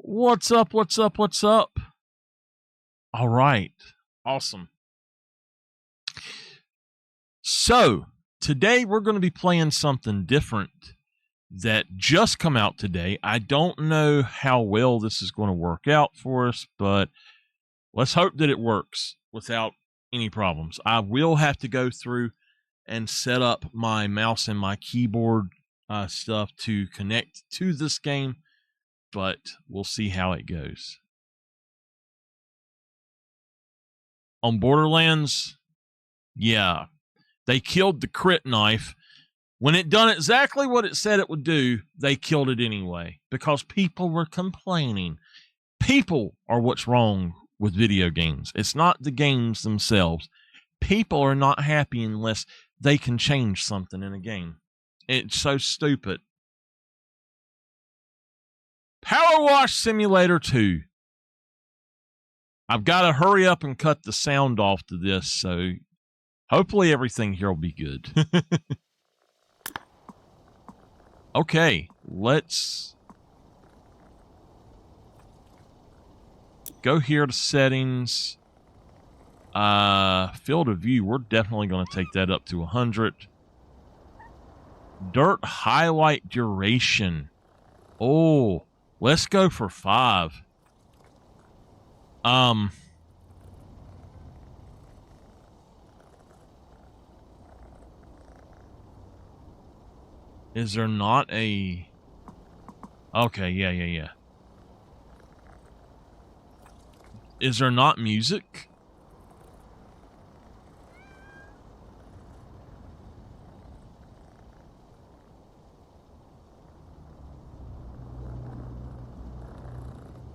What's up? What's up? What's up? All right. Awesome. So, today we're going to be playing something different that just come out today. I don't know how well this is going to work out for us, but let's hope that it works without any problems. I will have to go through and set up my mouse and my keyboard stuff to connect to this game, but we'll see how it goes. On Borderlands, yeah, they killed the crit knife. When it done exactly what it said it would do, they killed it anyway because people were complaining. People are what's wrong with video games. It's not the games themselves. People are not happy unless they can change something in a game. It's so stupid. PowerWash Simulator 2. I've got to hurry up and cut the sound off to this, so hopefully everything here will be good. Okay, let's go here to settings. Field of view, we're definitely going to take that up to 100. Dirt highlight duration. Oh, let's go for 5. Is there not a... Okay, yeah. Is there not music?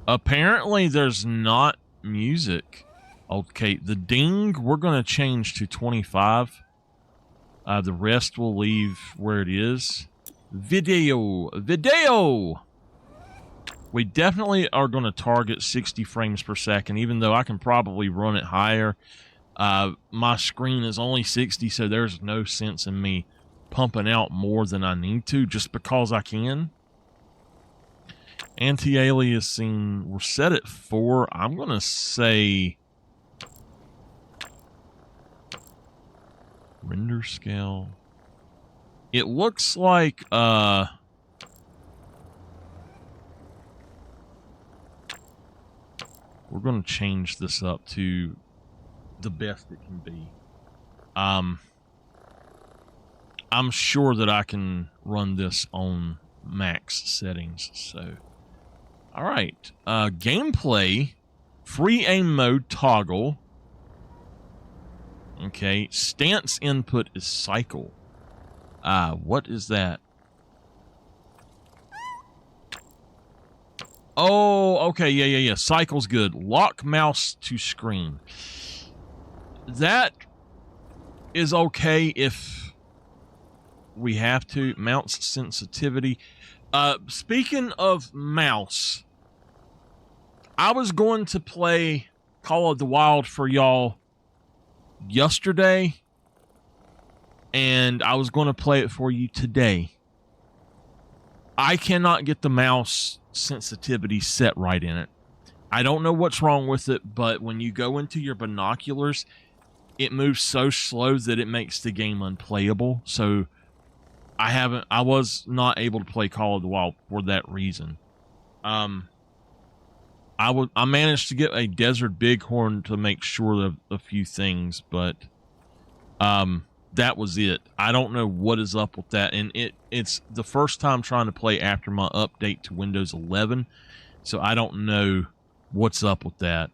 Apparently there's not music. Okay, the ding, we're going to change to 25. The rest will leave where it is. Video. We definitely are going to target 60 frames per second, even though I can probably run it higher. My screen is only 60, so there's no sense in me pumping out more than I need to, just because I can. Anti-aliasing, we're set at 4. I'm going to say... Render scale. It looks like, we're going to change this up to the best it can be. I'm sure that I can run this on max settings, so... Alright, gameplay, free aim mode toggle. Okay, stance input is cycle. What is that? Oh, okay, yeah. Cycle's good. Lock mouse to screen. That is okay if we have to. Mouse sensitivity. Speaking of mouse, I was going to play Call of the Wild for y'all yesterday, and I was going to play it for you today. I cannot get the mouse sensitivity set right in it. I don't know what's wrong with it, but when you go into your binoculars, it moves so slow that it makes the game unplayable. So I was not able to play Call of the Wild for that reason. I managed to get a Desert Bighorn to make sure of a few things, but that was it. I don't know what is up with that, and it's the first time trying to play after my update to Windows 11, so I don't know what's up with that.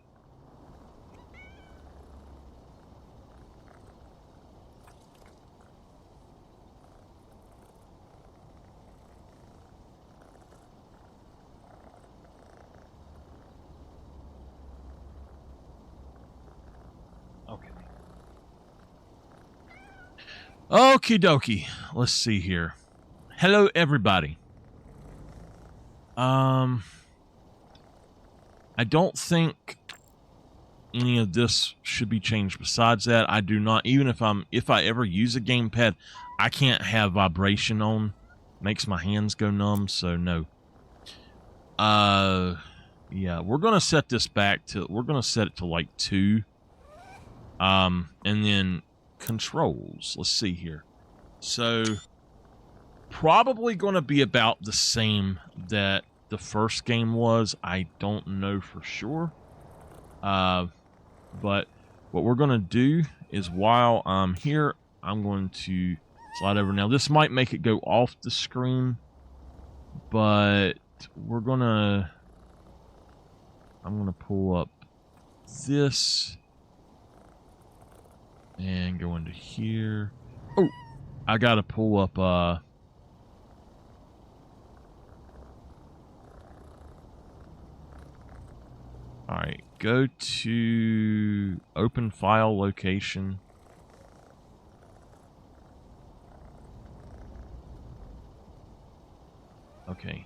Okie dokie. Let's see here. Hello, everybody. I don't think any of this should be changed. Besides that, I do not. Even if I ever use a gamepad, I can't have vibration on. Makes my hands go numb. So no. Yeah, we're going to set this back to, we're going to set it to like 2. And then controls. Let's see here. So probably going to be about the same that the first game was. I don't know for sure. But what we're going to do is while I'm here, I'm going to slide over. Now, this might make it go off the screen, but we're going to... I'm going to pull up this and go into here. Oh, I got to pull up... All right, go to open file location. Okay.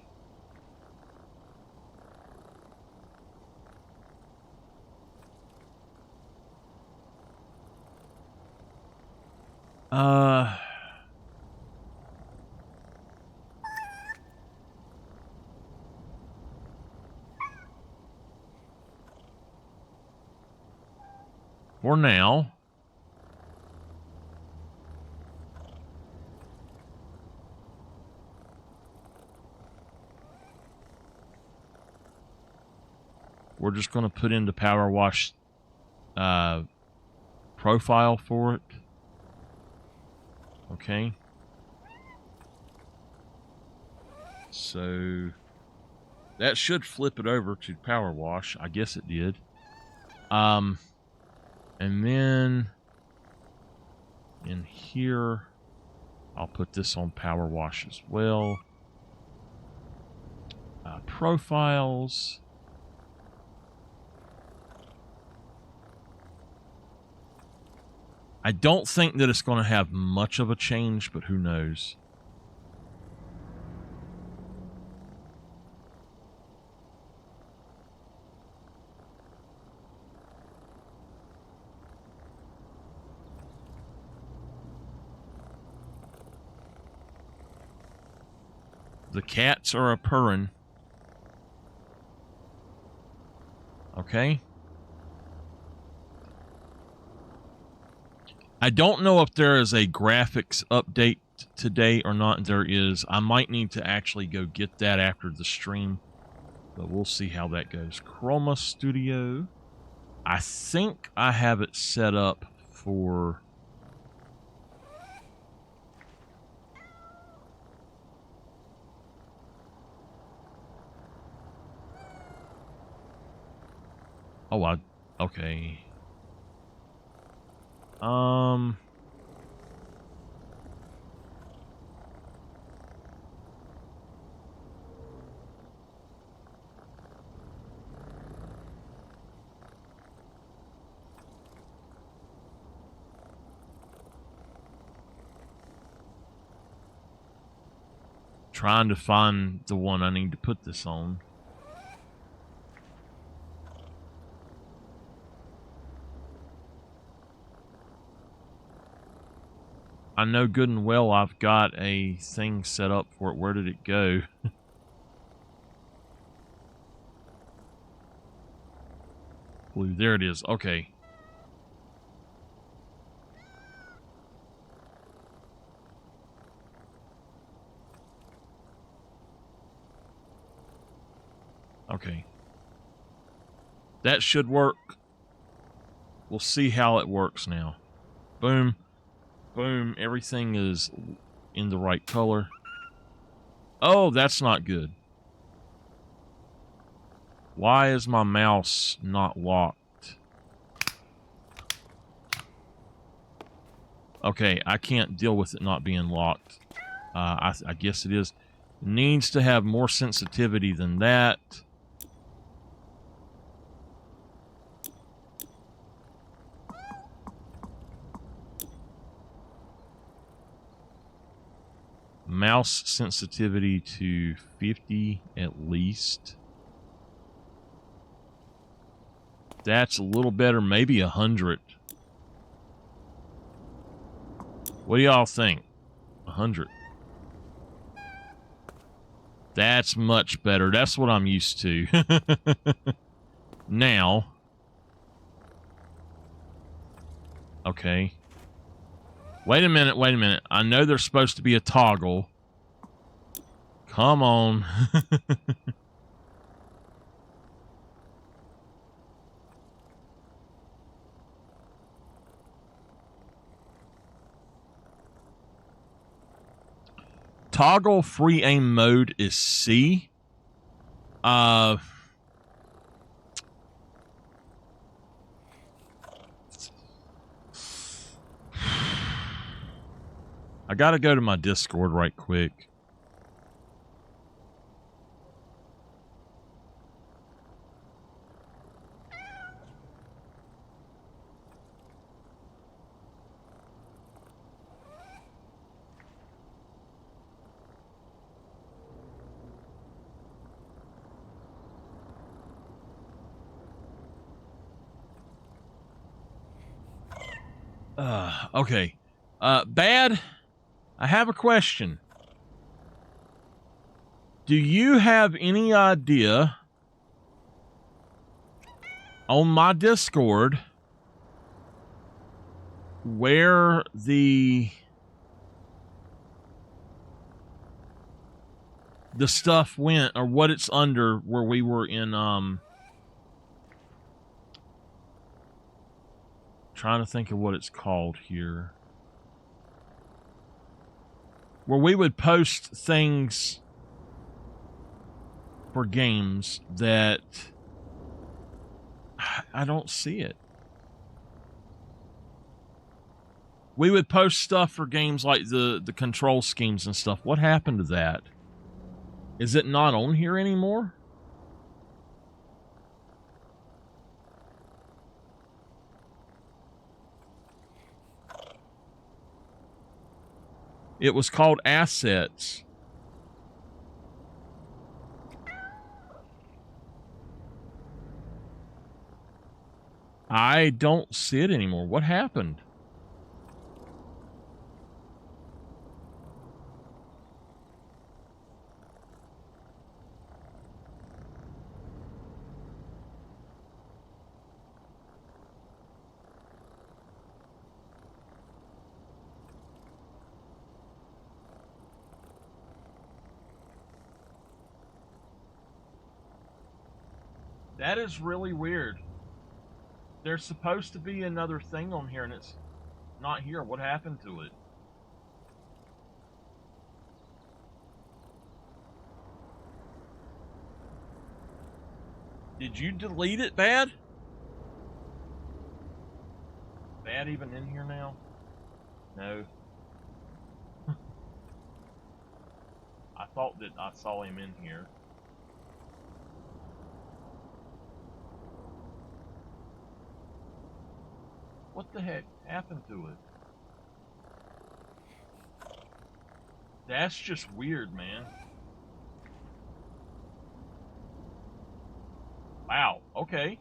For now, we're just going to put in the PowerWash profile for it. Okay. So that should flip it over to PowerWash. I guess it did. And then in here, I'll put this on PowerWash as well. Profiles. I don't think that it's going to have much of a change, but who knows? The cats are a purring. Okay. I don't know if there is a graphics update today or not. There is. I might need to actually go get that after the stream, but we'll see how that goes. Chroma Studio. I think I have it set up for... Oh, okay. Trying to find the one I need to put this on. I know good and well I've got a thing set up for it. Where did it go? Blue, there it is. Okay. Okay. That should work. We'll see how it works now. Boom. Boom. Everything is in the right color. Oh, that's not good. Why is my mouse not locked? Okay, I can't deal with it not being locked. I guess it is. It needs to have more sensitivity than that. Mouse sensitivity to 50 at least. That's a little better, maybe 100. What do y'all think? 100. That's much better. That's what I'm used to. Now. Okay. Wait a minute, wait a minute. I know there's supposed to be a toggle. Come on. Toggle free aim mode is C. I gotta go to my Discord right quick. Okay. Bad, I have a question. Do you have any idea on my Discord where the stuff went, or what it's under, where we were in trying to think of what it's called here, where we would post things for games that I don't see it. We would post stuff for games like the control schemes and stuff. What happened to that? Is it not on here anymore? It was called Assets. I don't see it anymore. What happened? That is really weird. There's supposed to be another thing on here and it's not here. What happened to it? Did you delete it, Bad? Bad even in here now? No. I thought that I saw him in here. What the heck happened to it? That's just weird, man. Wow, okay.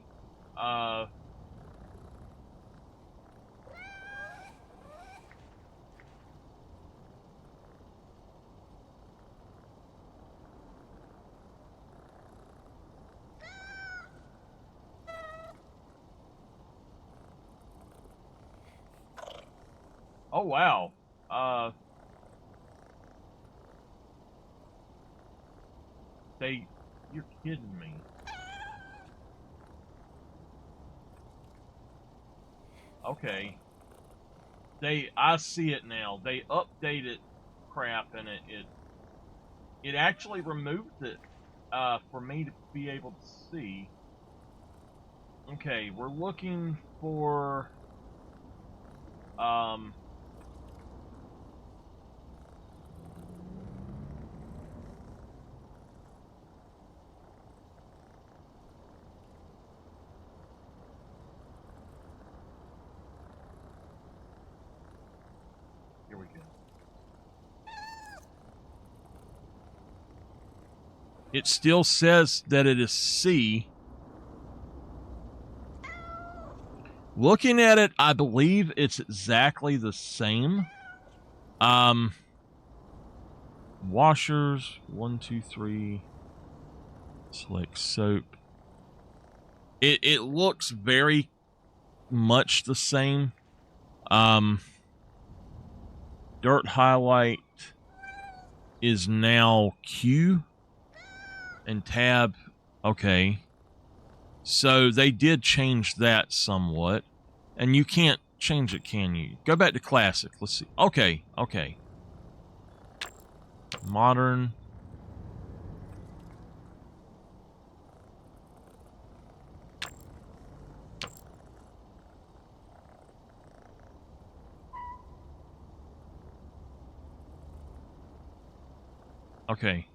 Oh, wow. You're kidding me. Okay. I see it now. They updated crap and it actually removed it, for me to be able to see. Okay, we're looking for, here we go. It still says that it is C. Looking at it, I believe it's exactly the same. washers. 1, 2, 3. Select soap. It looks very much the same. Dirt highlight is now Q and tab. Okay. So they did change that somewhat. And you can't change it, can you? Go back to classic. Let's see. Okay, okay. Modern. Okay.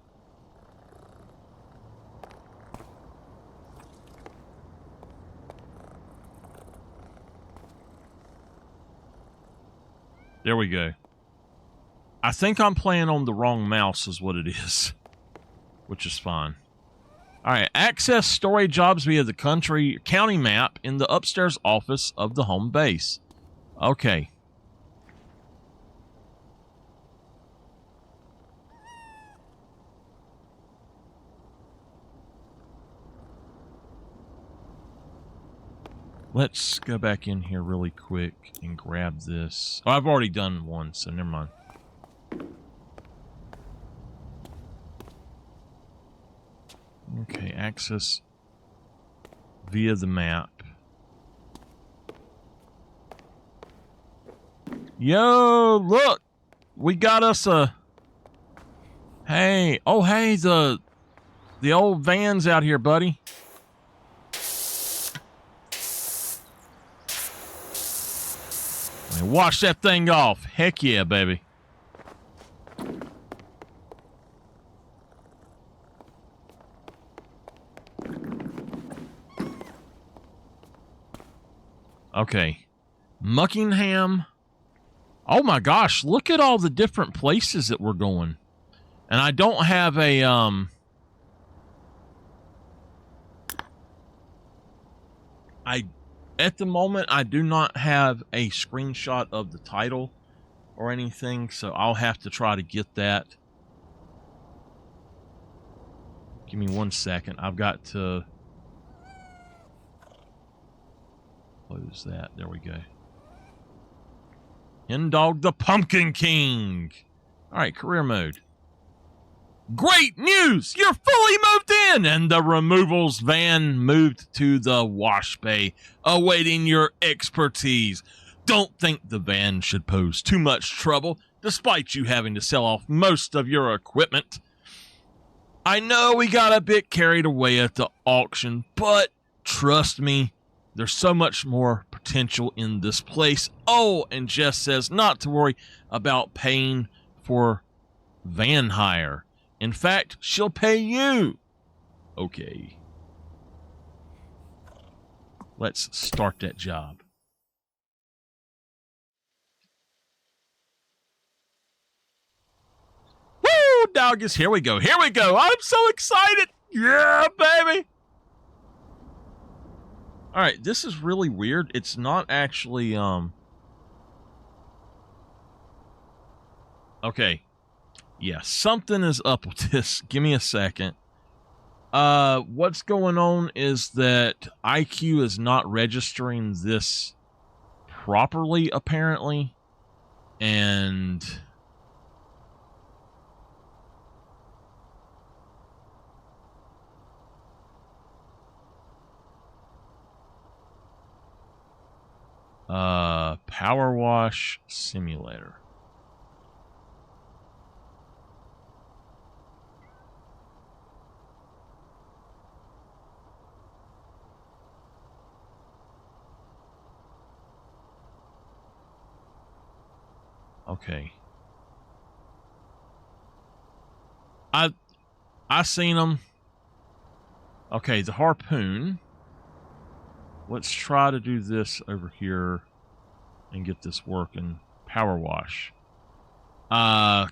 There we go. I think I'm playing on the wrong mouse is what it is, which is fine. All right, access story jobs via the county map in the upstairs office of the home base. Okay. Let's go back in here really quick and grab this. Oh, I've already done one, so never mind. Okay, access via the map. Yo, look! We got us a... Hey, oh hey, the old van's out here, buddy. Wash that thing off. Heck yeah, baby. Okay. Muckingham. Oh my gosh, look at all the different places that we're going. And I don't have a, at the moment, I do not have a screenshot of the title or anything, so I'll have to try to get that. Give me 1 second. I've got to close that. There we go. Hen Dog the Pumpkin King. All right, career mode. Great news! You're fully moved in, and the removals van moved to the wash bay, awaiting your expertise. Don't think the van should pose too much trouble, despite you having to sell off most of your equipment. I know we got a bit carried away at the auction, but trust me, there's so much more potential in this place. Oh, and Jess says not to worry about paying for van hire. In fact, she'll pay you. Okay. Let's start that job. Woo, doggies. Here we go. Here we go. I'm so excited. Yeah, baby. All right, this is really weird. It's not actually, okay. Yeah, something is up with this. Give me a second. What's going on is that IQ is not registering this properly, apparently. And PowerWash simulator. Okay. I seen them. Okay, the harpoon. Let's try to do this over here and get this working. PowerWash.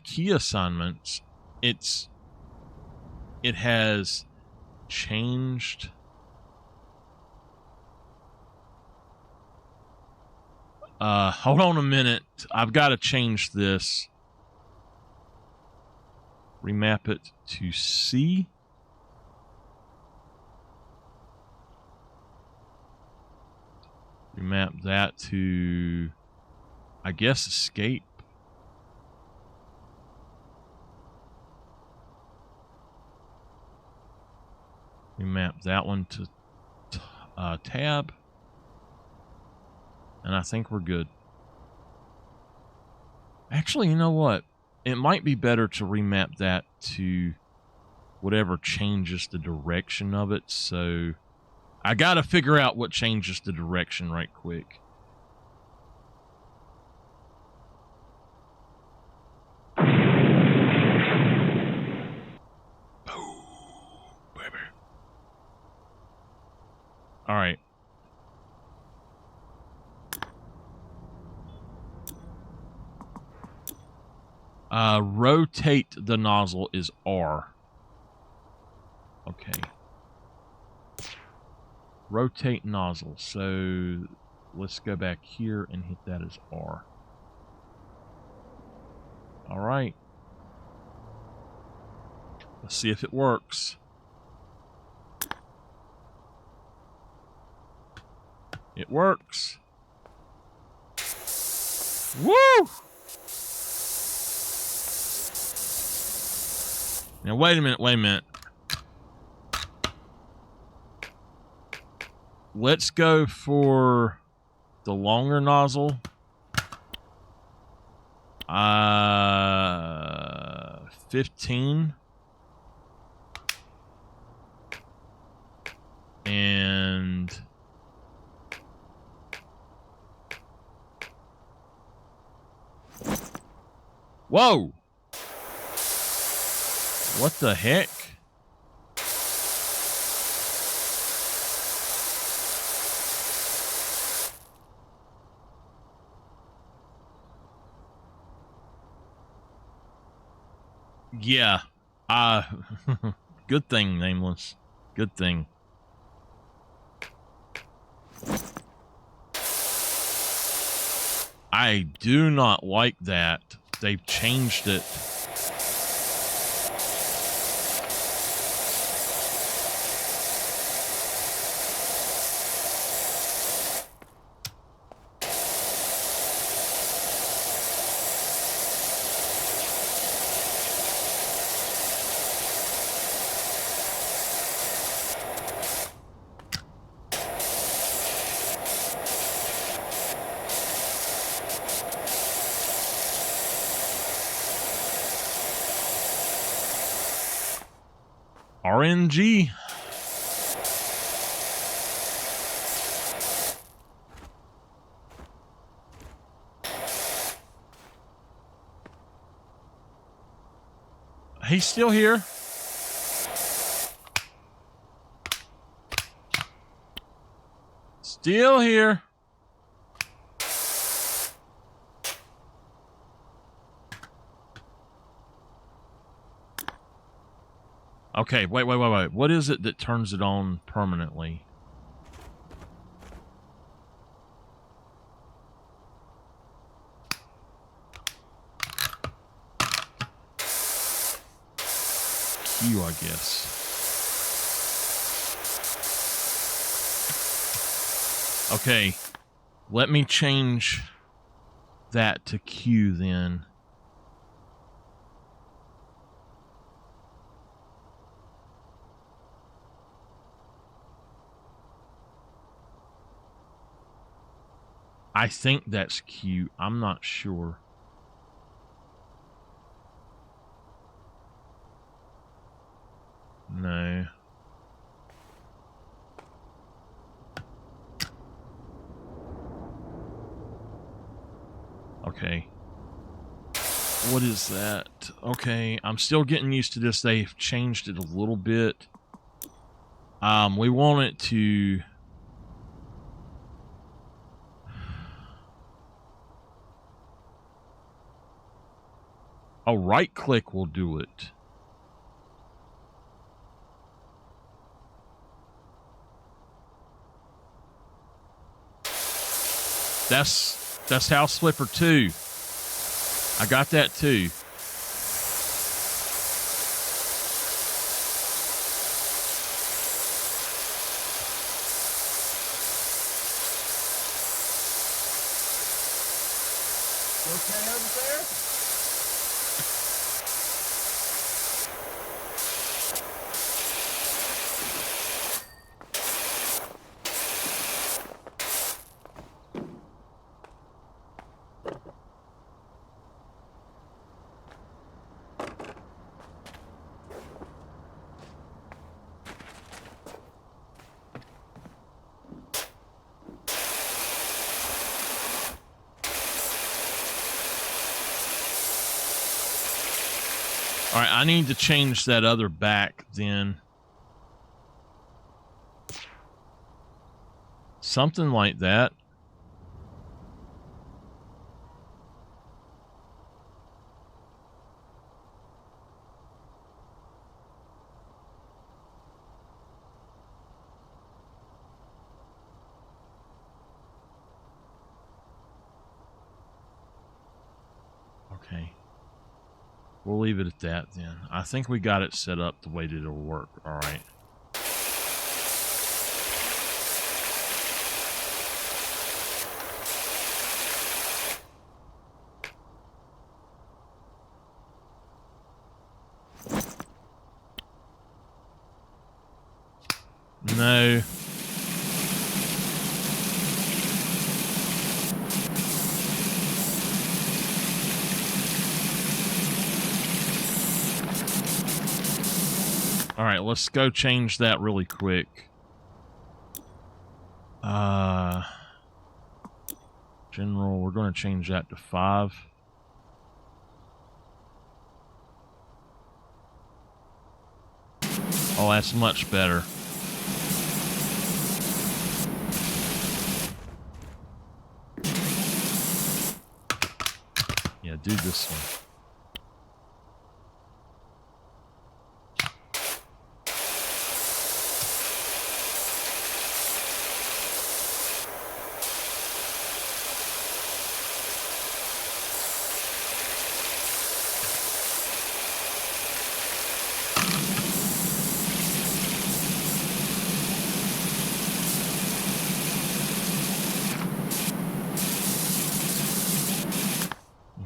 Key assignments. It has changed. Hold on a minute. I've got to change this. remap it to C. Remap that to, I guess, escape. Remap that one to tab. And I think we're good. Actually, you know what? It might be better to remap that to whatever changes the direction of it. So I got to figure out what changes the direction right quick. All right. Rotate the nozzle is R. Okay. Rotate nozzle. So let's go back here and hit that as R. All right. Let's see if it works. It works. Woo! Now, wait a minute. Let's go for the longer nozzle. 15. And whoa! What the heck? Yeah. Good thing, Nameless. Good thing. I do not like that. They've changed it. RNG. He's still here. Still here. Okay, wait. What is it that turns it on permanently? Q, I guess. Okay, let me change that to Q then. I think that's Q. I'm not sure. No. Okay. What is that? Okay, I'm still getting used to this. They've changed it a little bit. We want it to... Oh, right click will do it. That's House Slipper 2. I got that too. Okay over there? All right, I need to change that other back then. Something like that. Okay. We'll leave it at that then. I think we got it set up the way that it'll work. All right. No. All right, let's go change that really quick. General, we're going to change that to 5. Oh, that's much better. Yeah, do this one.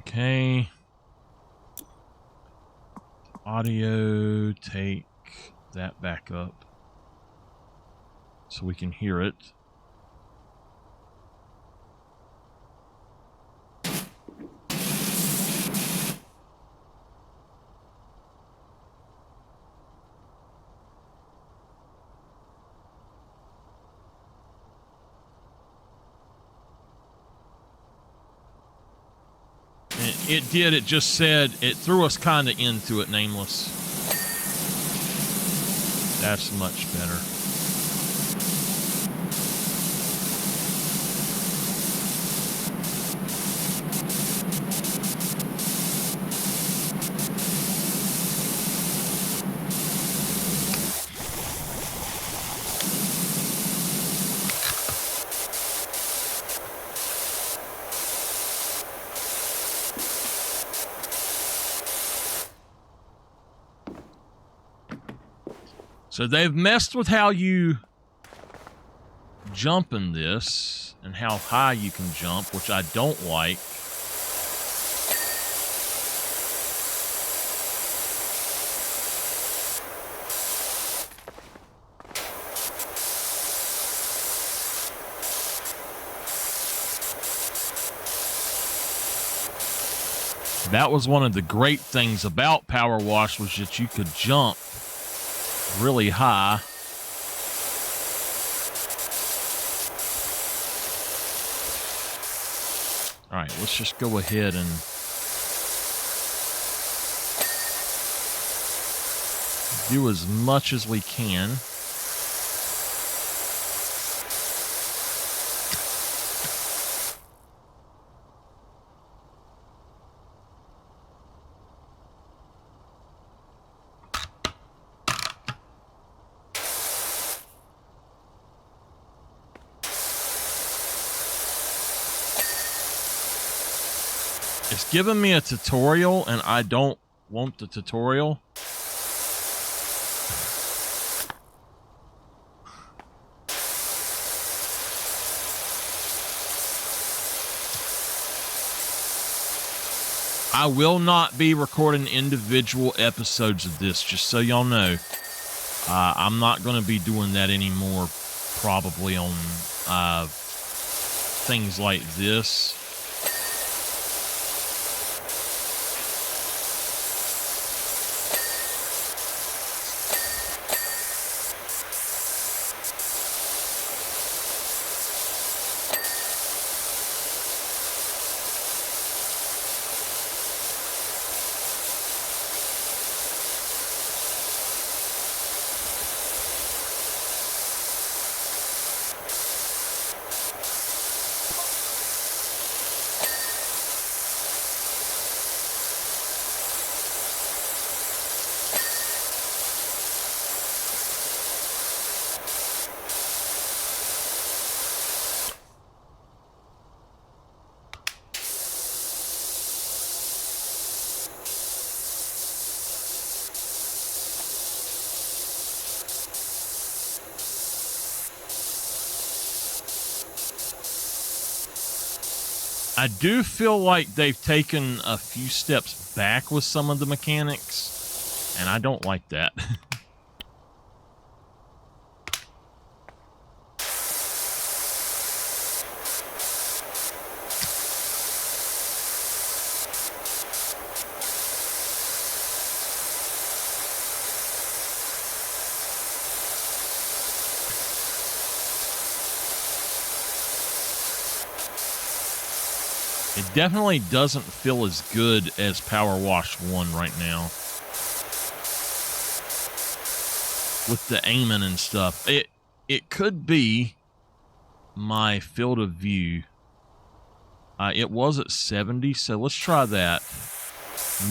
Okay. Audio, take that back up so we can hear it. It did. It just said, it threw us kind of into it, Nameless. That's much better. So they've messed with how you jump in this and how high you can jump, which I don't like. That was one of the great things about PowerWash, was that you could jump really high. All right, let's just go ahead and do as much as we can. It's giving me a tutorial, and I don't want the tutorial. I will not be recording individual episodes of this, just so y'all know. I'm not going to be doing that anymore, probably on things like this. I do feel like they've taken a few steps back with some of the mechanics, and I don't like that. It definitely doesn't feel as good as PowerWash 1 right now. With the aiming and stuff. It could be my field of view. It was at 70, so let's try that.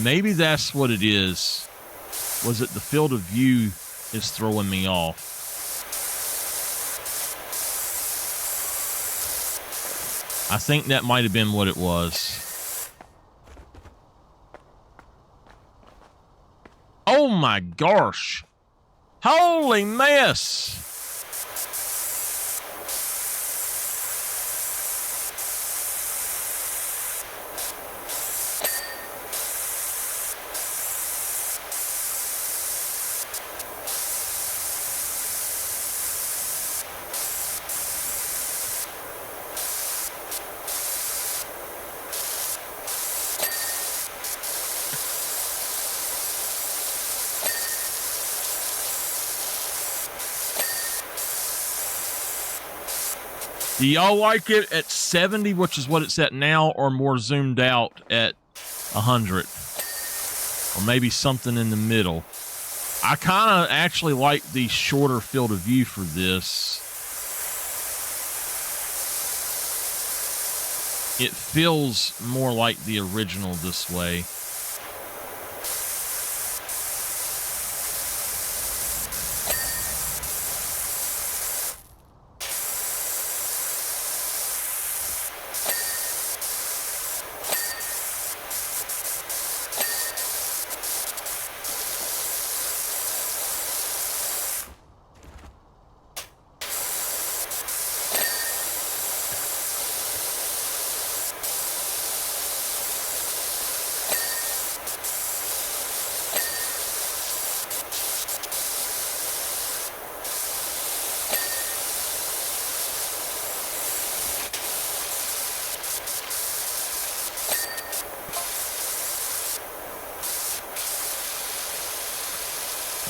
Maybe that's what it is. Was it the field of view is throwing me off? I think that might have been what it was. Oh my gosh! Holy mess! Do y'all like it at 70, which is what it's at now, or more zoomed out at 100? Or maybe something in the middle. I kind of actually like the shorter field of view for this. It feels more like the original this way.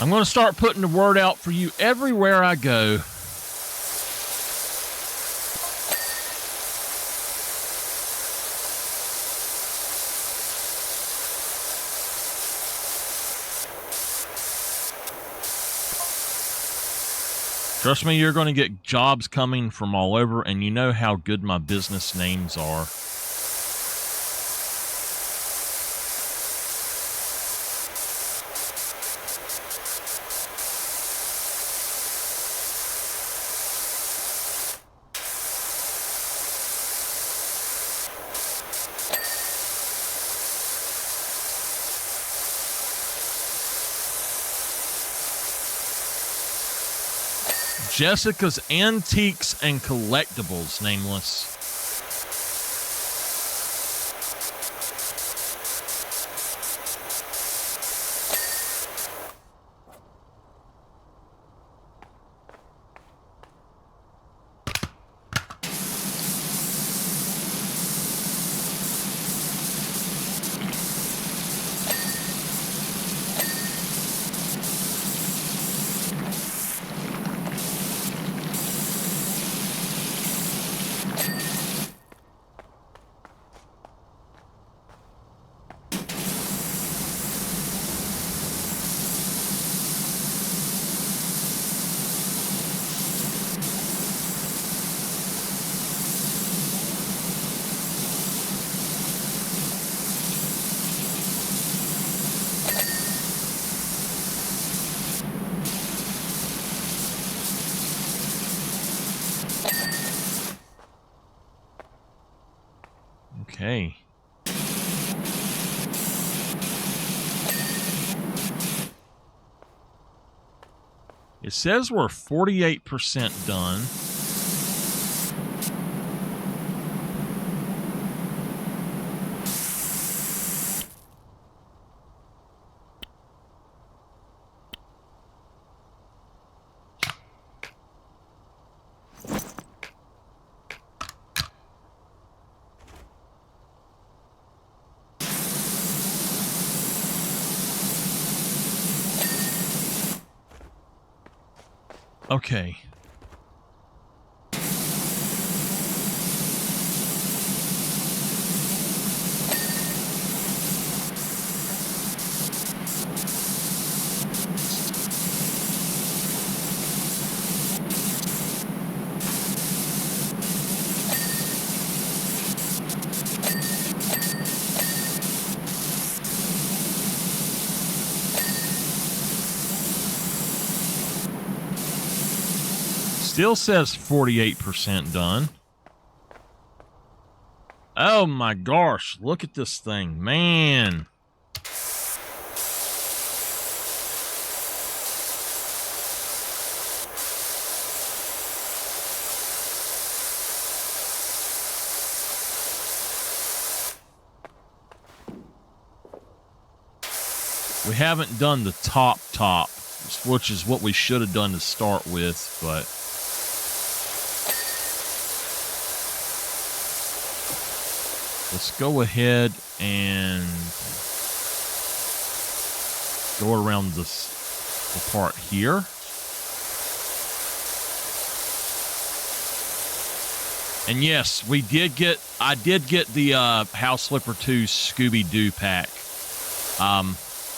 I'm going to start putting the word out for you everywhere I go. Trust me, you're going to get jobs coming from all over, and you know how good my business names are. Jessica's Antiques and Collectibles, nameless. Okay. It says we're 48% done. Okay. Still says 48% done. Oh my gosh, look at this thing, man. We haven't done the top, which is what we should have done to start with, but let's go ahead and go around the part here. And yes, I did get the House Flipper 2 Scooby-Doo pack.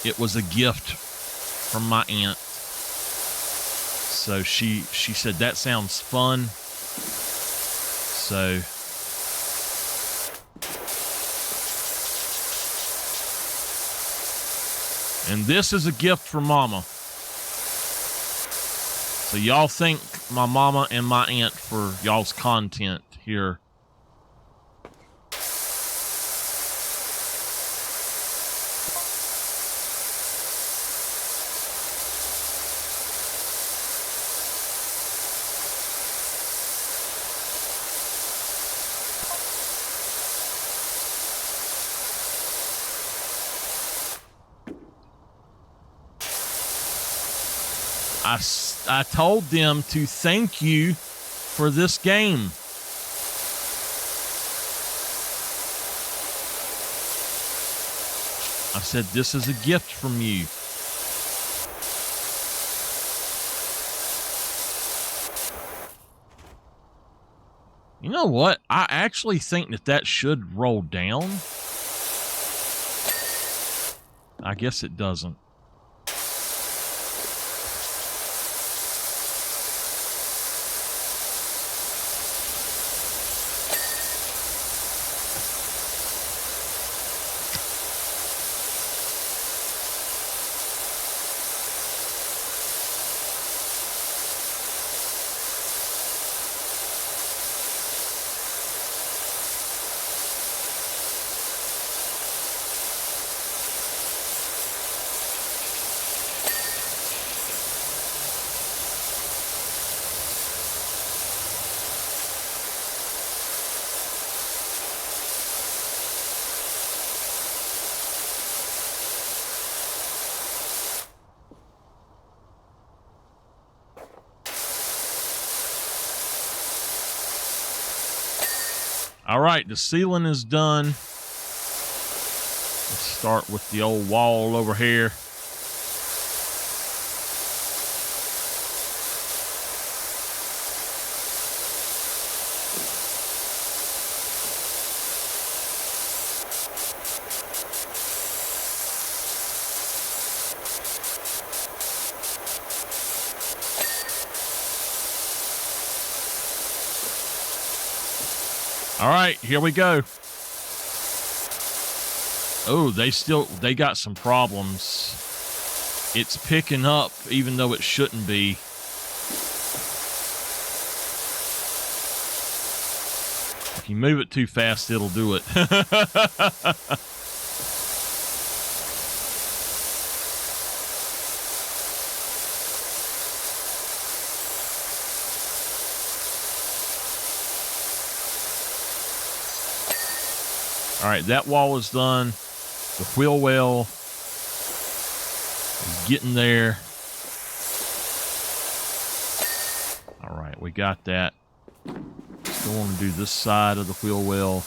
It was a gift from my aunt. So she said, that sounds fun. So and this is a gift from Mama. So y'all thank my mama and my aunt for y'all's content here. I told them to thank you for this game. I said, this is a gift from you. You know what? I actually think that should roll down. I guess it doesn't. All right, the ceiling is done. Let's start with the old wall over here. All right, here we go. Oh, they got some problems. It's picking up even though it shouldn't be. you move it too fast, it'll do it. All right, that wall is done. The wheel well is getting there. All right, we got that. Still want to do this side of the wheel well.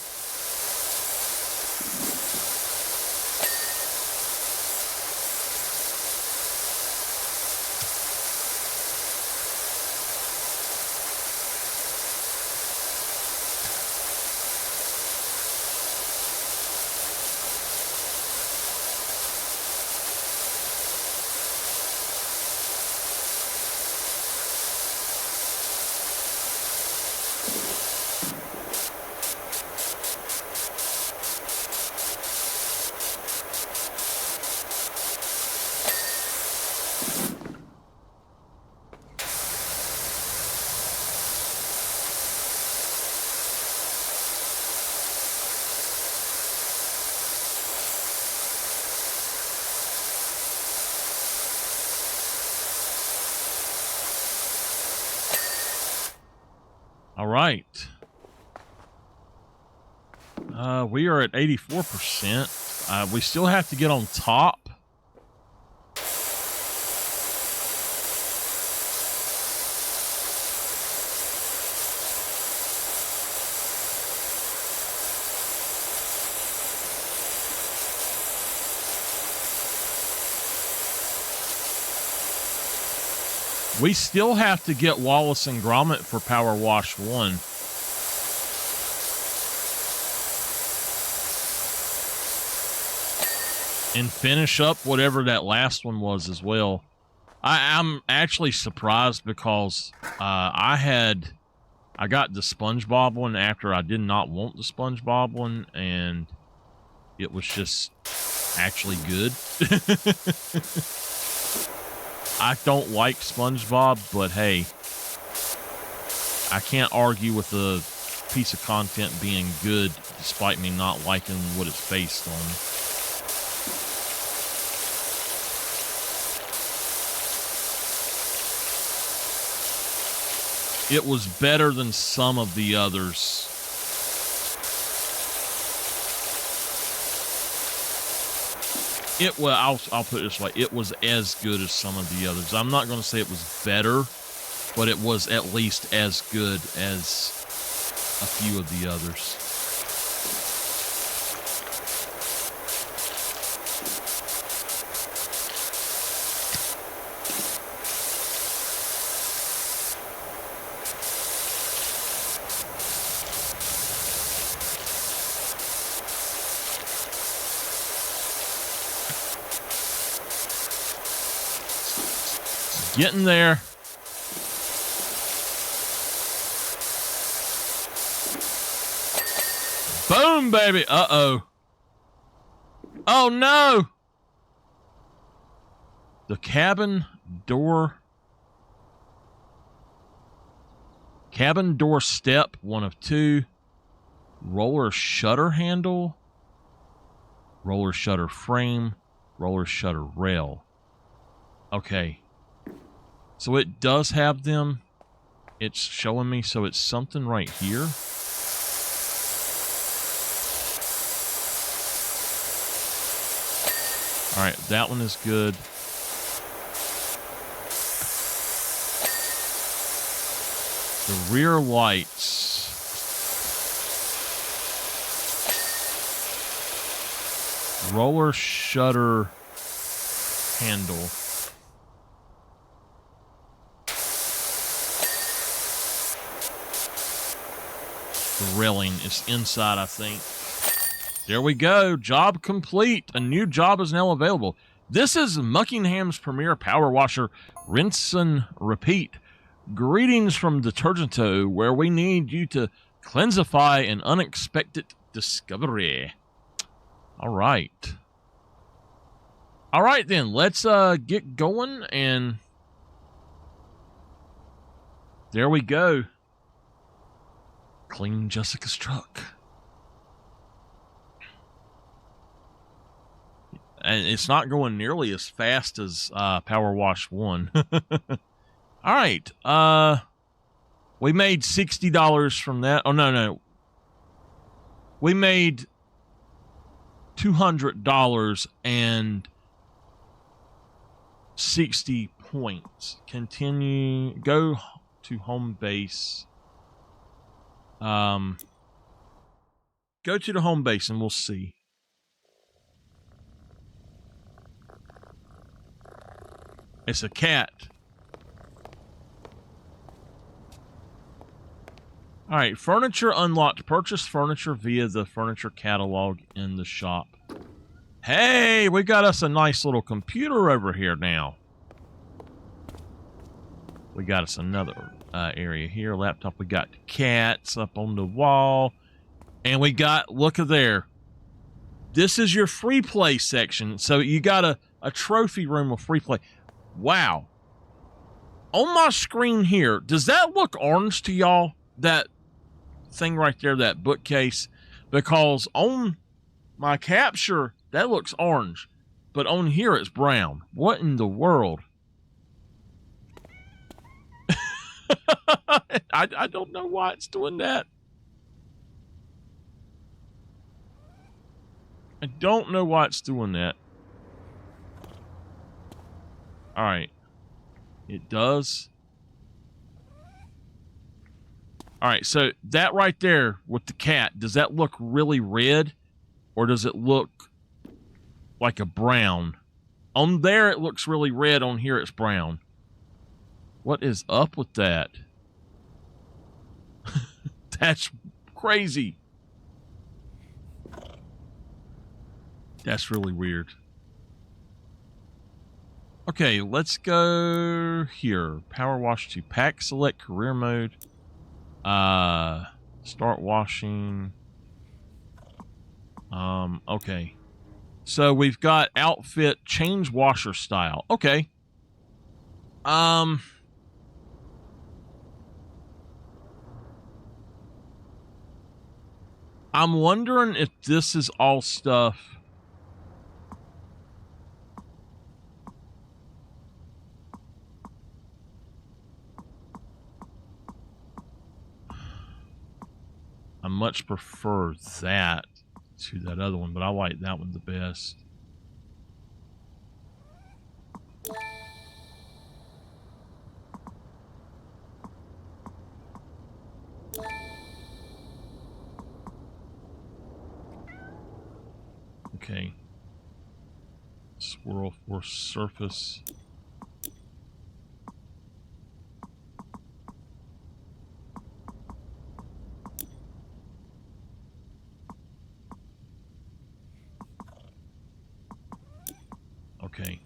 All right. We are at 84%. We still have to get on top. We still have to get Wallace and Gromit for PowerWash 1. And finish up whatever that last one was as well. I'm actually surprised because I got the SpongeBob one after I did not want the SpongeBob one, and it was just actually good. I don't like SpongeBob, but hey, I can't argue with a piece of content being good despite me not liking what it's based on. It was better than some of the others. I'll put it this way. It was as good as some of the others. I'm not going to say it was better, but it was at least as good as a few of the others. Getting there. Boom, baby. Uh-oh. Oh, no. The cabin door step, one of two. Roller shutter handle. Roller shutter frame. Roller shutter rail. Okay. So it does have them. It's showing me, so it's something right here. All right, that one is good. The rear lights. Roller shutter handle. The railing is inside, I think. There we go. Job complete. A new job is now available. This is Muckingham's premier power washer. Rinse and repeat. Greetings from Detergento, where we need you to cleansify an unexpected discovery. All right. All right, then. Let's get going, and there we go. clean Jessica's truck. And it's not going nearly as fast as PowerWash 1. All right. We made $60 from that. Oh, no. We made $200 and 60 points. Continue. Go to home base. Go to the home base and we'll see. It's a cat. All right, furniture unlocked. Purchase furniture via the furniture catalog in the shop. Hey, we got us a nice little computer over here now. We got us another area here. Laptop. We got cats up on the wall. And we got, look at there. This is your free play section. So you got a trophy room of free play. Wow. On my screen here, does that look orange to y'all? That thing right there, that bookcase? Because on my capture, that looks orange. But on here, it's brown. What in the world? I don't know why it's doing that. I don't know why it's doing that. All right. It does. All right, so that right there with the cat, does that look really red? Or does it look like a brown? On there, it looks really red. On here, it's brown. What is up with that? That's crazy. That's really weird. Okay, let's go here. PowerWash to pack, select career mode. Start washing. Okay. So we've got outfit, change washer style. Okay. I'm wondering if this is all stuff. I much prefer that to that other one, but I like that one the best. Okay. Swirl force surface. Okay.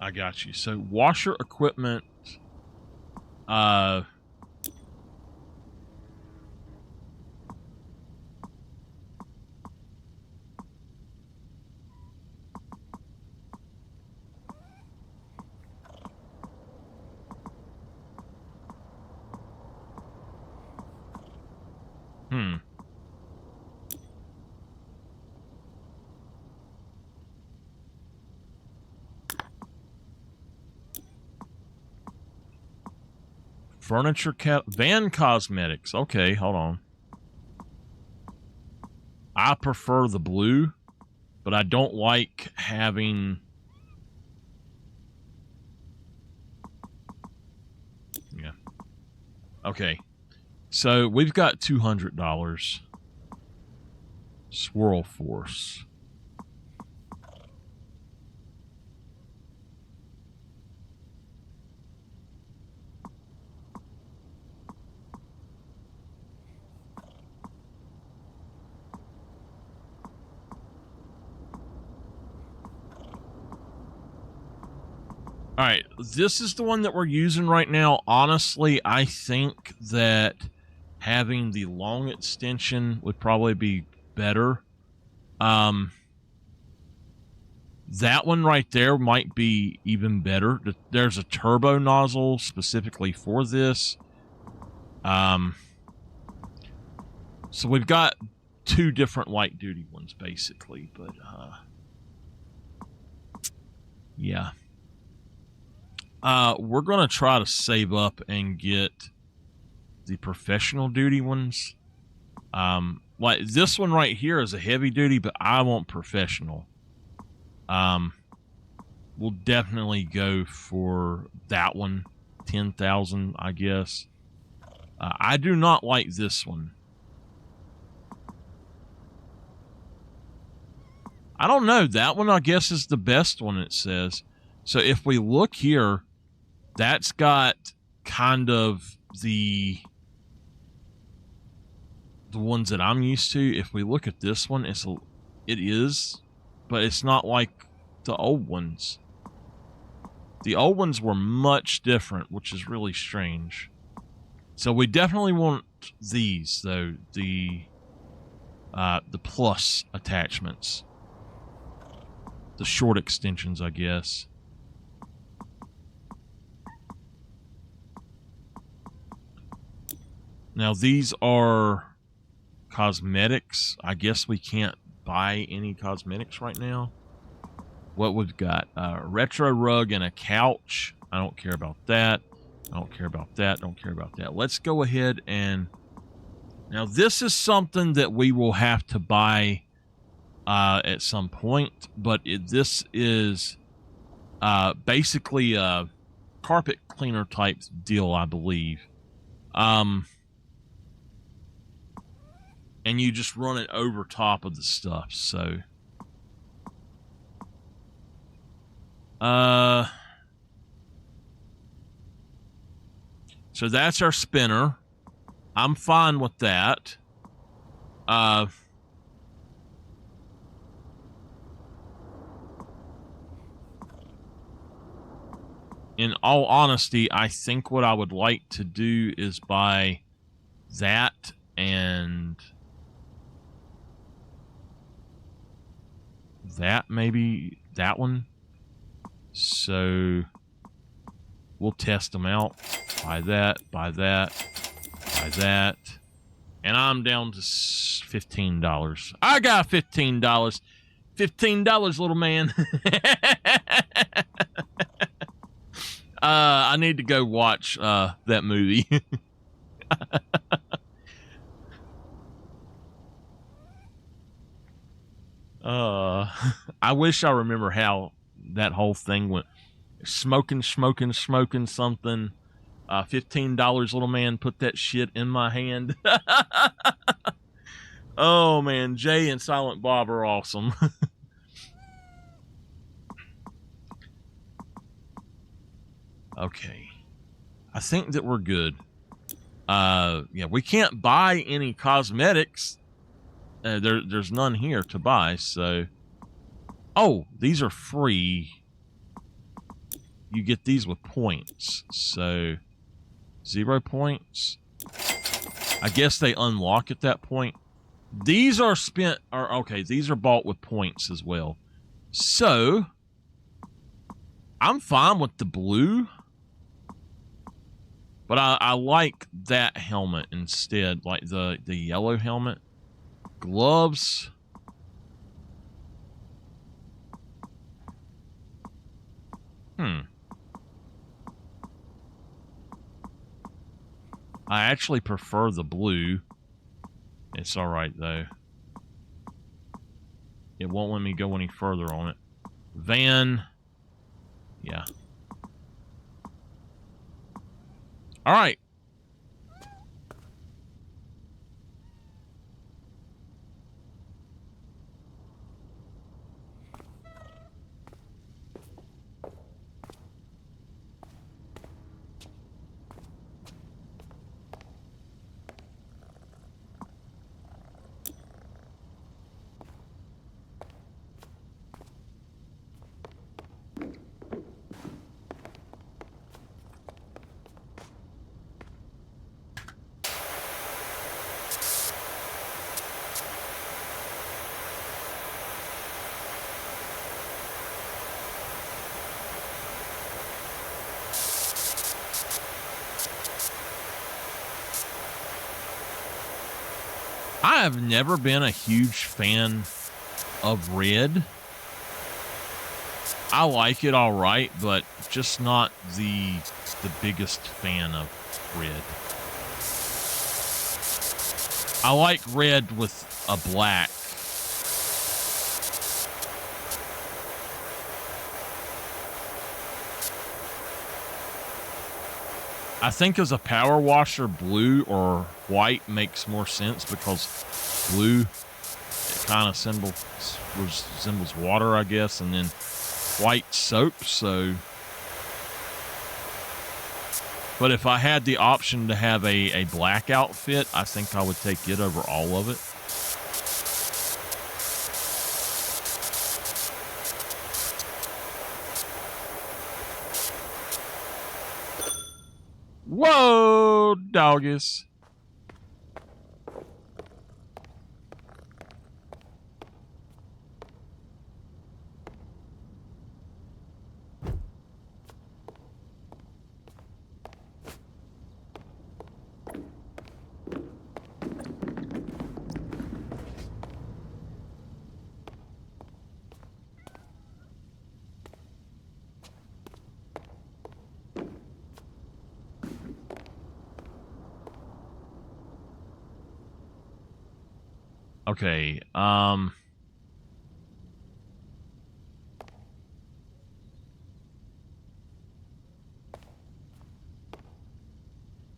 I got you. So washer equipment, furniture van cosmetics. Okay, hold on. I prefer the blue, but I don't like having... Yeah. Okay. So we've got $200. Swirl force. All right, this is the one that we're using right now. Honestly, I think that having the long extension would probably be better. That one right there might be even better. There's a turbo nozzle specifically for this. So we've got 2 different light duty ones basically, but yeah. We're gonna try to save up and get the professional duty ones. Like this one right here is a heavy duty, but I want professional. We'll definitely go for that one, 10,000, I guess. I do not like this one. I don't know. That one, I guess, is the best one, it says. So if we look here, that's got kind of the ones that I'm used to. If we look at this one, it is, but it's not like the old ones. The old ones were much different, which is really strange. So we definitely want these, though, the plus attachments. The short extensions, I guess. Now, these are cosmetics. I guess we can't buy any cosmetics right now. What we've got? A retro rug and a couch. I don't care about that. I don't care about that. Don't care about that. Let's go ahead and... Now, this is something that we will have to buy at some point, but this is basically a carpet cleaner type deal, I believe. And you just run it over top of the stuff, so... So that's our spinner. I'm fine with that. In all honesty, I think what I would like to do is buy that and that, maybe that one. So we'll test them out. Buy that, buy that, buy that. And I'm down to $15. I got $15. $15, little man. I need to go watch that movie. I wish I remember how that whole thing went. Smoking something. $15, little man, put that shit in my hand. Oh, man. Jay and Silent Bob are awesome. Okay. I think that we're good. Yeah, we can't buy any cosmetics. There's none here to buy, so... Oh, these are free. You get these with points, so... 0 points. I guess they unlock at that point. These are spent... okay, these are bought with points as well. So... I'm fine with the blue. But I like that helmet instead, like the yellow helmet. Gloves. I actually prefer the blue. It's alright, though. It won't let me go any further on it. Van. Yeah. Alright. I have never been a huge fan of red. I like it all right, but just not the biggest fan of red. I like red with a black. I think as a power washer, blue or white makes more sense because blue, it kind of resembles water, I guess, and then white soap. So, but if I had the option to have a black outfit, I think I would take it over all of it. Whoa, doggies. Okay,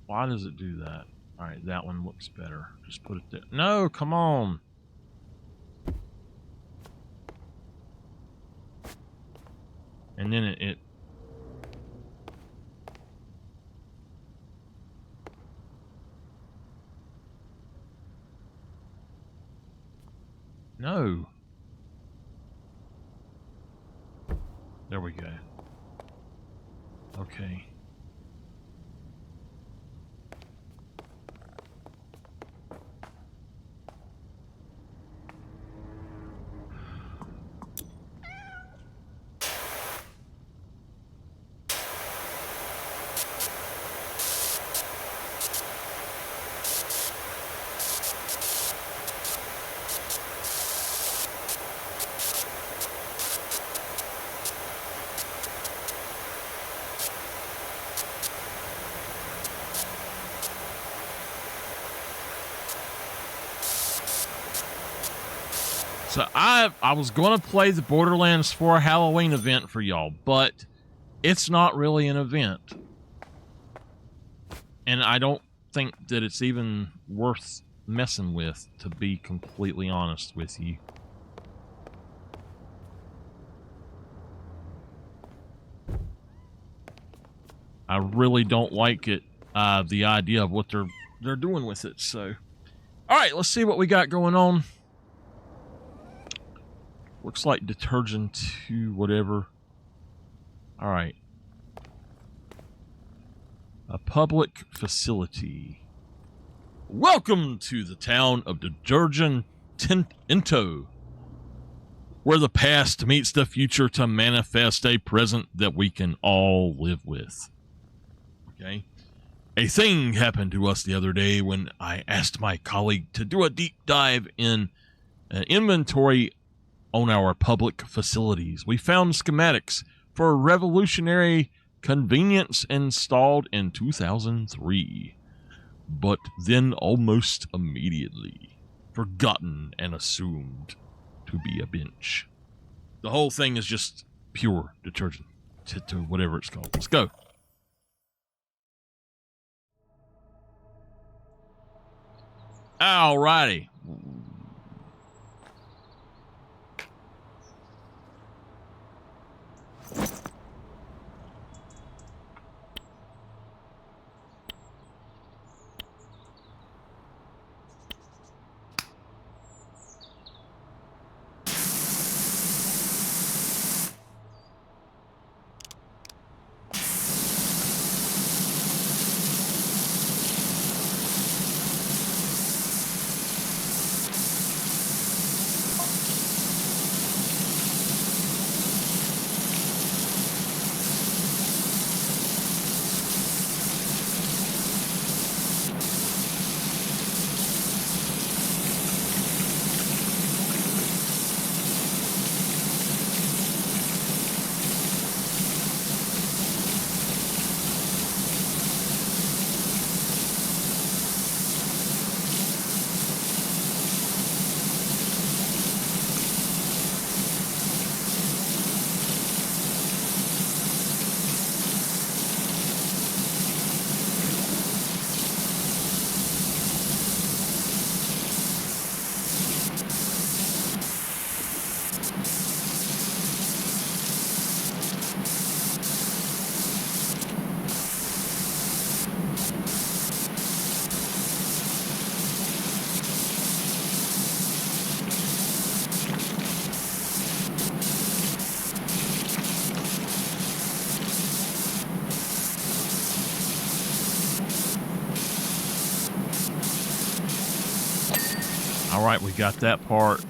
why does it do that? All right, that one looks better. Just put it there. No, come on. And then it no. There we go. Okay. So I was going to play the Borderlands 4 Halloween event for y'all, but it's not really an event. And I don't think that it's even worth messing with, to be completely honest with you. I really don't like it, the idea of what they're doing with it. So, all right, let's see what we got going on. Looks like detergent to whatever. All right. A public facility. Welcome to the town of Detergent Into, where the past meets the future to manifest a present that we can all live with. Okay. A thing happened to us the other day when I asked my colleague to do a deep dive in an inventory on our public facilities. We found schematics for a revolutionary convenience installed in 2003, but then almost immediately forgotten and assumed to be a bench. The whole thing is just pure detergent, to whatever it's called. Let's go. Alrighty. All right, we got that part.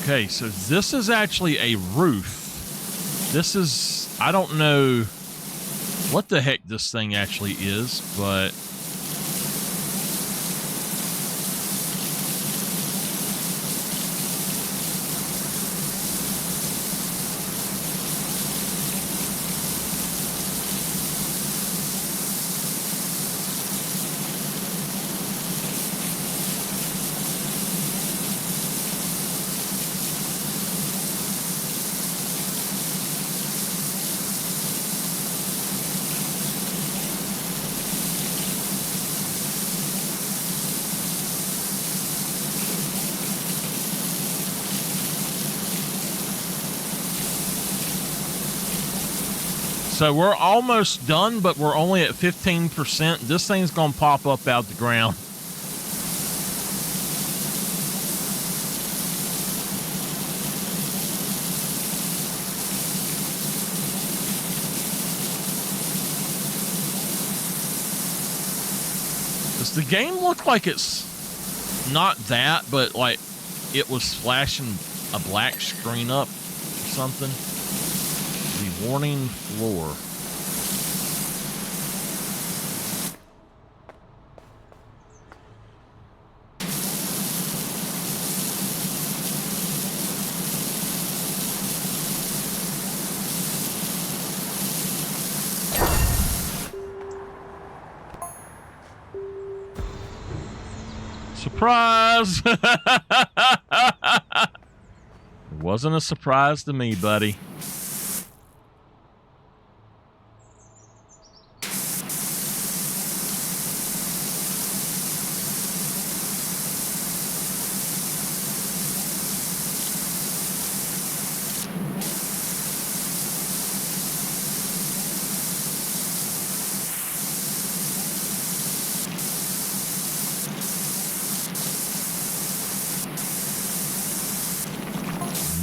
Okay, so this is actually a roof. This is, I don't know what the heck this thing actually is, but so we're almost done, but we're only at 15%. This thing's going to pop up out the ground. Does the game look like it's not that, but like it was flashing a black screen up or something? The warning floor. Surprise! It wasn't a surprise to me, buddy.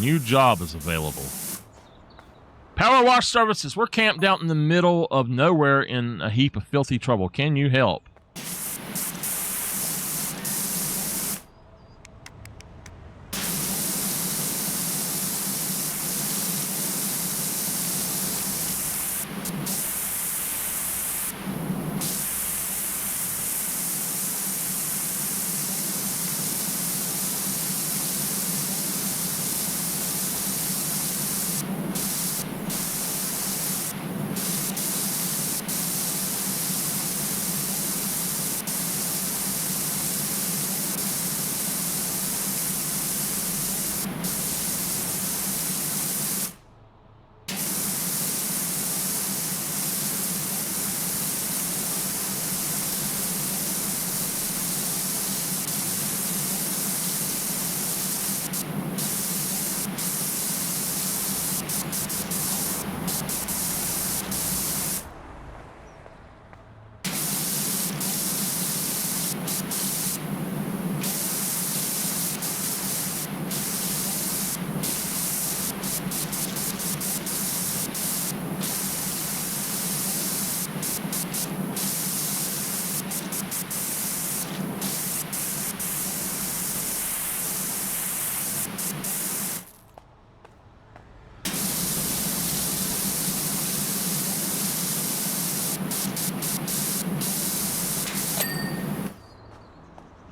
New job is available. PowerWash services. We're camped out in the middle of nowhere in a heap of filthy trouble. Can you help?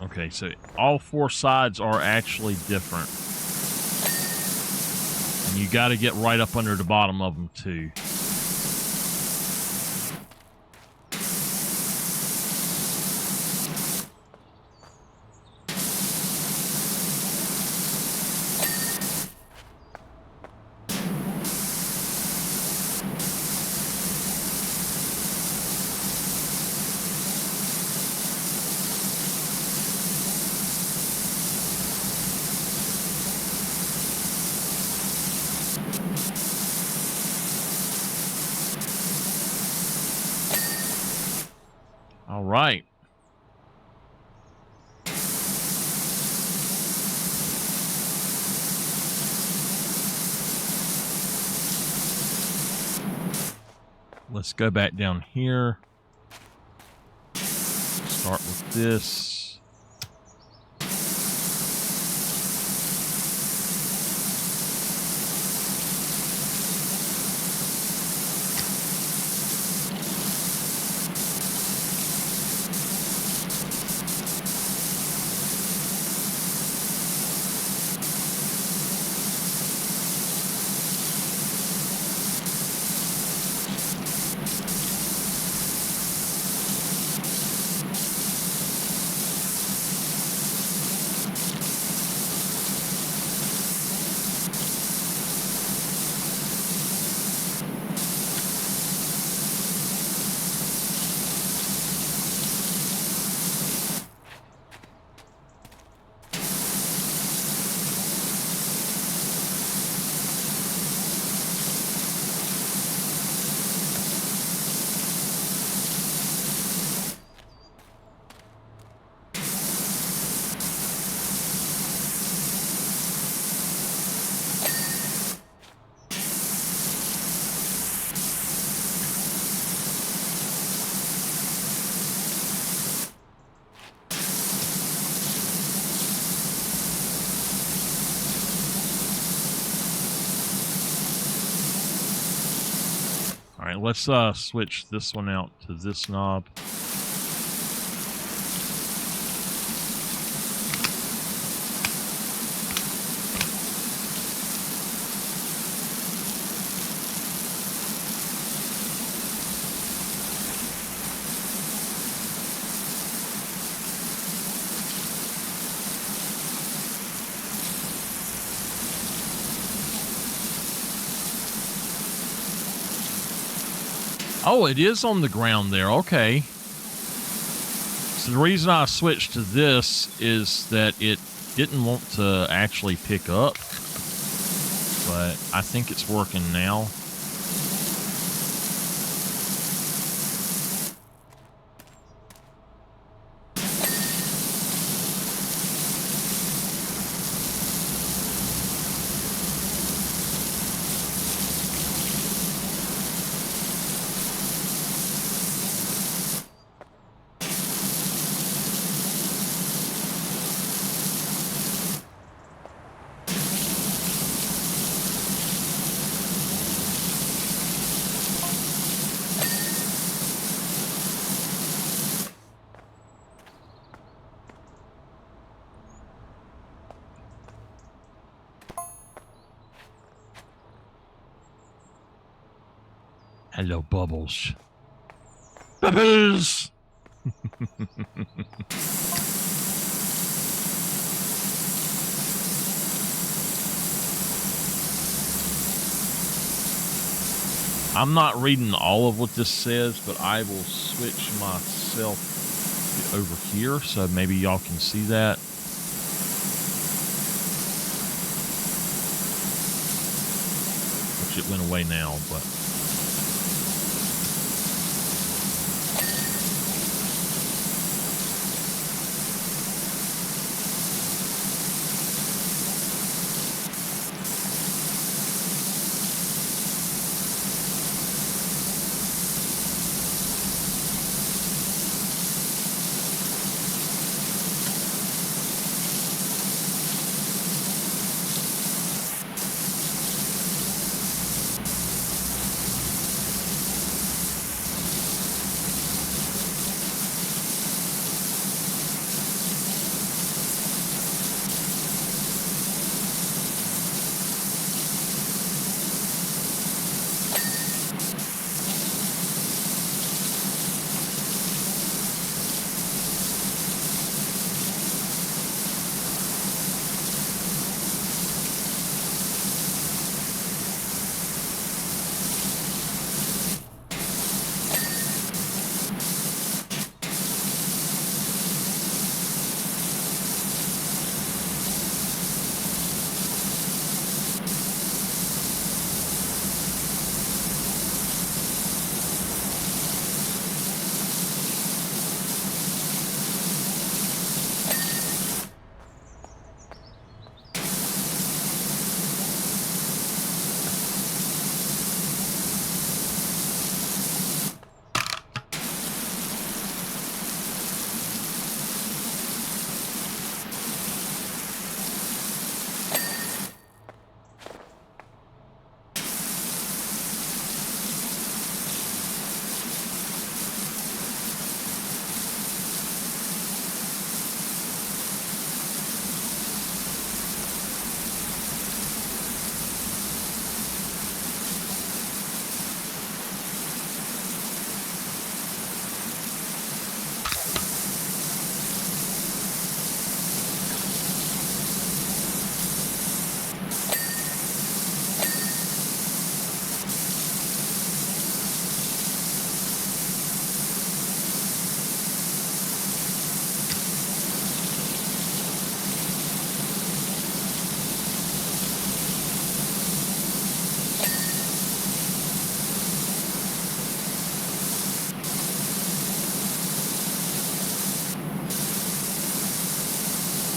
Okay, so all four sides are actually different. And you got to get right up under the bottom of them, too. All right. Let's go back down here. Start with this. All right, let's switch this one out to this knob. Oh, it is on the ground there. Okay. So the reason I switched to this is that it didn't want to actually pick up, but I think it's working now. Hello, Bubbles. Bubbles! I'm not reading all of what this says, but I will switch myself over here so maybe y'all can see that. Which it went away now, but...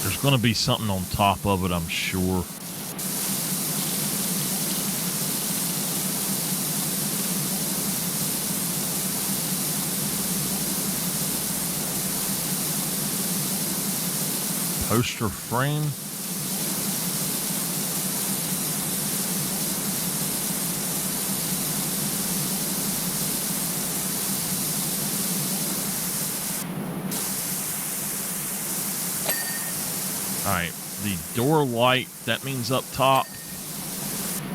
There's going to be something on top of it, I'm sure. Poster frame. All right, the door light, that means up top.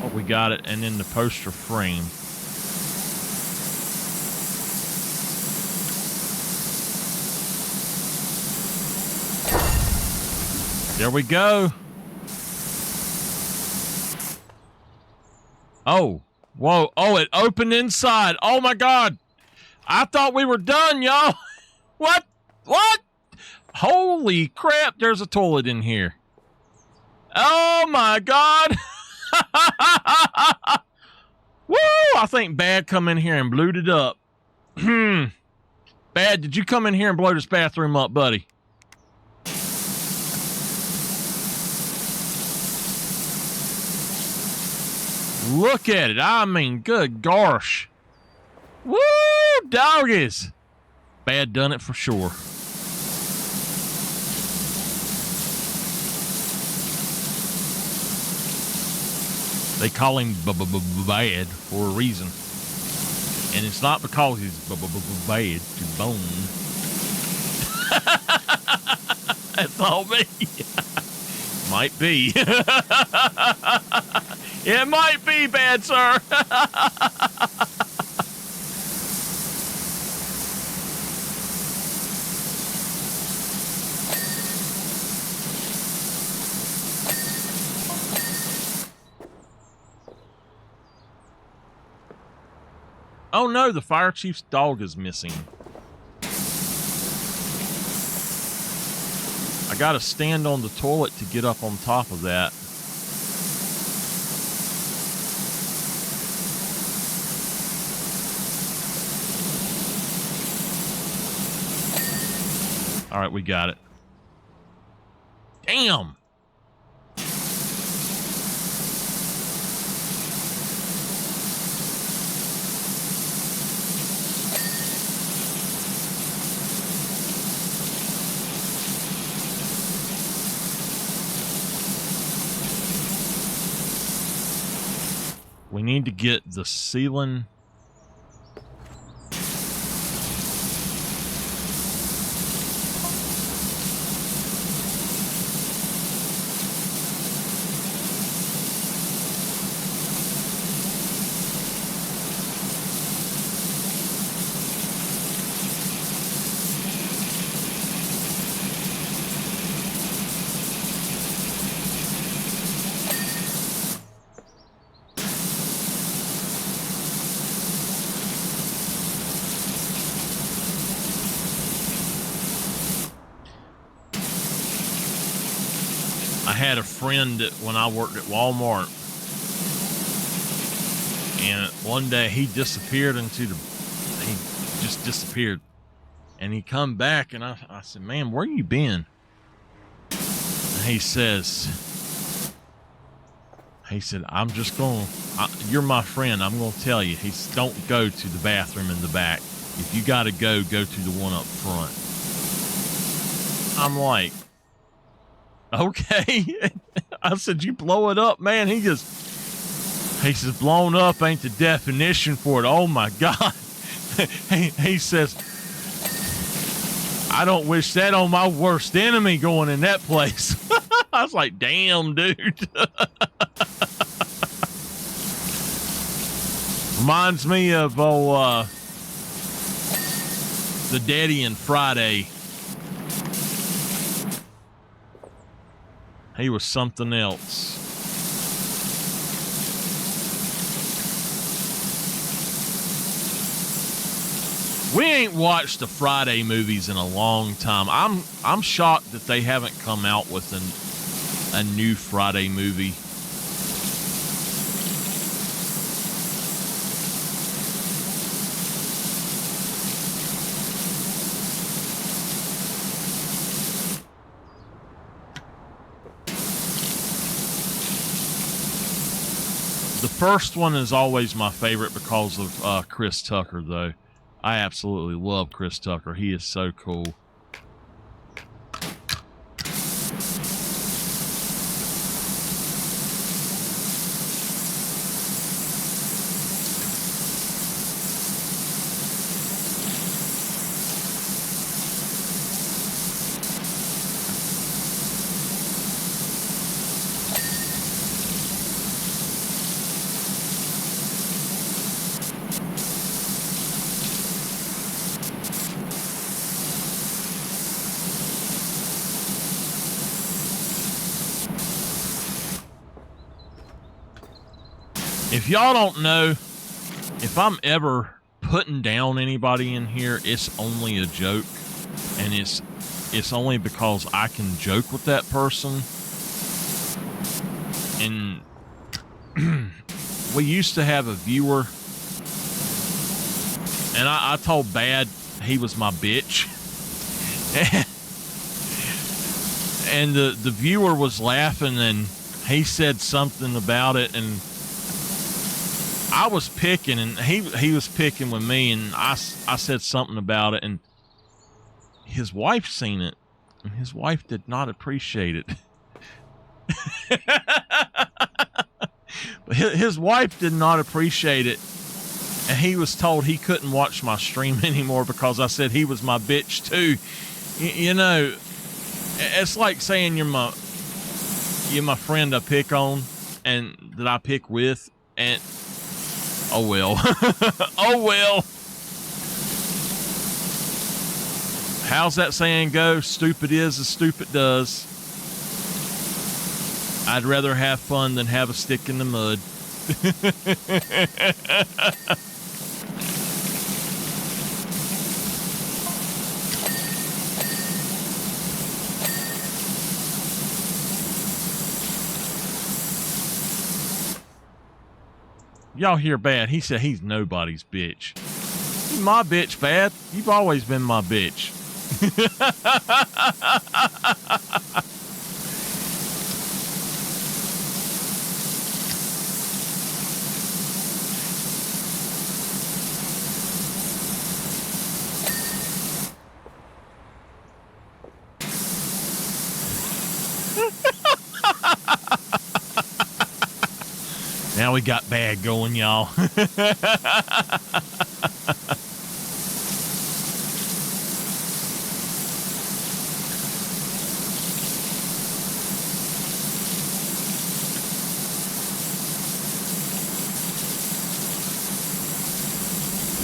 Oh, we got it. And then the poster frame. There we go. Oh, whoa. Oh, it opened inside. Oh, my God. I thought we were done, y'all. What? What? Holy crap, there's a toilet in here. Oh, my God. Woo! I think Bad come in here and blewed it up. Bad, did you come in here and blow this bathroom up, buddy? Look at it. I mean, good gosh. Woo, doggies. Bad done it for sure. They call him Bad for a reason. And it's not because he's bad to bone. That's all me. Might be. It might be, Bad sir. Oh no, the fire chief's dog is missing. I gotta stand on the toilet to get up on top of that. All right, we got it. Damn. We need to get the ceiling. I had a friend that when I worked at Walmart, and one day he disappeared he just disappeared, and he come back, and I said, man, where you been? And he said, I'm just you're my friend, I'm going to tell you. He said, don't go to the bathroom in the back. If you got to go to the one up front. I'm like, okay. I said, you blow it up, man. He says, blown up ain't the definition for it. Oh my God. he says, I don't wish that on my worst enemy going in that place. I was like, damn, dude. Reminds me of the Daddy and Friday. He was something else. We ain't watched the Friday movies in a long time. I'm shocked that they haven't come out with a new Friday movie. The first one is always my favorite because of Chris Tucker, though. I absolutely love Chris Tucker. He is so cool. If y'all don't know, if I'm ever putting down anybody in here, it's only a joke, and it's only because I can joke with that person. And we used to have a viewer, and I told Bad he was my bitch. And the viewer was laughing, and he said something about it, and I was picking, and he was picking with me, and I said something about it, and his wife seen it, and his wife did not appreciate it. But his wife did not appreciate it, and he was told he couldn't watch my stream anymore because I said he was my bitch too. You know, it's like saying you're my friend I pick on, and that I pick with, and oh well. Oh well. How's that saying go? Stupid is as stupid does. I'd rather have fun than have a stick in the mud. Y'all hear Bad? He said he's nobody's bitch. You're my bitch, Bad. You've always been my bitch. Now we got Bad going, y'all.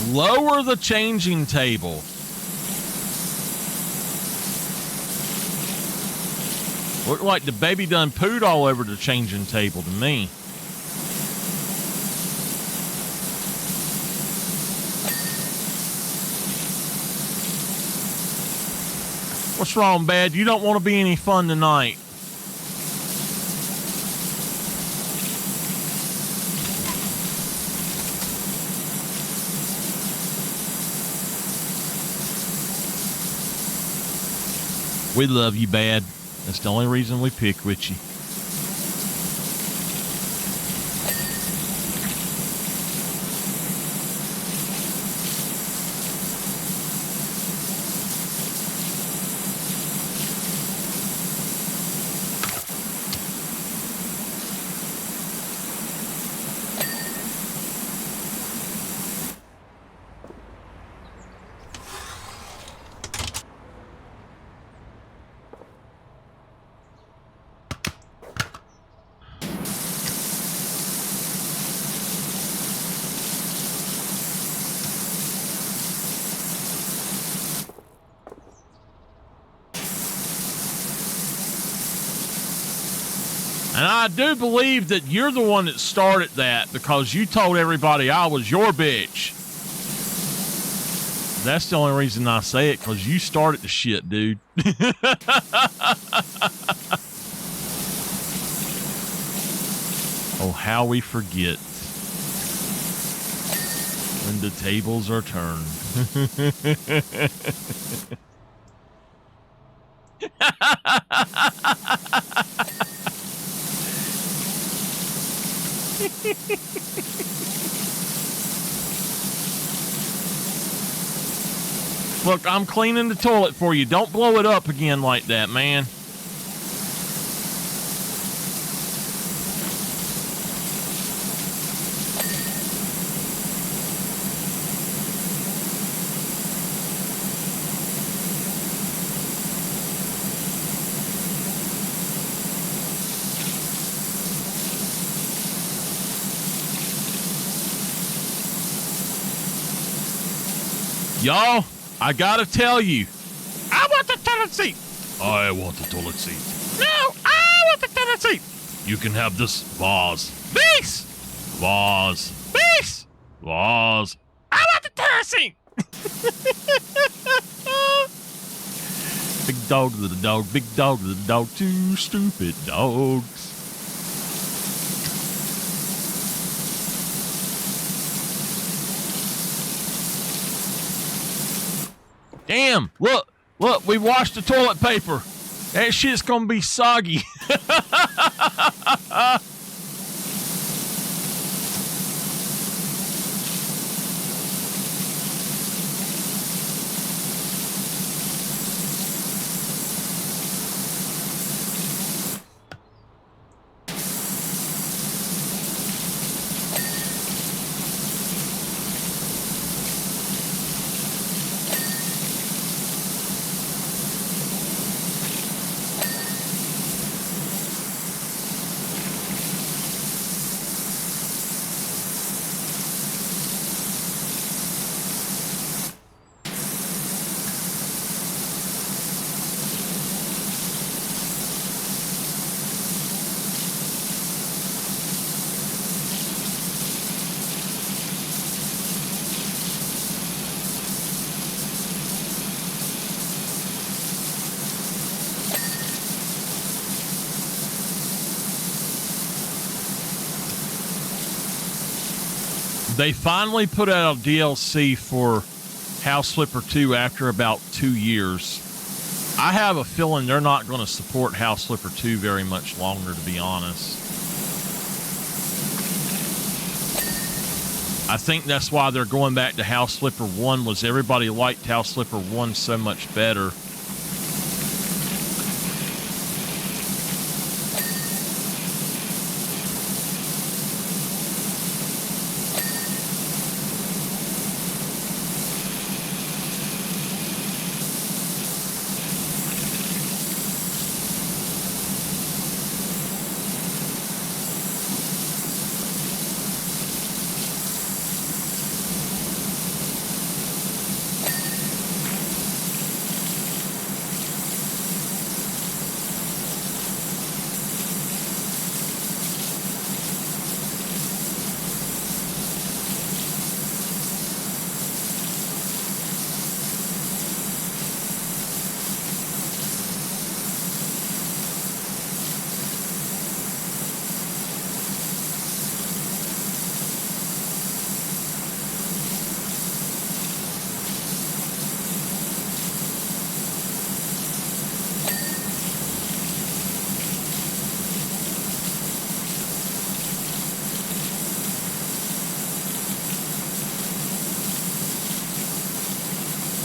Lower the changing table. Looked like the baby done pooed all over the changing table to me. What's wrong, Bad? You don't want to be any fun tonight. We love you, Bad. That's the only reason we pick with you. And I do believe that you're the one that started that because you told everybody I was your bitch. That's the only reason I say it, because you started the shit, dude. Oh, how we forget when the tables are turned. Look, I'm cleaning the toilet for you. Don't blow it up again like that, man. Y'all, I gotta tell you, I want the toilet seat. I want the toilet seat. No, I want the toilet seat. You can have this vase. Vase! Vase. Vase! Vase. I want the toilet seat. Big dog, little dog, big dog, little dog, two stupid dogs. Damn, look, we washed the toilet paper. That shit's gonna be soggy. They finally put out a DLC for House Flipper 2 after about 2 years. I have a feeling they're not going to support House Flipper 2 very much longer, to be honest. I think that's why they're going back to House Flipper 1, was everybody liked House Flipper 1 so much better.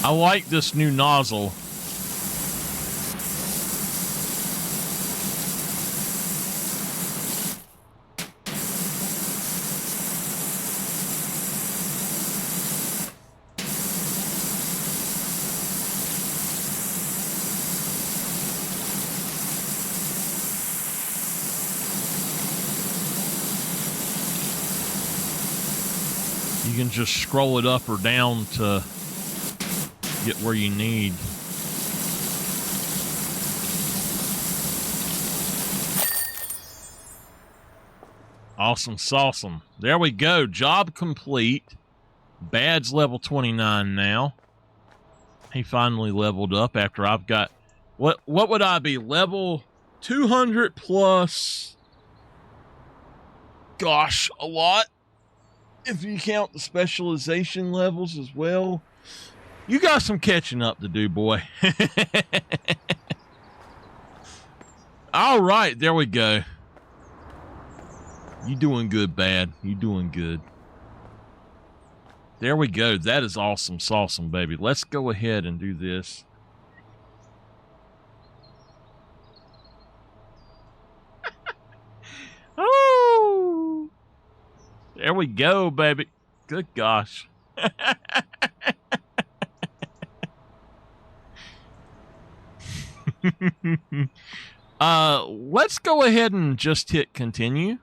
I like this new nozzle. You can just scroll it up or down to get where you need. Awesome sauceum. There we go. Job complete. Bad's level 29 now. He finally leveled up after I've got... What would I be? Level 200 plus... Gosh, a lot. If you count the specialization levels as well. You got some catching up to do, boy. All right, there we go. You doing good, Bad. You doing good. There we go. That is awesome, awesome, baby. Let's go ahead and do this. Oh, there we go, baby. Good gosh. Let's go ahead and just hit continue.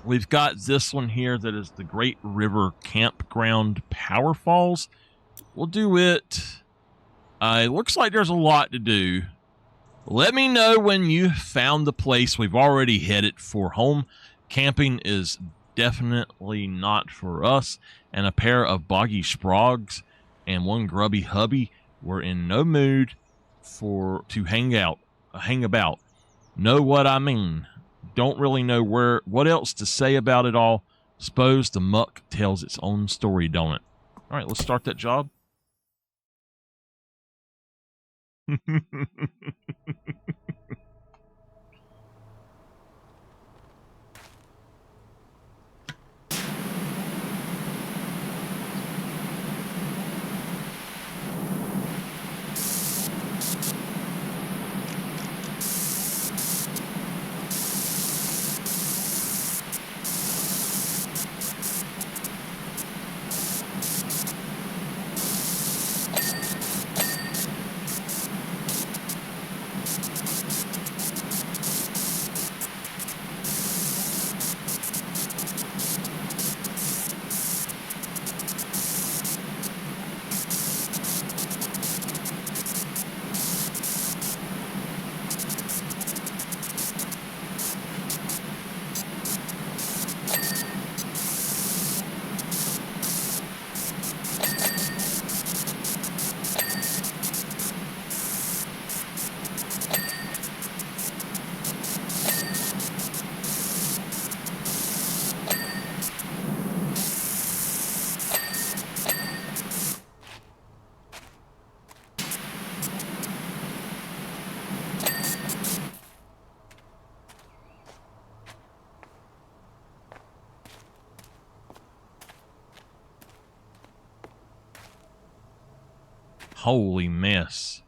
We've got this one here that is the Great River Campground Power Falls. We'll do it. It looks like there's a lot to do. Let me know when you found the place. We've already headed for home. Camping is definitely not for us. And a pair of boggy sprogs and one grubby hubby were in no mood to hang about. Know what I mean? Don't really know what else to say about it all. Suppose the muck tells its own story, don't it? All right, let's start that job. Holy mess.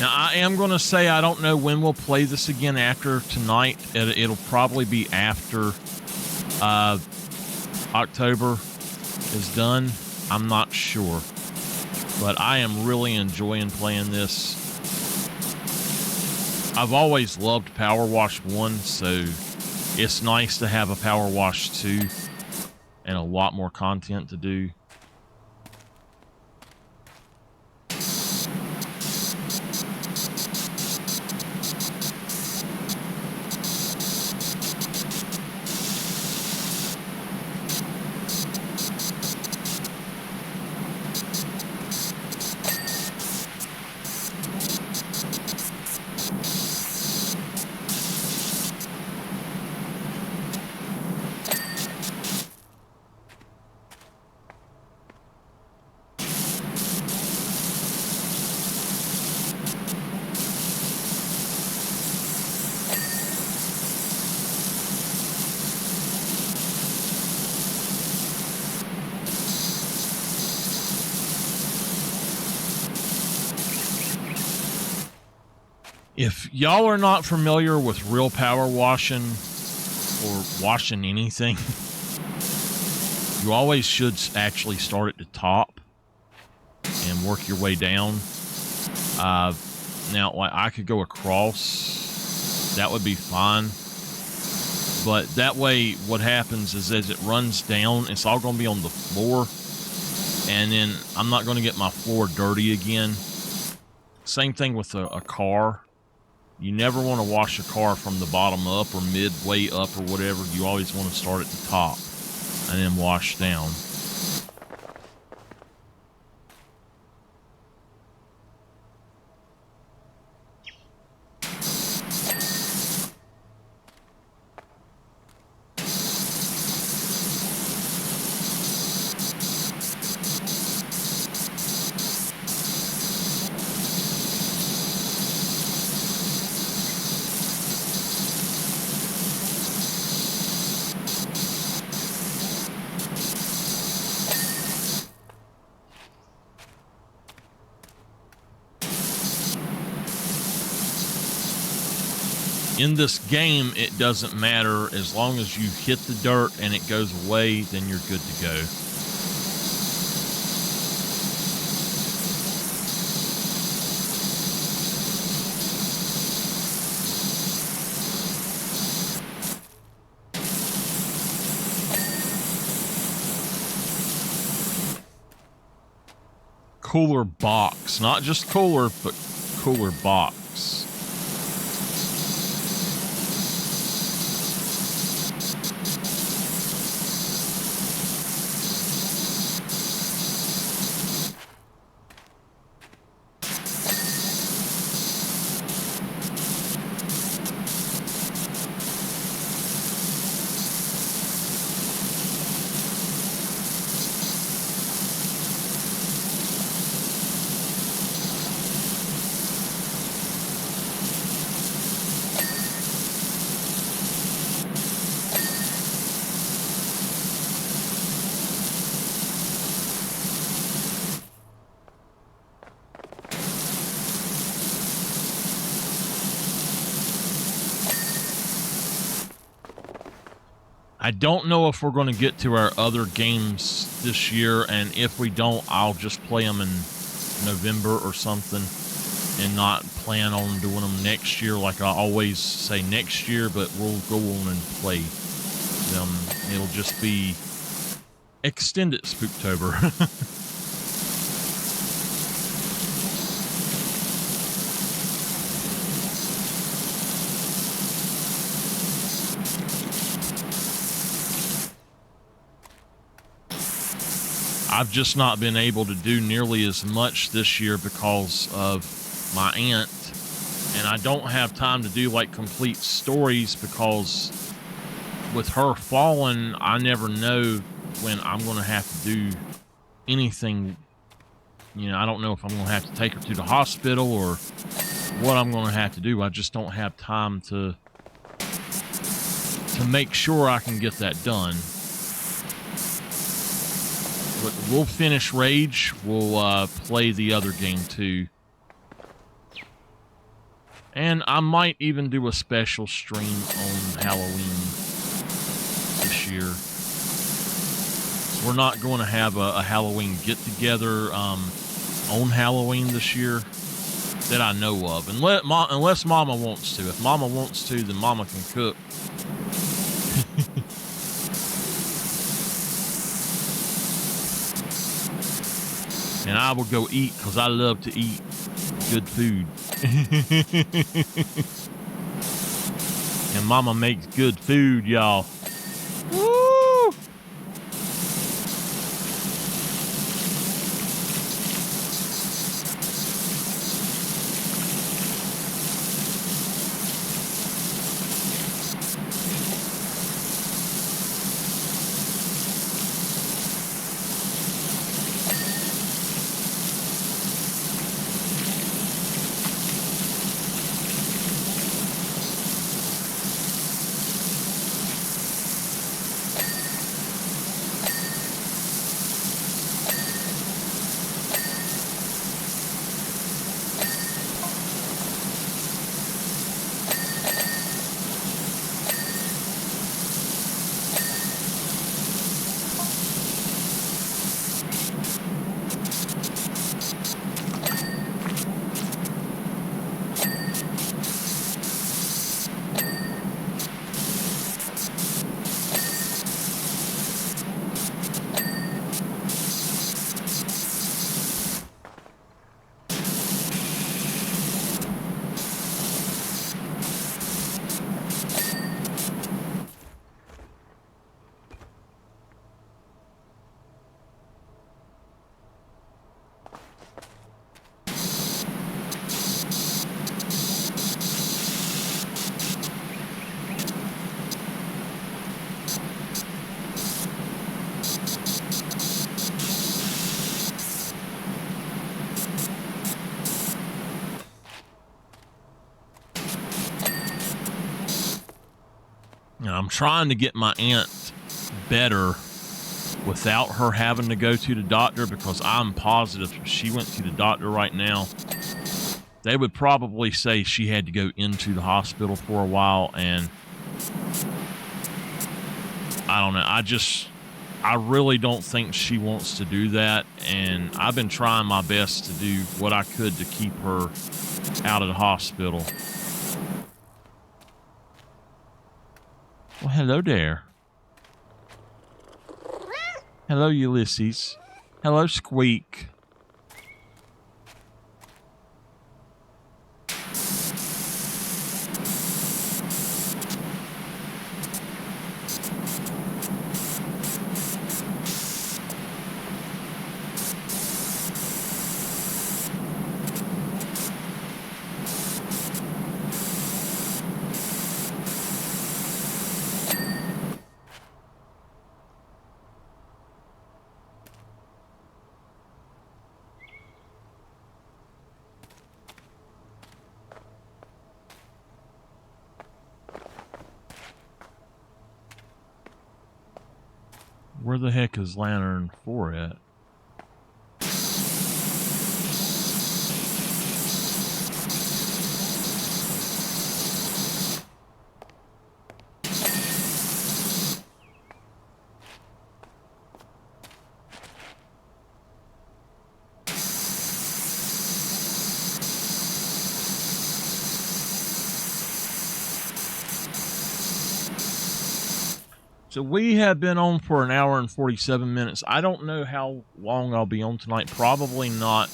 Now, I am going to say I don't know when we'll play this again after tonight. It'll probably be after October is done. I'm not sure. But I am really enjoying playing this. I've always loved PowerWash 1, so it's nice to have a PowerWash 2 and a lot more content to do. If y'all are not familiar with real power washing or washing anything, you always should actually start at the top and work your way down. Now, like, I could go across, that would be fine. But that way, what happens is as it runs down, it's all going to be on the floor. And then I'm not going to get my floor dirty again. Same thing with a car. You never want to wash a car from the bottom up or midway up or whatever. You always want to start at the top and then wash down. In this game, it doesn't matter. As long as you hit the dirt and it goes away, then you're good to go. Cooler box. Not just cooler, but cooler box. I don't know if we're going to get to our other games this year, and if we don't, I'll just play them in November or something and not plan on doing them next year like I always say next year, but we'll go on and play them. It'll just be extended Spooktober. I've just not been able to do nearly as much this year because of my aunt, and I don't have time to do like complete stories because with her falling, I never know when I'm going to have to do anything. You know, I don't know if I'm going to have to take her to the hospital or what I'm going to have to do. I just don't have time to make sure I can get that done. But we'll finish Rage. We'll play the other game too. And I might even do a special stream on Halloween this year. We're not going to have a Halloween get-together on Halloween this year that I know of. Unless Mama wants to. If Mama wants to, then Mama can cook. And I will go eat because I love to eat good food. And Mama makes good food, y'all. Woo! And I'm trying to get my aunt better without her having to go to the doctor, because I'm positive if she went to the doctor right now, they would probably say she had to go into the hospital for a while. And I don't know. I really don't think she wants to do that. And I've been trying my best to do what I could to keep her out of the hospital. Well, hello there. Hello, Ulysses. Hello, Squeak. Where the heck is Lantern 4 at? So we have been on for an hour and 47 minutes. I don't know how long I'll be on tonight. Probably not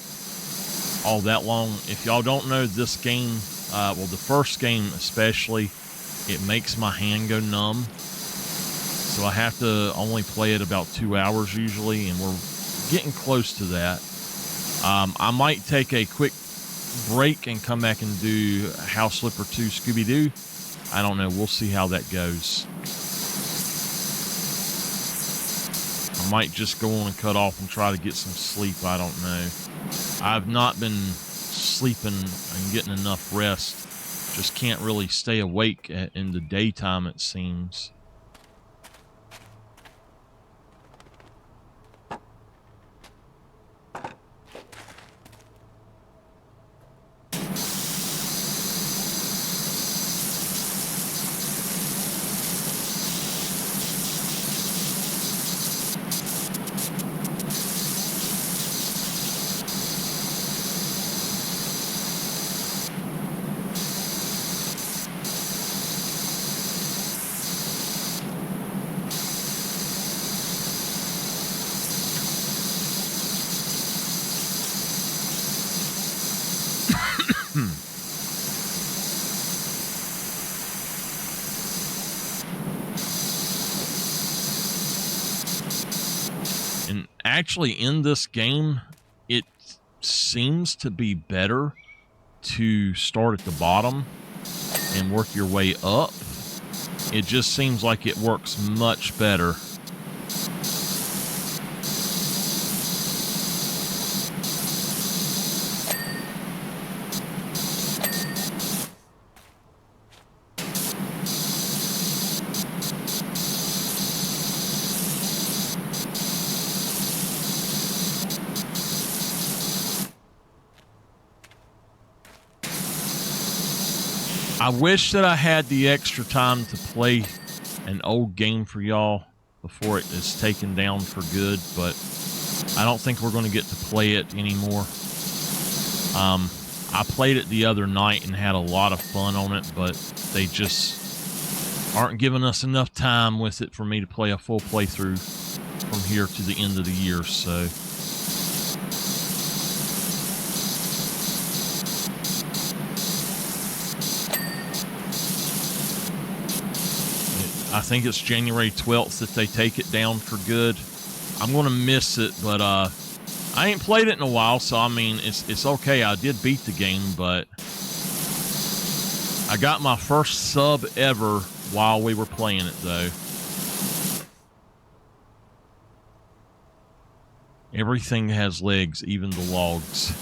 all that long. If y'all don't know, this game, well, the first game especially, it makes my hand go numb. So I have to only play it about 2 hours usually, and we're getting close to that. I might take a quick break and come back and do House Flipper 2 Scooby-Doo. I don't know. We'll see how that goes. I might just go on and cut off and try to get some sleep. I don't know. I've not been sleeping and getting enough rest. Just can't really stay awake in the daytime, it seems. And actually, in this game, it seems to be better to start at the bottom and work your way up. It just seems like it works much better. I wish that I had the extra time to play an old game for y'all before it is taken down for good, but I don't think we're going to get to play it anymore. I played it the other night and had a lot of fun on it, but they just aren't giving us enough time with it for me to play a full playthrough from here to the end of the year, so... I think it's January 12th that they take it down for good. I'm going to miss it, but I ain't played it in a while, so I mean, it's okay. I did beat the game, but I got my first sub ever while we were playing it, though. Everything has legs, even the logs.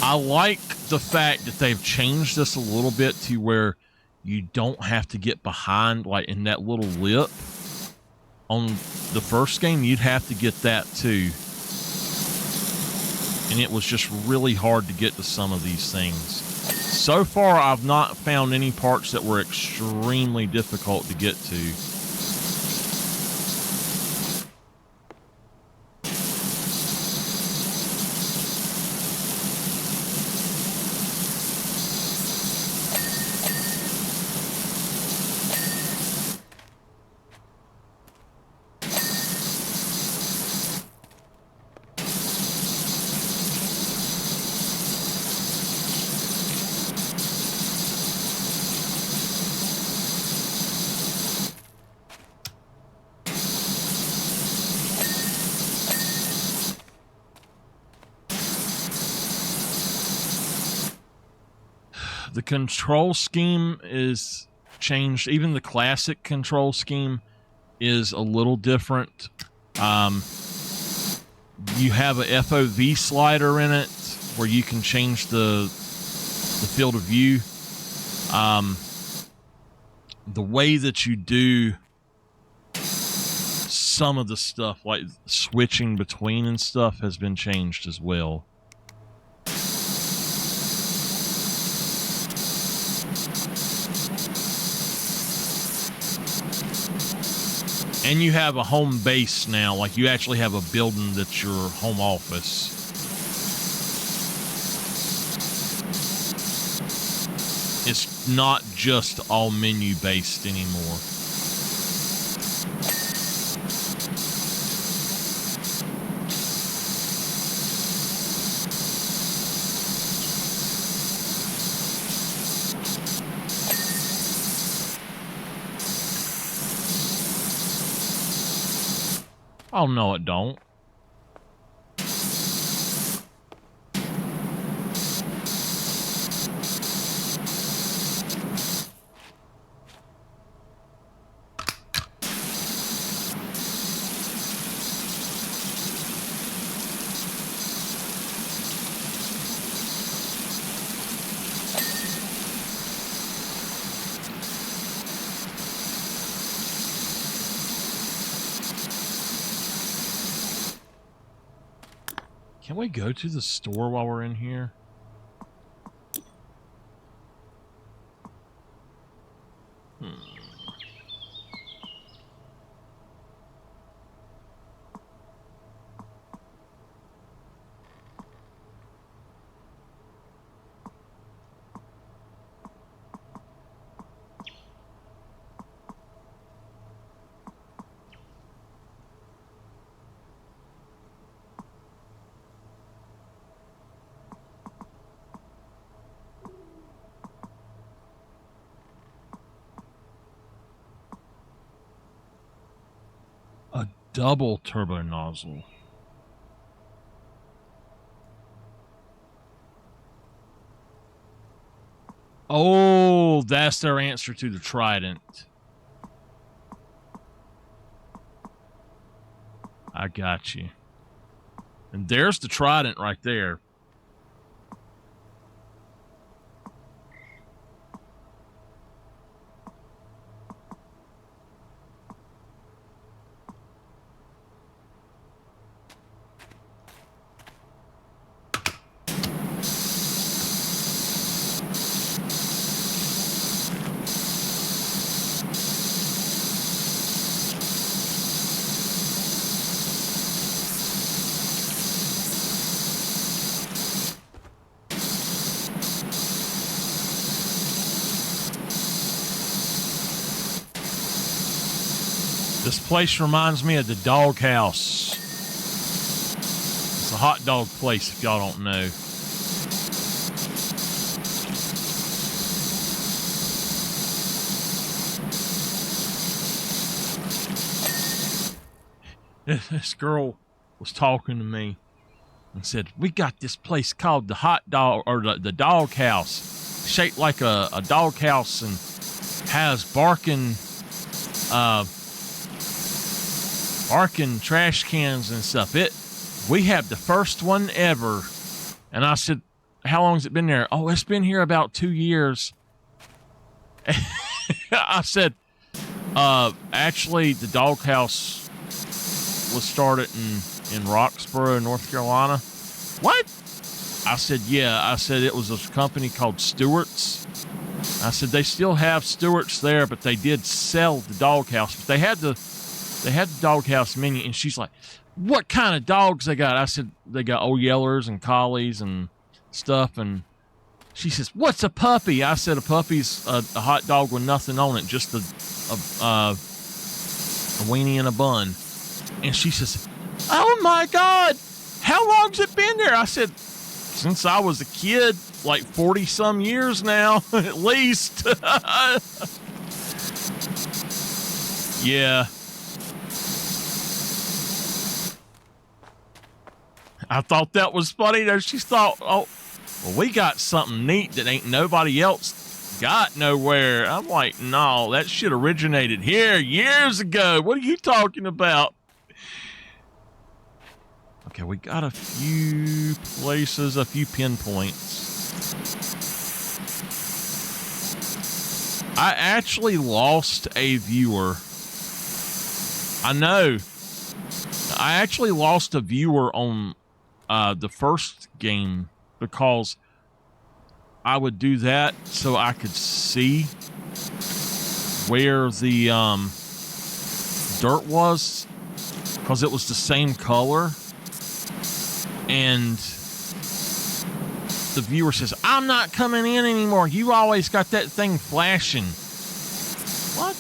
I like the fact that they've changed this a little bit to where you don't have to get behind, like in that little lip. On the first game, you'd have to get that too. And it was just really hard to get to some of these things. So far, I've not found any parts that were extremely difficult to get to. The control scheme is changed. Even the classic control scheme is a little different. You have a FOV slider in it where you can change the field of view. The way that you do some of the stuff, like switching between and stuff, has been changed as well. And you have a home base now, like you actually have a building that's your home office. It's not just all menu based anymore. Oh, no, it don't. Can we go to the store while we're in here? Double turbo nozzle. Oh, that's their answer to the Trident. I got you. And there's the Trident right there. This place reminds me of the Doghouse. It's a hot dog place, if y'all don't know. This girl was talking to me and said, we got this place called the hot dog, or the Doghouse, shaped like a doghouse, and has barking trash cans and stuff. We have the first one ever. And I said, how long has it been there? Oh, it's been here about 2 years. I said, actually, the Doghouse was started in Roxborough, North Carolina. What? I said, yeah. I said, it was a company called Stewart's. I said, they still have Stewart's there, but they did sell the Doghouse. But they had the Doghouse menu. And she's like, what kind of dogs they got? I said, they got old Yellers and Collies and stuff. And she says, what's a puppy? I said, a puppy's a hot dog with nothing on it, just a weenie and a bun. And she says, oh my God, how long's it been there? I said, since I was a kid, like 40 some years now, at least. Yeah. I thought that was funny. She thought, oh, well, we got something neat that ain't nobody else got nowhere. I'm like, no, that shit originated here years ago. What are you talking about? Okay, we got a few places, a few pinpoints. I actually lost a viewer. I know. I actually lost a viewer on the first game because I would do that so I could see where the dirt was, because it was the same color. And the viewer says, I'm not coming in anymore. You always got that thing flashing. What?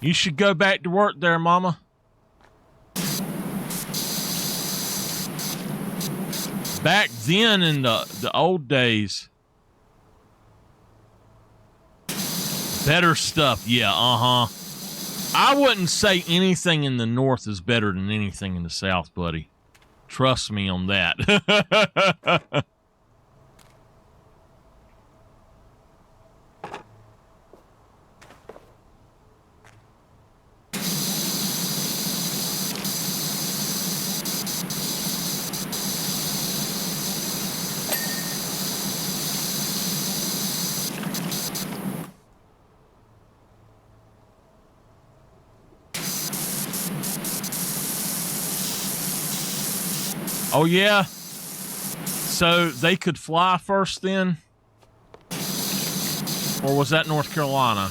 You should go back to work there, Mama. Back then in the old days. Better stuff, yeah, I wouldn't say anything in the north is better than anything in the south, buddy. Trust me on that. Oh, yeah? So they could fly first then? Or was that North Carolina?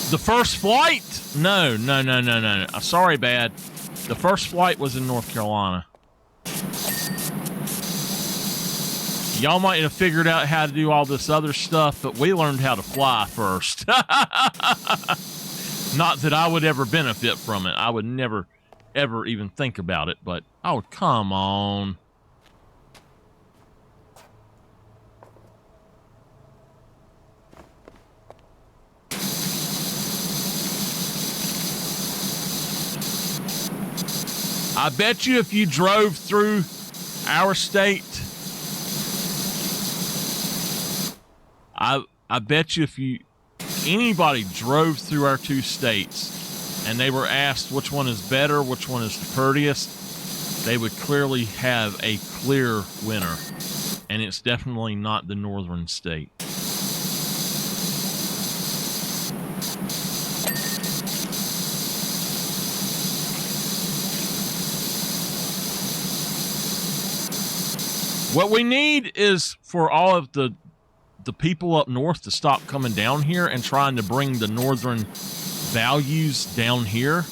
The first flight? No. Sorry, bad. The first flight was in North Carolina. Y'all might have figured out how to do all this other stuff, but we learned how to fly first. Not that I would ever benefit from it. I would never, ever even think about it, but, oh, come on. I bet you if you drove through our state, I bet you if anybody drove through our two states and they were asked which one is better, which one is the prettiest, they would clearly have a clear winner. And it's definitely not the northern state. What we need is for all of the people up north to stop coming down here and trying to bring the northern values down here.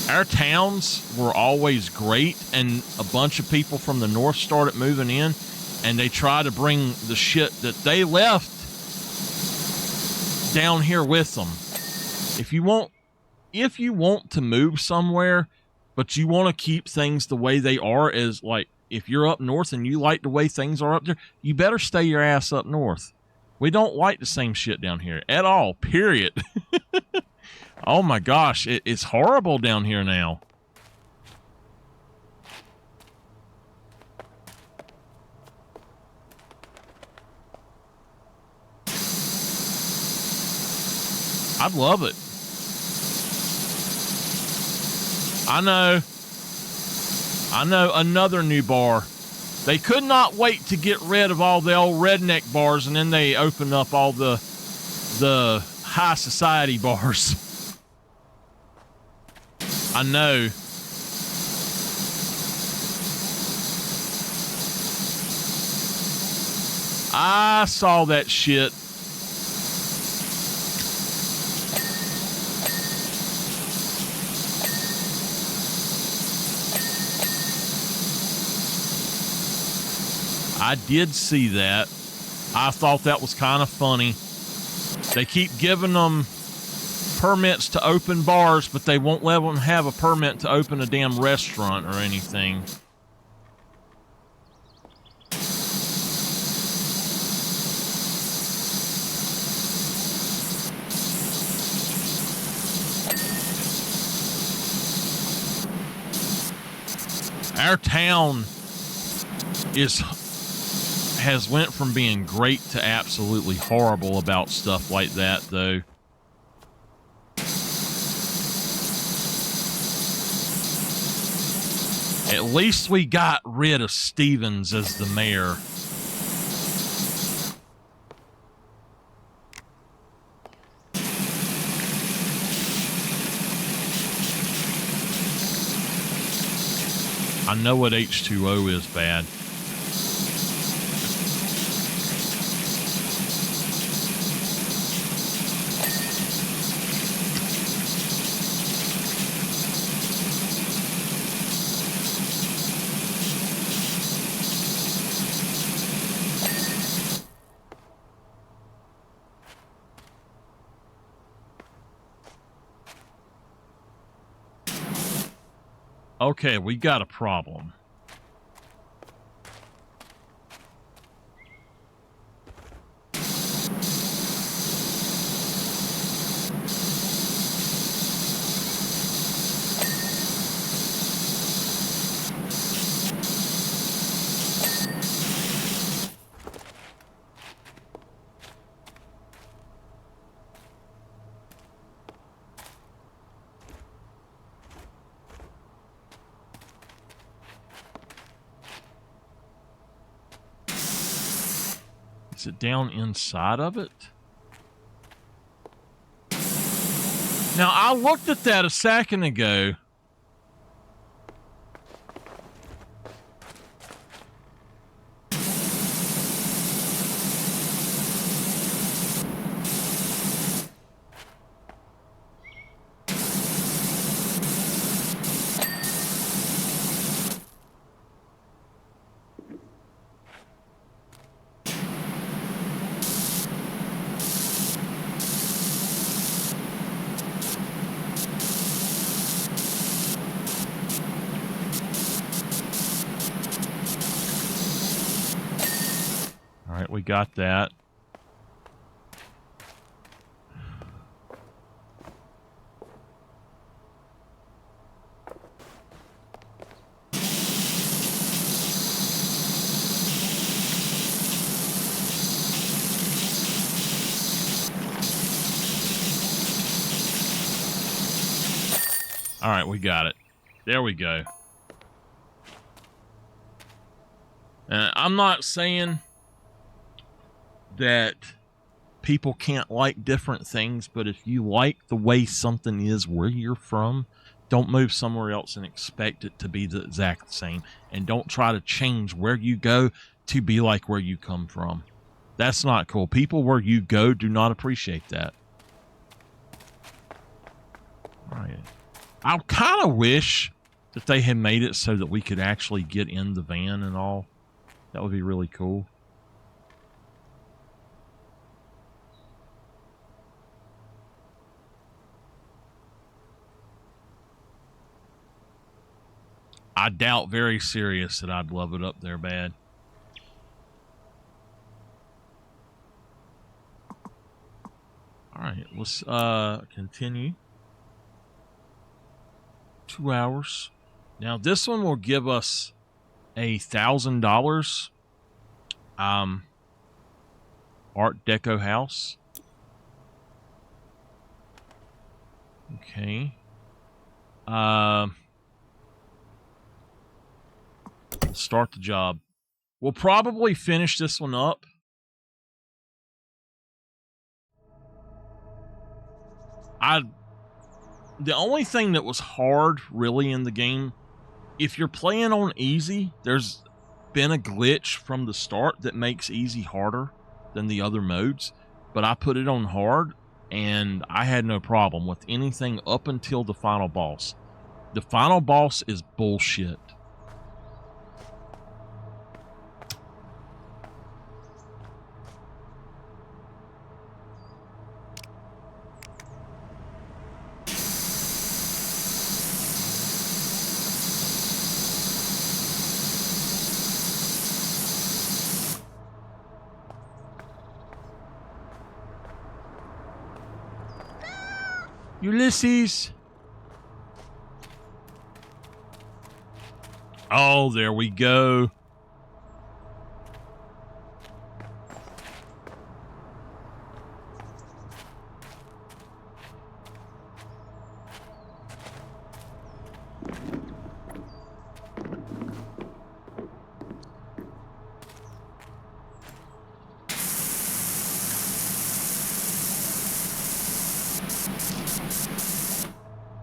Our towns were always great, and a bunch of people from the north started moving in, and they try to bring the shit that they left down here with them. If you want to move somewhere, but you want to keep things the way they are, as like, if you're up north and you like the way things are up there, you better stay your ass up north. We don't like the same shit down here at all, period. Oh my gosh, it's horrible down here now. I'd love it. I know, another new bar. They could not wait to get rid of all the old redneck bars, and then they opened up all the high society bars. I know. I saw that shit. I did see that. I thought that was kind of funny. They keep giving them permits to open bars, but they won't let them have a permit to open a damn restaurant or anything. Our town has went from being great to absolutely horrible about stuff like that, though. At least we got rid of Stevens as the mayor. I know what H2O is bad. Okay, we got a problem. Is it down inside of it? Now, I looked at that a second ago. we got that. All right, we got it. There we go. I'm not saying that people can't like different things, but if you like the way something is where you're from, don't move somewhere else and expect it to be the exact same. And don't try to change where you go to be like where you come from. That's not cool. People where you go do not appreciate that. All right. I kind of wish that they had made it so that we could actually get in the van and all. That would be really cool. I doubt very serious that I'd love it up there bad. All right, let's continue. 2 hours. Now this one will give us $1,000 Art Deco house. Okay. Start the job. We'll probably finish this one up. The only thing that was hard really in the game, if you're playing on easy, there's been a glitch from the start that makes easy harder than the other modes, but I put it on hard and I had no problem with anything up until the final boss. The final boss is bullshit. Ulysses. Oh, there we go.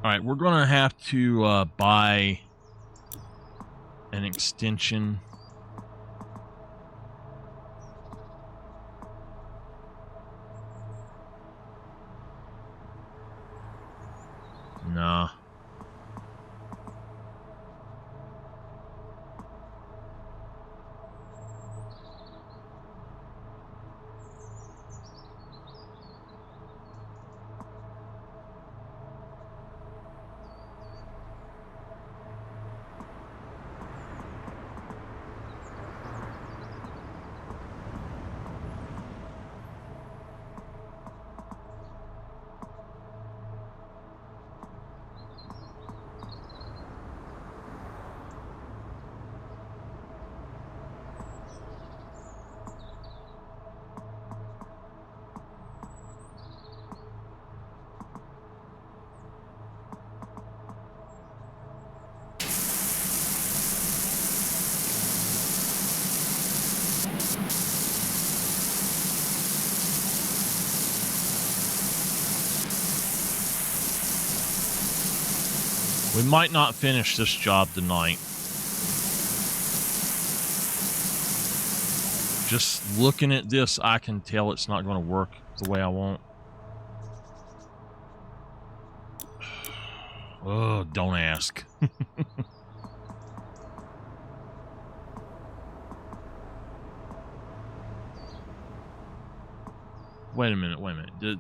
All right, we're going to have to buy an extension. Nah. We might not finish this job tonight. Just looking at this, I can tell it's not going to work the way I want. Oh, don't ask. Wait a minute, wait a minute.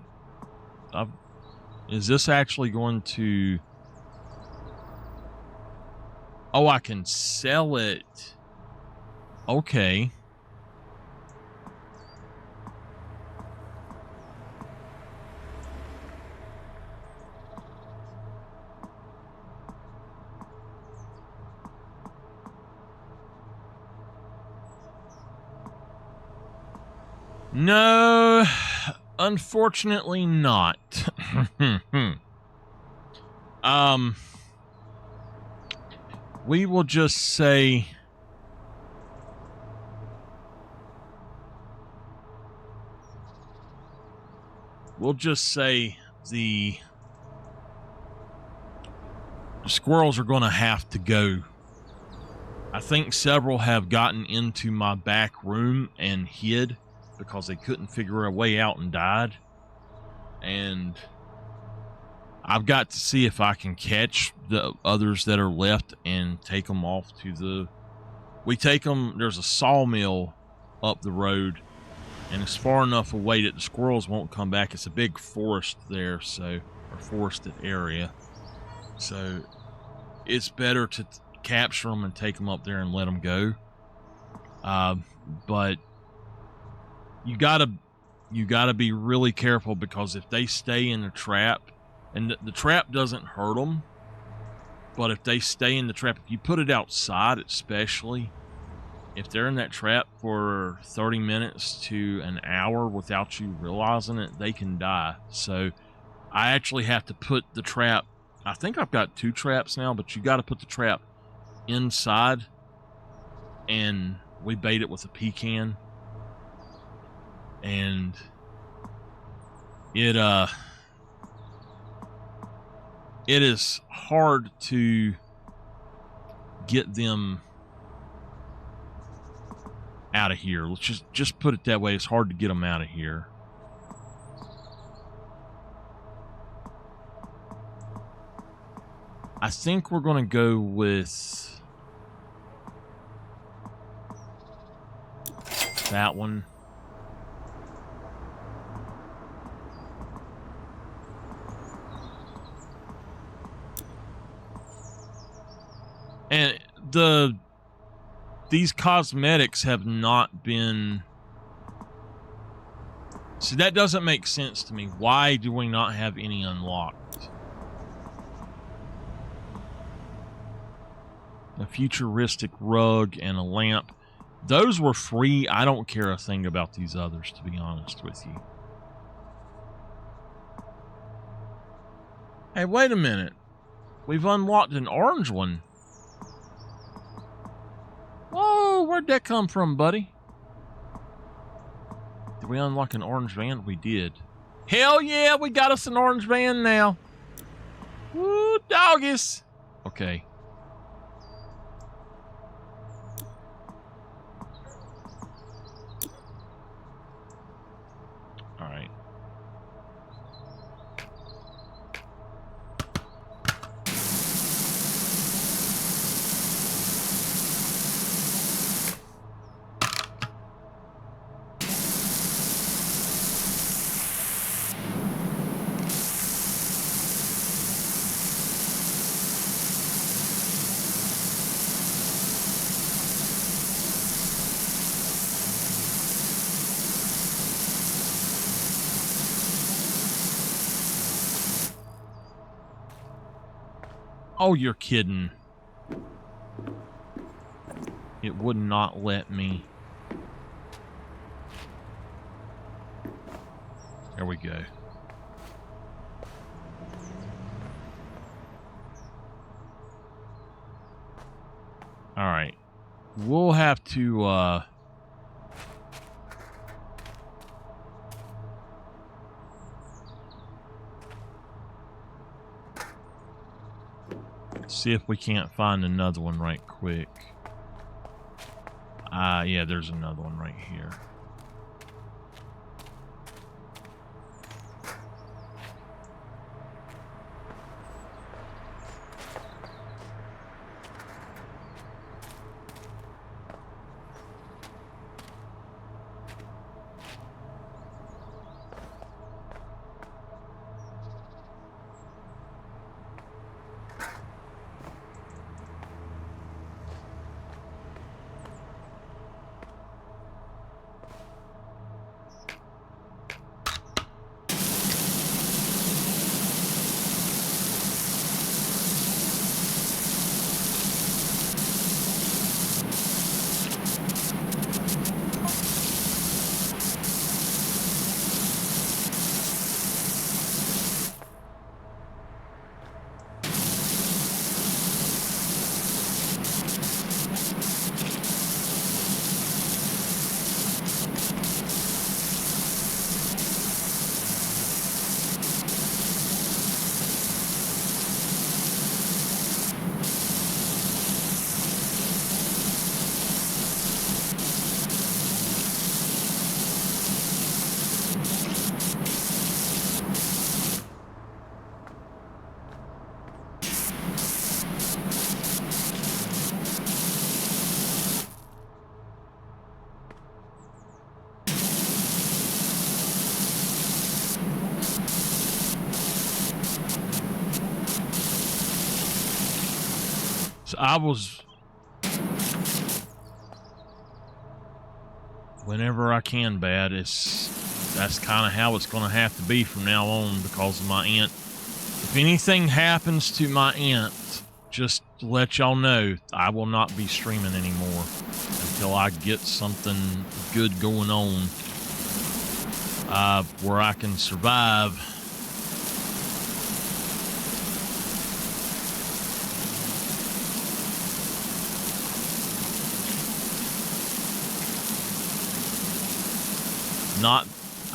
Is this actually going to... Oh, I can sell it. Okay. No, unfortunately not. We will just say the squirrels are going to have to go. I think several have gotten into my back room and hid because they couldn't figure a way out and died. And I've got to see if I can catch the others that are left and take them off to the... We take them... There's a sawmill up the road, and it's far enough away that the squirrels won't come back. It's a big forest there, so... or forested area. So it's better to capture them and take them up there and let them go. But you gotta be really careful, because if they stay in the trap, and the trap doesn't hurt them, but if they stay in the trap, if you put it outside especially, if they're in that trap for 30 minutes to an hour without you realizing it, they can die. So I actually have to put the trap, I think I've got 2 traps now, but you got to put the trap inside, and we bait it with a pecan, and it is hard to get them out of here. Let's just put it that way. It's hard to get them out of here. I think we're going to go with that one. And these cosmetics have not been... See, that doesn't make sense to me. Why do we not have any unlocked? A futuristic rug and a lamp. Those were free. I don't care a thing about these others, to be honest with you. Hey, wait a minute. We've unlocked an orange one. Whoa, where'd that come from, buddy? Did we unlock an orange van? We did. Hell yeah, we got us an orange van now. Woo, doggies. Okay. All right. Oh, you're kidding. It would not let me. There we go. All right. We'll have to, see if we can't find another one right quick. Yeah, there's another one right here. So I was... Whenever I can, Bad, that's kind of how it's going to have to be from now on because of my aunt. If anything happens to my aunt, just to let y'all know, I will not be streaming anymore until I get something good going on where I can survive.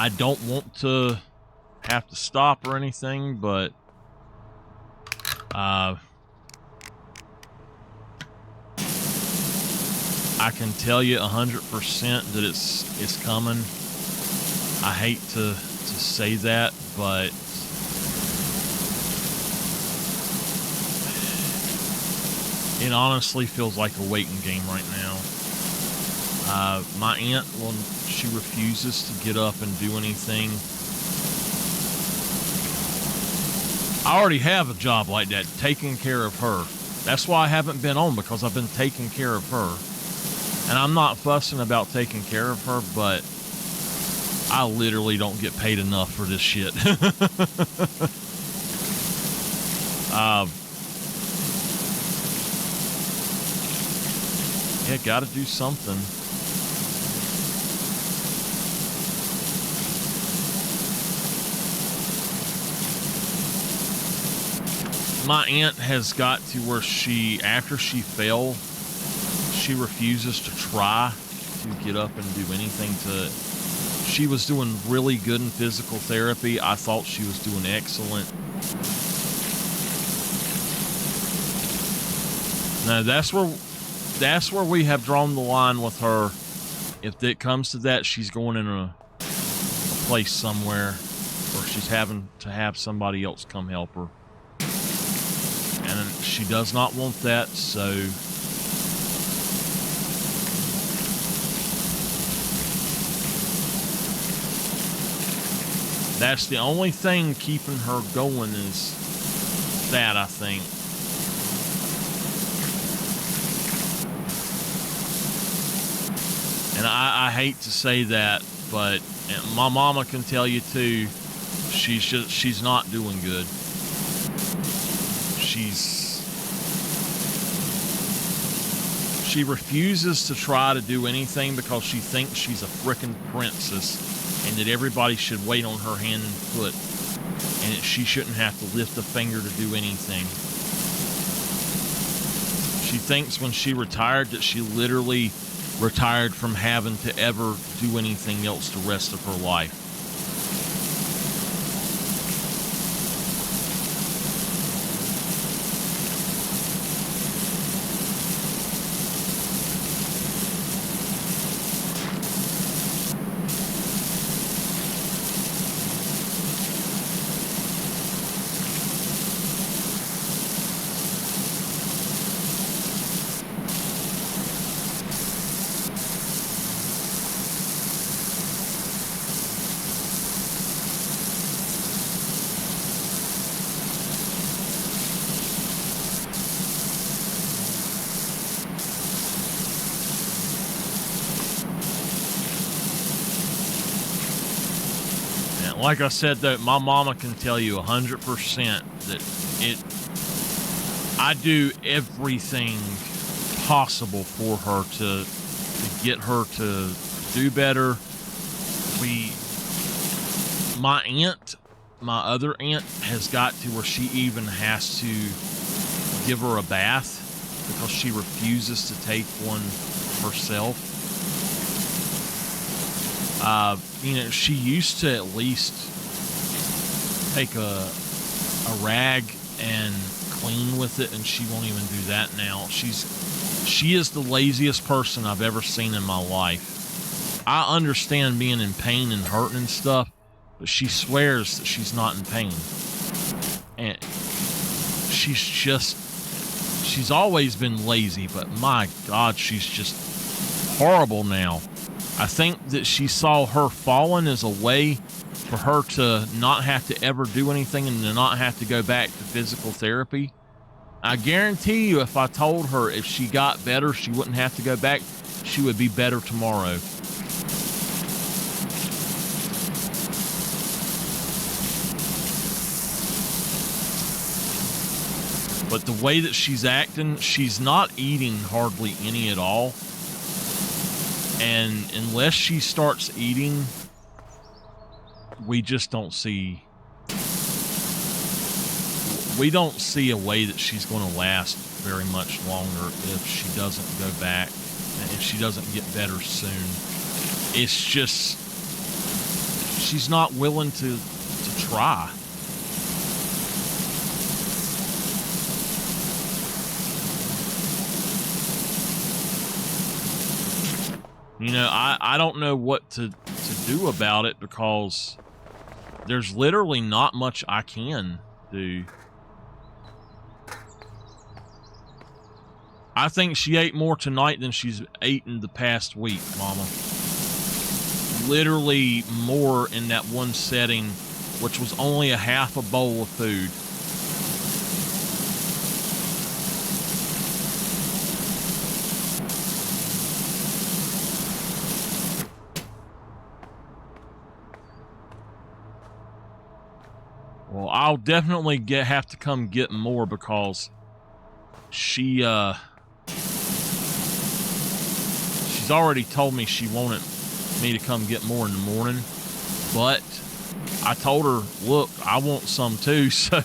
I don't want to have to stop or anything, but I can tell you 100% that it's coming. I hate to say that, but it honestly feels like a waiting game right now. My aunt, well, she refuses to get up and do anything. I already have a job like that, taking care of her. That's why I haven't been on, because I've been taking care of her. And I'm not fussing about taking care of her, but I literally don't get paid enough for this shit. Yeah, gotta do something. My aunt has got to where after she fell, she refuses to try to get up and do anything to... She was doing really good in physical therapy. I thought she was doing excellent. No, that's where we have drawn the line with her. If it comes to that, she's going in a place somewhere where she's having to have somebody else come help her. And she does not want that, so... That's the only thing keeping her going is that, I think. And I hate to say that, but my mama can tell you too, she's not doing good. She refuses to try to do anything because she thinks she's a frickin' princess and that everybody should wait on her hand and foot, and that she shouldn't have to lift a finger to do anything. She thinks when she retired that she literally retired from having to ever do anything else the rest of her life. Like I said, though, my mama can tell you 100% that I do everything possible for her to get her to do better. My other aunt has got to where she even has to give her a bath because she refuses to take one herself. You know, she used to at least take a rag and clean with it, and she won't even do that now. She is the laziest person I've ever seen in my life. I understand being in pain and hurting and stuff, but she swears that she's not in pain. And she's always been lazy, but my God, she's just horrible now. I think that she saw her falling as a way for her to not have to ever do anything and to not have to go back to physical therapy. I guarantee you, if I told her if she got better, she wouldn't have to go back. She would be better tomorrow. But the way that she's acting, she's not eating hardly any at all. And unless she starts eating, we just don't see... We don't see a way that she's going to last very much longer if she doesn't go back and if she doesn't get better soon. It's just... She's not willing to try. You know, I don't know what to do about it because there's literally not much I can do. I think she ate more tonight than she's eaten the past week, Mama. Literally more in that one setting, which was only a half a bowl of food. Well, I'll definitely have to come get more because she's already told me she wanted me to come get more in the morning, but I told her, look, I want some too, so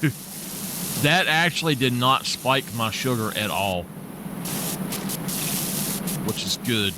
that actually did not spike my sugar at all, which is good.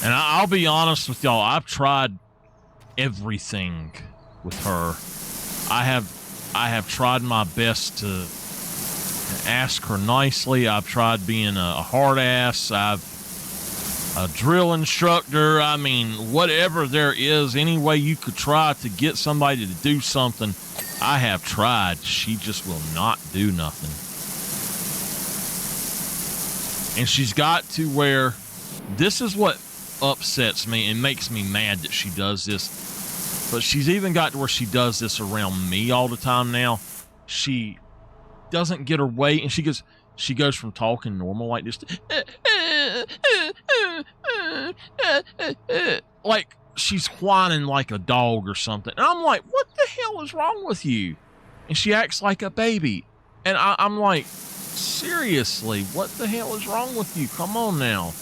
And I'll be honest with y'all, I've tried everything with her. I have tried my best to ask her nicely. I've tried being a hard ass. I've a drill instructor. I mean, whatever there is, any way you could try to get somebody to do something, I have tried. She just will not do nothing. And she's got to where this is what upsets me and makes me mad that she does this. But she's even got to where she does this around me all the time now. She doesn't get her way, and she goes from talking normal like this to, like she's whining like a dog or something. And I'm like, what the hell is wrong with you? And she acts like a baby. And I'm like, seriously, what the hell is wrong with you? Come on now.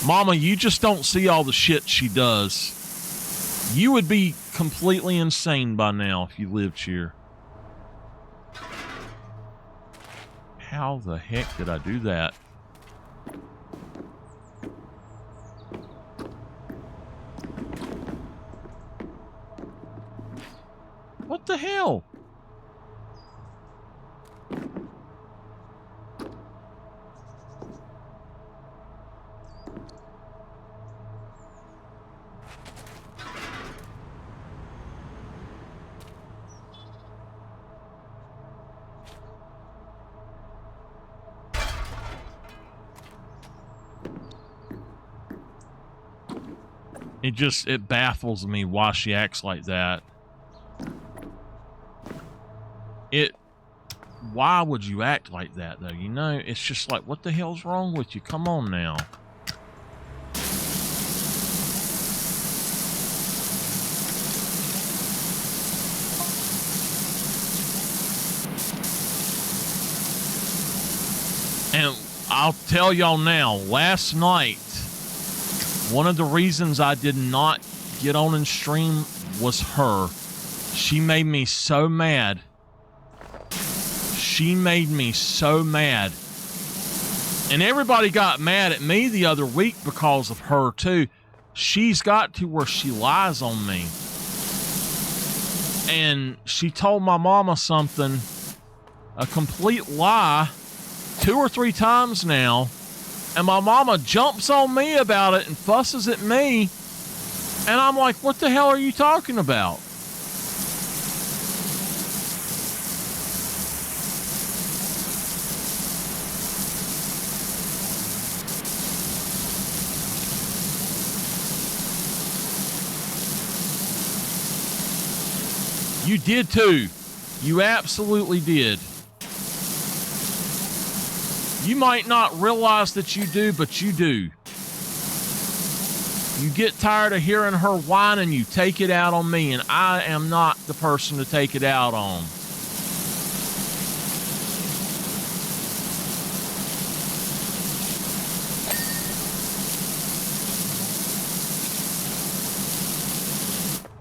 Mama, you just don't see all the shit she does. You would be completely insane by now if you lived here. How the heck did I do that? What the hell? It baffles me why she acts like that. Why would you act like that, though? You know, it's just like, what the hell's wrong with you? Come on now. And I'll tell y'all now, last night, one of the reasons I did not get on and stream was her. She made me so mad. She made me so mad. And everybody got mad at me the other week because of her, too. She's got to where she lies on me. And she told my mama something, a complete lie, 2 or 3 times now. And my mama jumps on me about it and fusses at me. And I'm like, what the hell are you talking about? You did too. You absolutely did. You might not realize that you do, but you do. You get tired of hearing her whine and you take it out on me, and I am not the person to take it out on.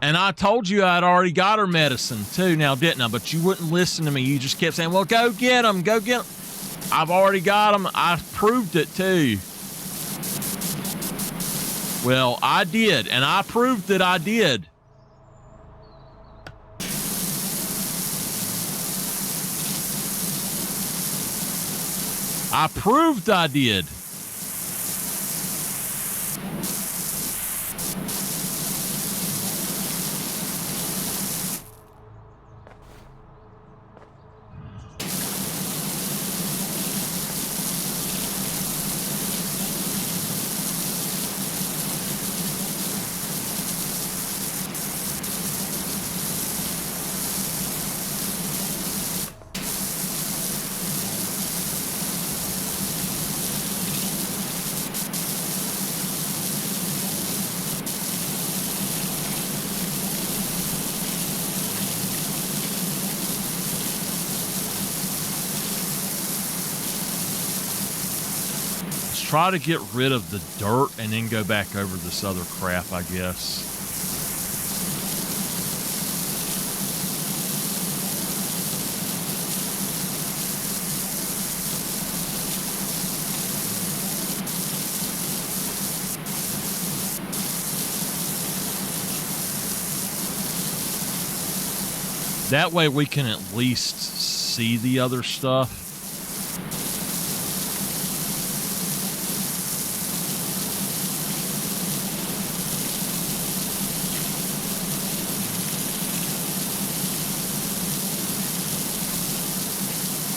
And I told you I'd already got her medicine too, now didn't I? But you wouldn't listen to me. You just kept saying, well, go get them, go get them. I've already got them. I proved it too. Well, I did, and I proved that I did. I proved I did. Try to get rid of the dirt and then go back over this other crap, I guess. That way we can at least see the other stuff.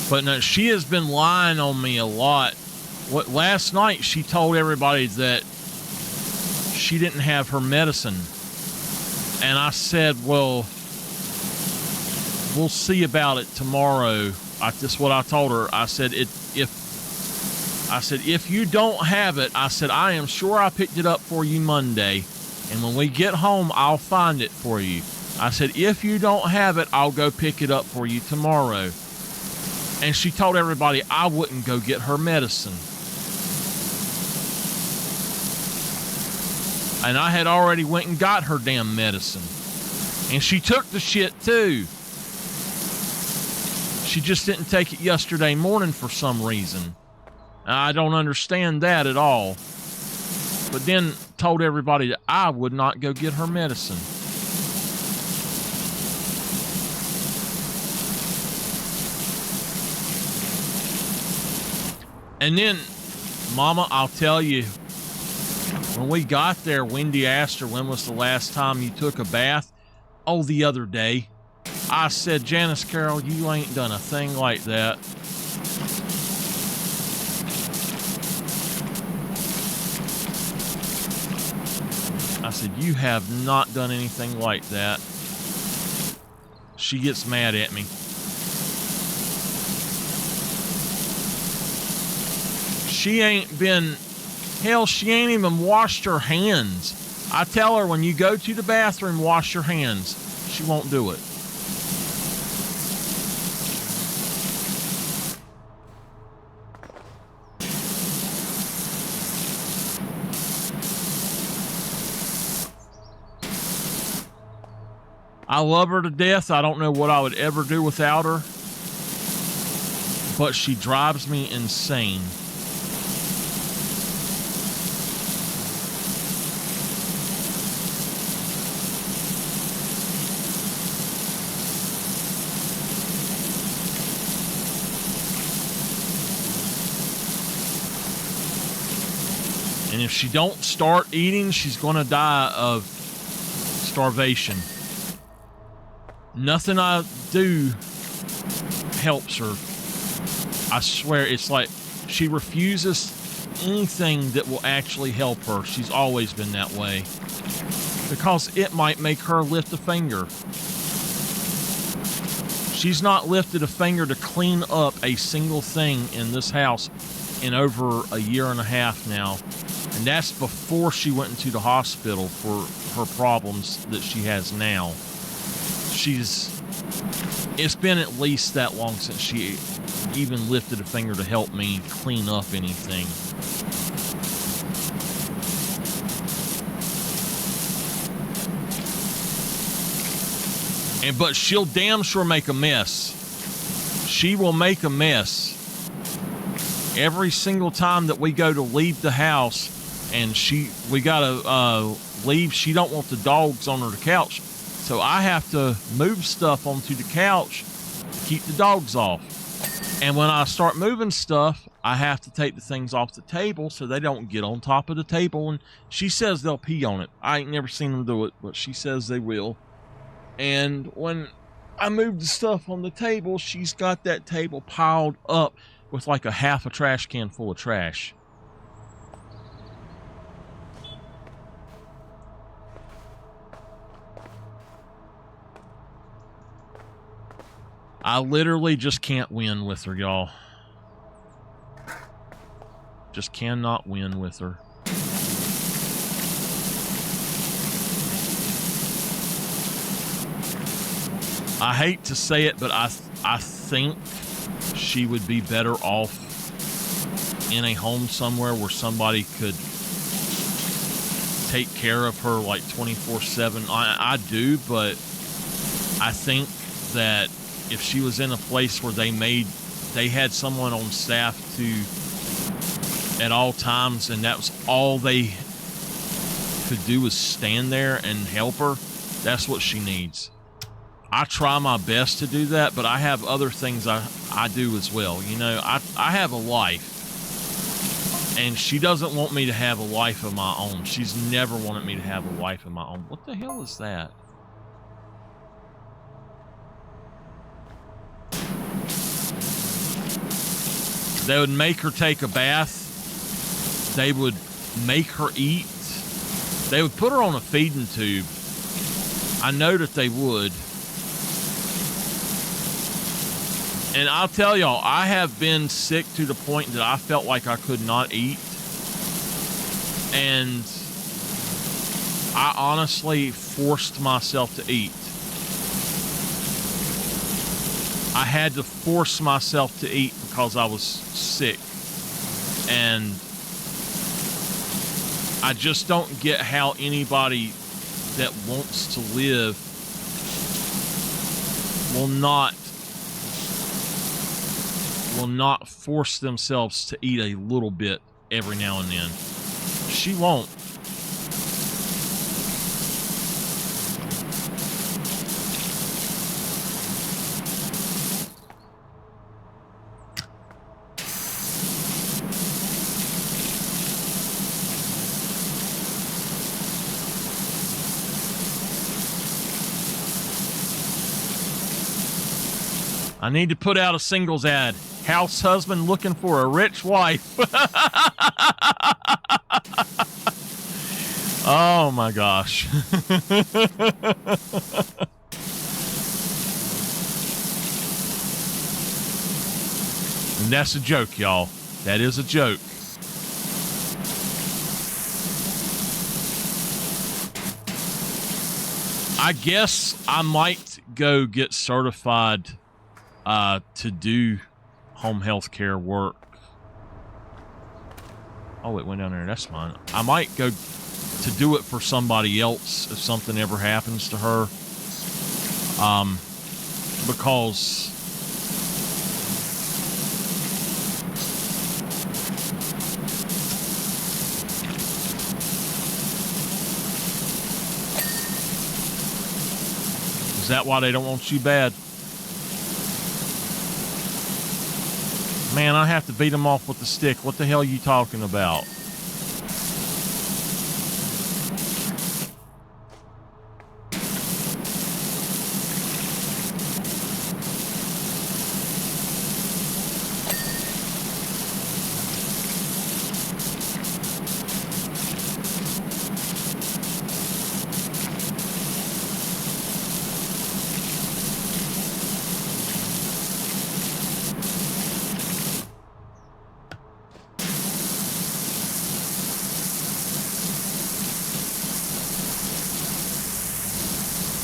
But no, she has been lying on me a lot. Last night she told everybody that she didn't have her medicine. And I said, well, we'll see about it tomorrow. That's what I told her. I said, if you don't have it, I said, I am sure I picked it up for you Monday. And when we get home, I'll find it for you. I said, if you don't have it, I'll go pick it up for you tomorrow. And she told everybody I wouldn't go get her medicine. And I had already went and got her damn medicine. And she took the shit too. She just didn't take it yesterday morning for some reason. I don't understand that at all. But then told everybody that I would not go get her medicine. And then, Mama, I'll tell you, when we got there, Wendy asked her, when was the last time you took a bath? Oh, the other day. I said, Janice Carroll, you ain't done a thing like that. I said, you have not done anything like that. She gets mad at me. She ain't been, hell, she ain't even washed her hands. I tell her, when you go to the bathroom, wash your hands. She won't do it. I love her to death. I don't know what I would ever do without her. But she drives me insane. And if she don't start eating, she's going to die of starvation. Nothing I do helps her. I swear, it's like she refuses anything that will actually help her. She's always been that way. Because it might make her lift a finger. She's not lifted a finger to clean up a single thing in this house in over a year and a half now. And that's before she went into the hospital for her problems that she has now. It's been at least that long since she even lifted a finger to help me clean up anything. But she'll damn sure make a mess. She will make a mess. Every single time that we go to leave the house and we gotta leave, she don't want the dogs on her couch. So I have to move stuff onto the couch to keep the dogs off. And when I start moving stuff, I have to take the things off the table so they don't get on top of the table. And she says they'll pee on it. I ain't never seen them do it, but she says they will. And when I move the stuff on the table, she's got that table piled up with like a half a trash can full of trash. I literally just can't win with her, y'all. Just cannot win with her. I hate to say it, but I think she would be better off in a home somewhere where somebody could take care of her like 24/7. I do, but I think that if she was in a place where they had someone on staff at all times, and that was all they could do was stand there and help her, that's what she needs. I try my best to do that, but I have other things I do as well. You know, I have a life, and she doesn't want me to have a life of my own. She's never wanted me to have a life of my own. What the hell is that? They would make her take a bath. They would make her eat. They would put her on a feeding tube. I know that they would. And I'll tell y'all, I have been sick to the point that I felt like I could not eat. And I honestly forced myself to eat. I had to force myself to eat because I was sick. And I just don't get how anybody that wants to live will not force themselves to eat a little bit every now and then. She won't. I need to put out a singles ad. House husband looking for a rich wife. Oh my gosh. And that's a joke, y'all. That is a joke. I guess I might go get certified to do home health care work. Oh, it went down there. That's fine. I might go to do it for somebody else if something ever happens to her. Because is that why they don't want you bad? Man, I have to beat them off with the stick. What the hell are you talking about?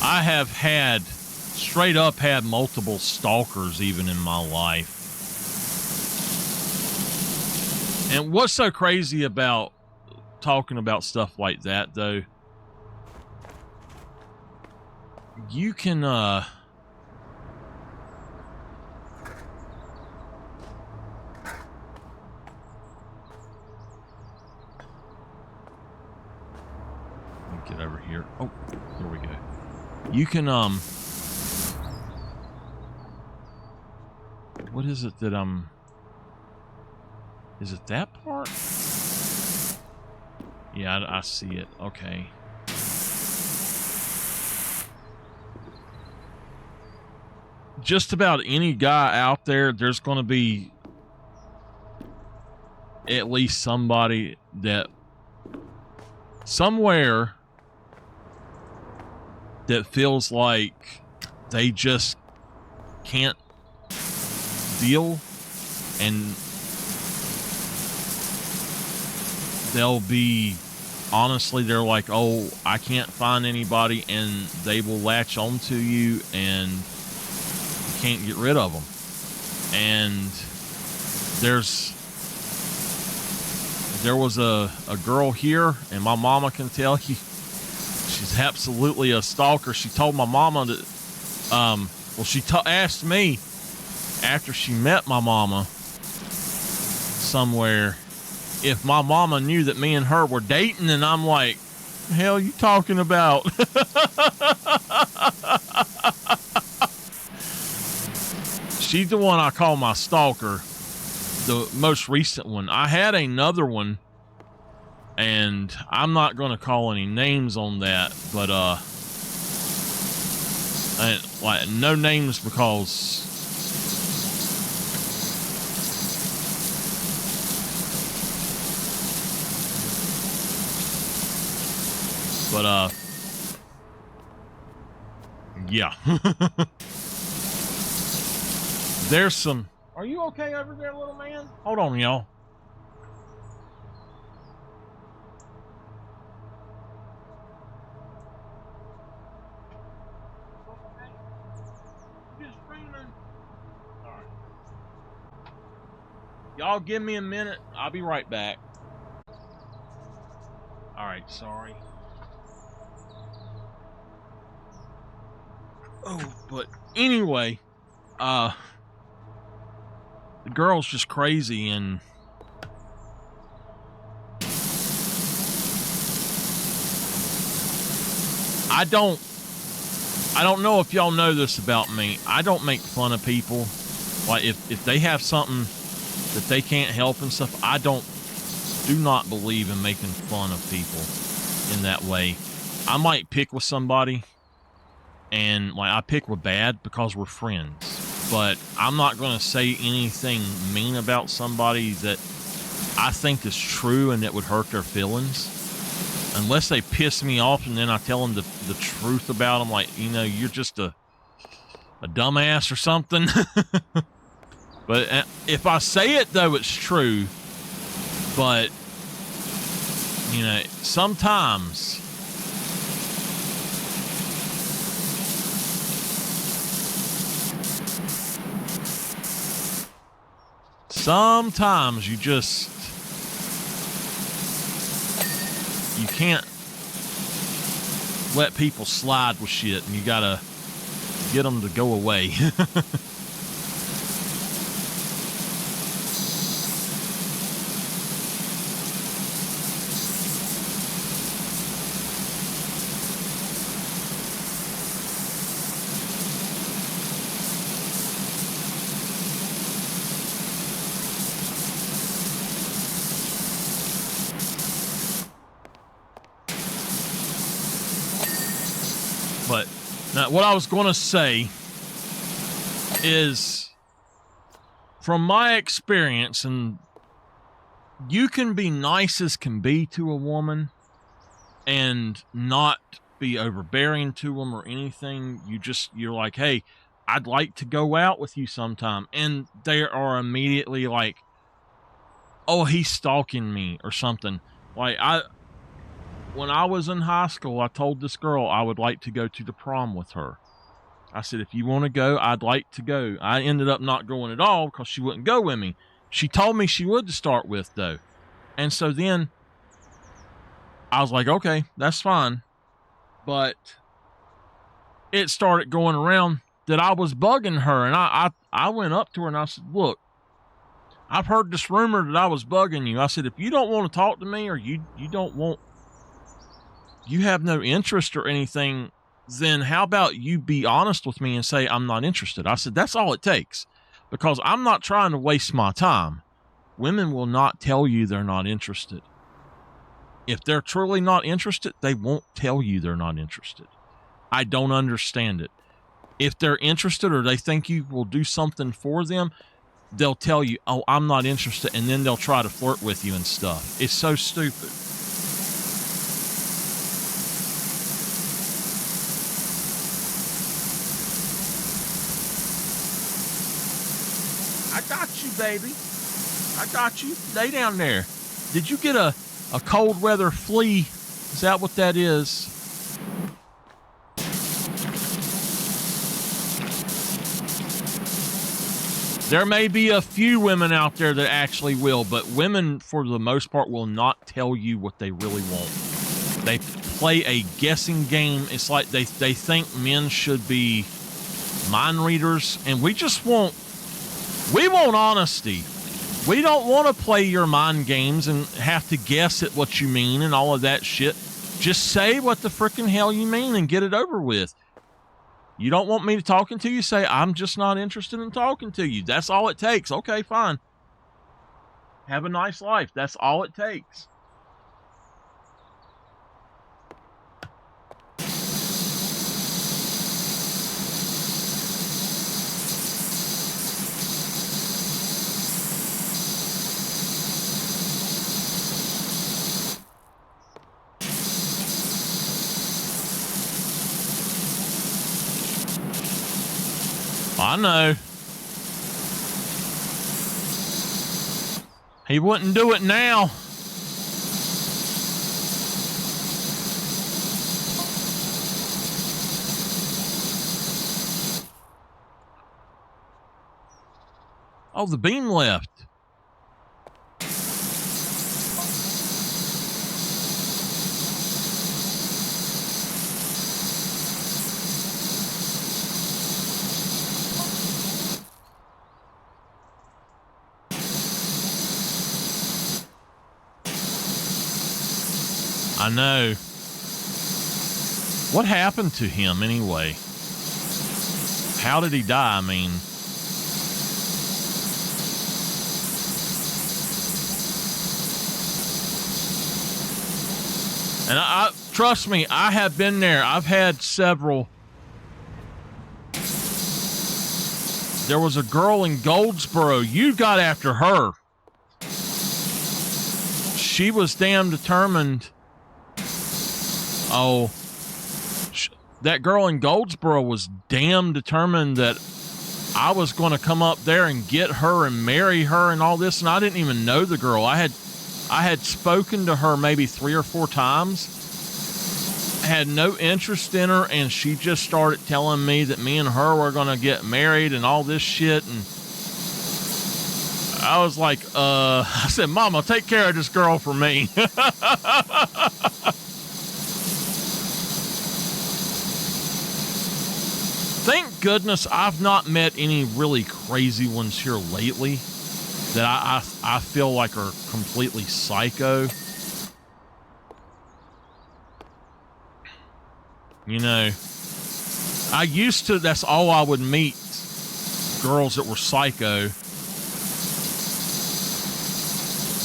I have had, straight up had multiple stalkers even in my life. And what's so crazy about talking about stuff like that, though, you can, get over here. Oh, there we go. You can, what is it that is it that part? Yeah, I see it. Okay. Just about any guy out there, there's going to be at least somebody that somewhere that feels like they just can't deal, and they'll be, honestly, they're like, oh, I can't find anybody, and they will latch onto you and you can't get rid of them. And there was a girl here, and my mama can tell you, she's absolutely a stalker. She told my mama that, well, she asked me after she met my mama somewhere if my mama knew that me and her were dating, and I'm like, the hell are you talking about? She's the one I call my stalker, the most recent one. I had another one, and I'm not going to call any names on that, but like no names, because yeah. There's some. Are you okay over there, little man? Hold on, y'all. Y'all give me a minute. I'll be right back. Sorry. Oh, but anyway, the girl's just crazy, and I don't know if y'all know this about me. I don't make fun of people. Like, if they have something that they can't help and stuff, I do not believe in making fun of people in that way. I might pick with somebody, and like I pick with bad because we're friends, but I'm not going to say anything mean about somebody that I think is true and that would hurt their feelings, unless they piss me off, and then I tell them the truth about them, like, you know, you're just a dumbass or something. But if I say it, though, it's true. But, you know, sometimes you can't let people slide with shit, and you gotta get them to go away. But now, what I was going to say is, from my experience, and you can be nice as can be to a woman and not be overbearing to them or anything. You're like, hey, I'd like to go out with you sometime. And they are immediately like, oh, he's stalking me or something. Like, when I was in high school, I told this girl I would like to go to the prom with her. I said, if you want to go, I'd like to go. I ended up not going at all because she wouldn't go with me. She told me she would to start with, though. And so then I was like, okay, that's fine. But it started going around that I was bugging her. And I went up to her and I said, look, I've heard this rumor that I was bugging you. I said, if you don't want to talk to me, or you have no interest or anything, then how about you be honest with me and say, I'm not interested. I said, that's all it takes, because I'm not trying to waste my time. Women will not tell you they're not interested. If they're truly not interested, they won't tell you they're not interested. I don't understand it. If they're interested or they think you will do something for them, they'll tell you, oh, I'm not interested, and then they'll try to flirt with you and stuff. It's so stupid. I got you, baby. I got you. Lay down there. Did you get a cold weather flea? Is that what that is? There may be a few women out there that actually will, but women, for the most part, will not tell you what they really want. They play a guessing game. It's like they think men should be mind readers, and we want honesty. We don't want to play your mind games and have to guess at what you mean and all of that shit. Just say what the frickin' hell you mean and get it over with. You don't want me to talking to you? Say, I'm just not interested in talking to you. That's all it takes. Okay, fine. Have a nice life. That's all it takes. I know. He wouldn't do it now. Oh, the beam left. I know. What happened to him anyway? How did he die? I mean, and I trust me, I have been there. I've had several. There was a girl in Goldsboro. You got after her. She was damn determined. Oh, that girl in Goldsboro was damn determined that I was going to come up there and get her and marry her and all this. And I didn't even know the girl. I had spoken to her maybe 3 or 4 times. Had no interest in her, and she just started telling me that me and her were going to get married and all this shit. And I was like, I said, Mama, take care of this girl for me. Thank goodness I've not met any really crazy ones here lately that I feel like are completely psycho. You know, I used to, that's all I would meet, girls that were psycho.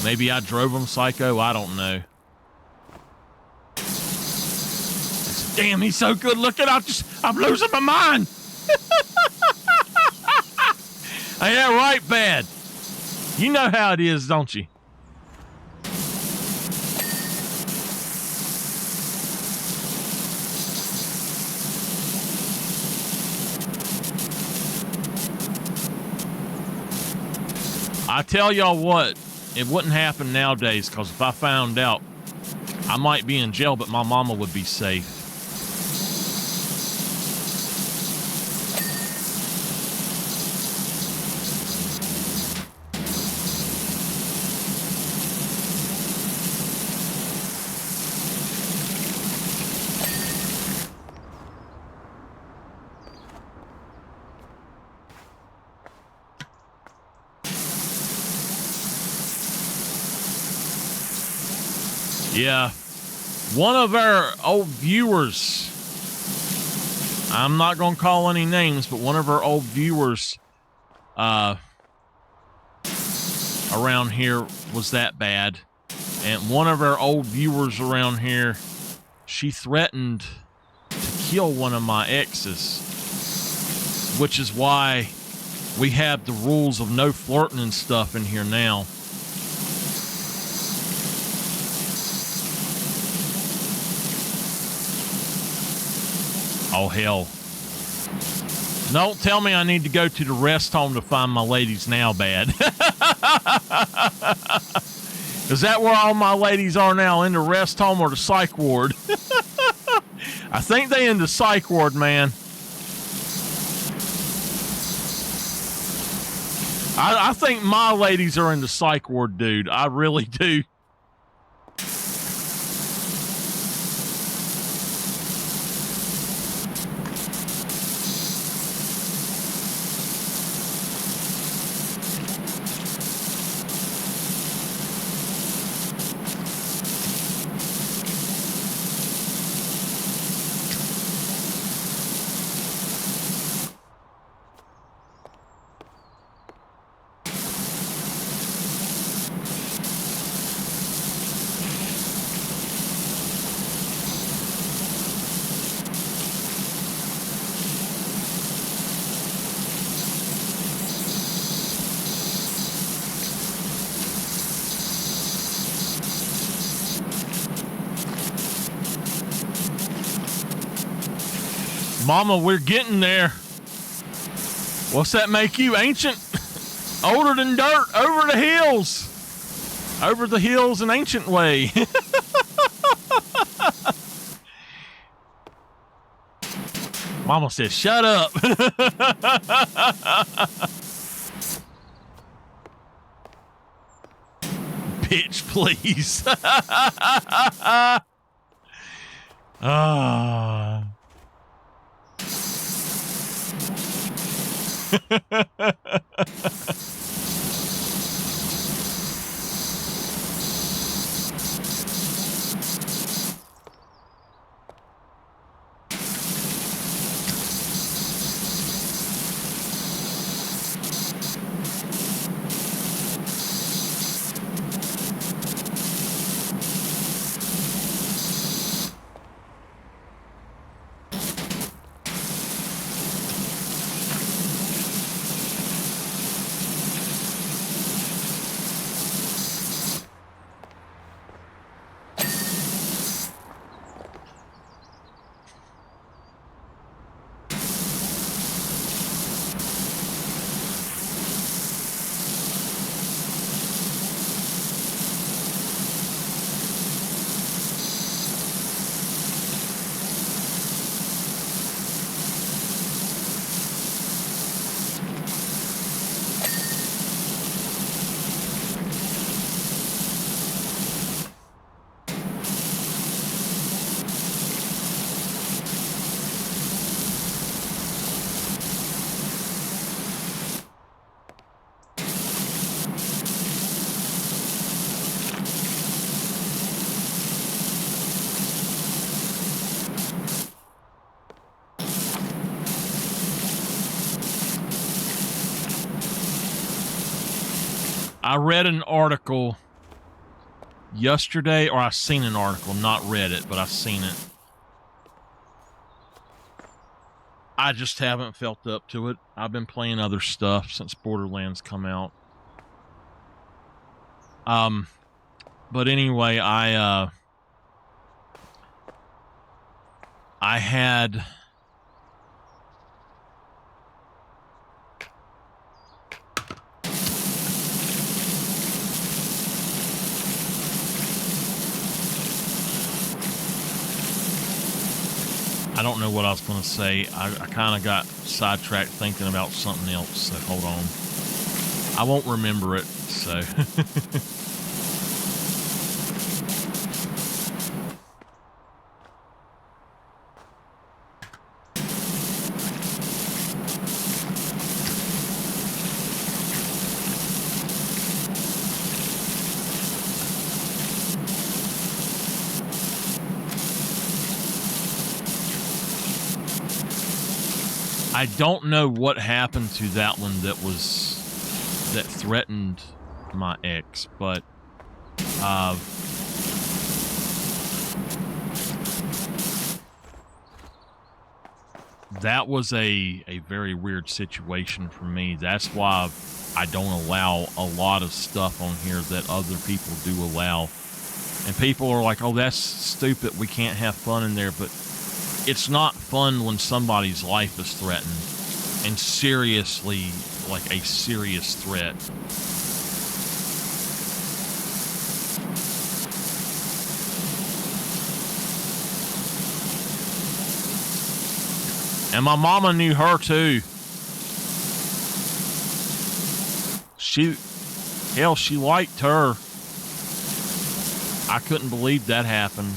Maybe I drove them psycho, I don't know. I said, damn, he's so good looking, I'm losing my mind. Yeah, right, bad. You know how it is, don't you? I tell y'all what, it wouldn't happen nowadays, because if I found out, I might be in jail, but my mama would be safe. Yeah, one of our old viewers, I'm not going to call any names, but one of our old viewers around here was that bad. And one of our old viewers around here, she threatened to kill one of my exes, which is why we have the rules of no flirting and stuff in here now. Oh, hell. Don't tell me I need to go to the rest home to find my ladies now, bad. Is that where all my ladies are now, in the rest home or the psych ward? I think they in the psych ward, man. I think my ladies are in the psych ward, dude. I really do. Mama, we're getting there. What's that make you? Ancient? Older than dirt. Over the hills. Over the hills an ancient way. Mama says, shut up. Bitch, please. Ah. I read an article yesterday, or I seen an article, not read it, but I seen it. I just haven't felt up to it. I've been playing other stuff since Borderlands come out. But anyway, I had I don't know what I was going to say. I kind of got sidetracked thinking about something else, so hold on. I won't remember it, so. I don't know what happened to that one that threatened my ex, but that was a very weird situation for me. That's why I don't allow a lot of stuff on here that other people do allow. And people are like, oh, that's stupid, we can't have fun in there, but it's not fun when somebody's life is threatened, and seriously, like a serious threat. And my mama knew her too. She liked her. I couldn't believe that happened.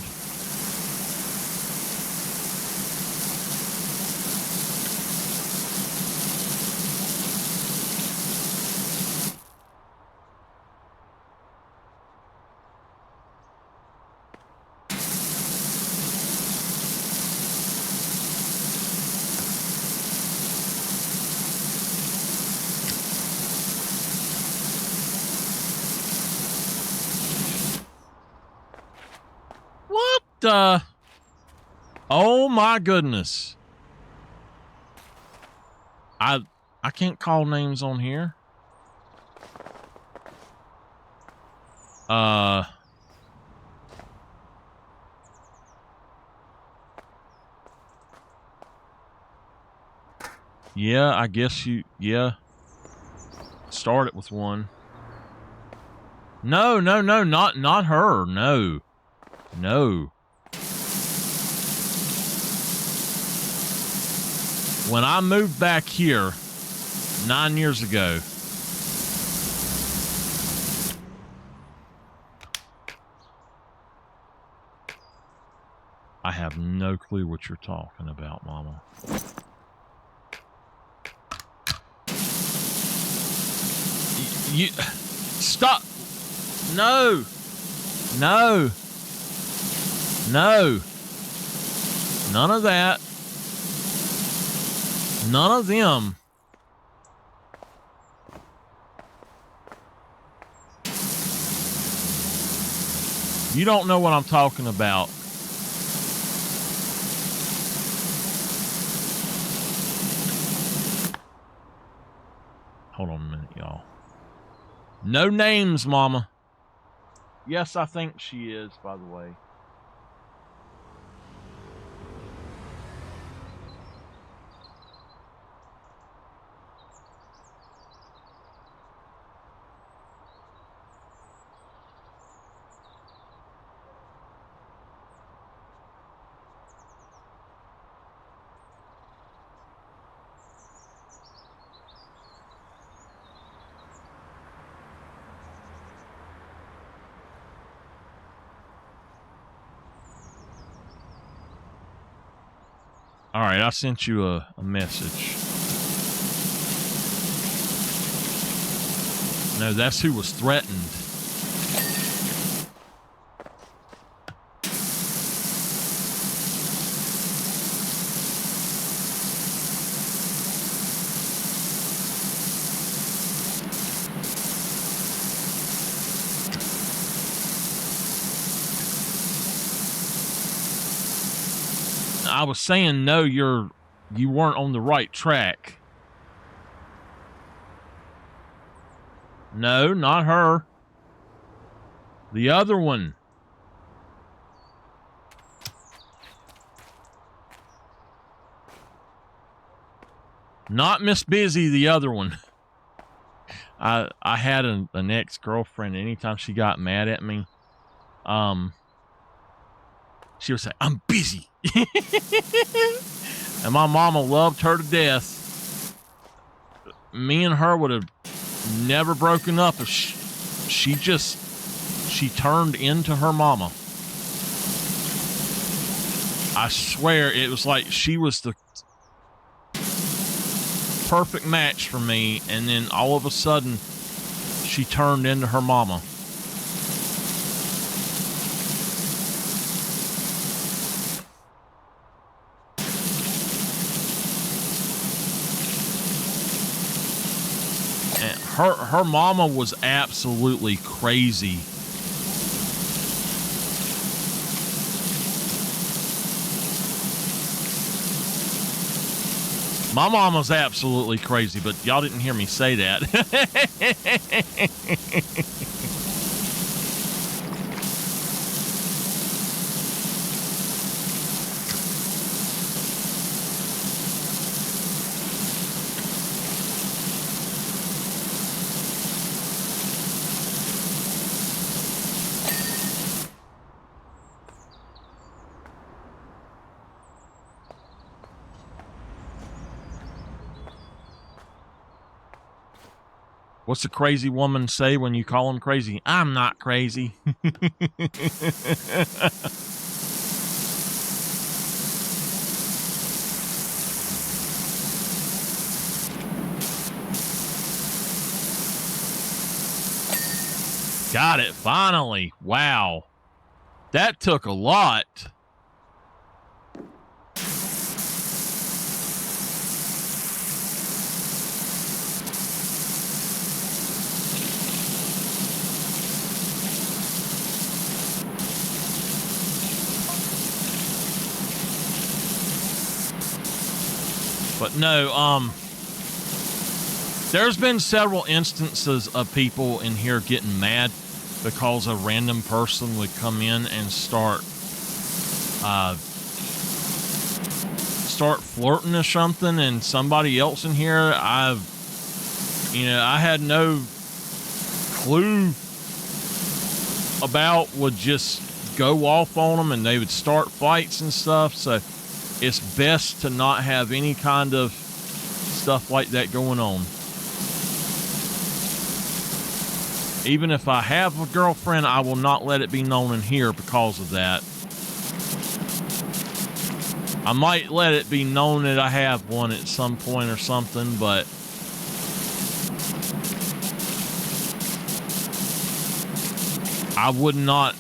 Oh my goodness. I can't call names on here. Yeah, I guess start it with one. No, not her. No. When I moved back here 9 years ago, I have no clue what you're talking about, Mama. You stop. No. None of that. None of them. You don't know what I'm talking about. Hold on a minute, y'all. No names, Mama. Yes, I think she is, by the way. All right, I sent you a message. No, that's who was threatened. I was saying, no, you weren't on the right track. No, not her. The other one. Not Miss Busy, the other one. I had an ex-girlfriend. Anytime she got mad at me, she would say, "I'm busy." And my mama loved her to death. Me and her would have never broken up if she turned into her mama. I swear it was like she was the perfect match for me, and then all of a sudden she turned into her mama. And her mama was absolutely crazy. My mama's absolutely crazy, but y'all didn't hear me say that. What's the crazy woman say when you call them crazy? I'm not crazy. Got it, finally. Wow. That took a lot. But no, there's been several instances of people in here getting mad because a random person would come in and start flirting or something, and somebody else in here, I had no clue about, would just go off on them, and they would start fights and stuff. So it's best to not have any kind of stuff like that going on. Even if I have a girlfriend, I will not let it be known in here because of that. I might let it be known that I have one at some point or something, but I would not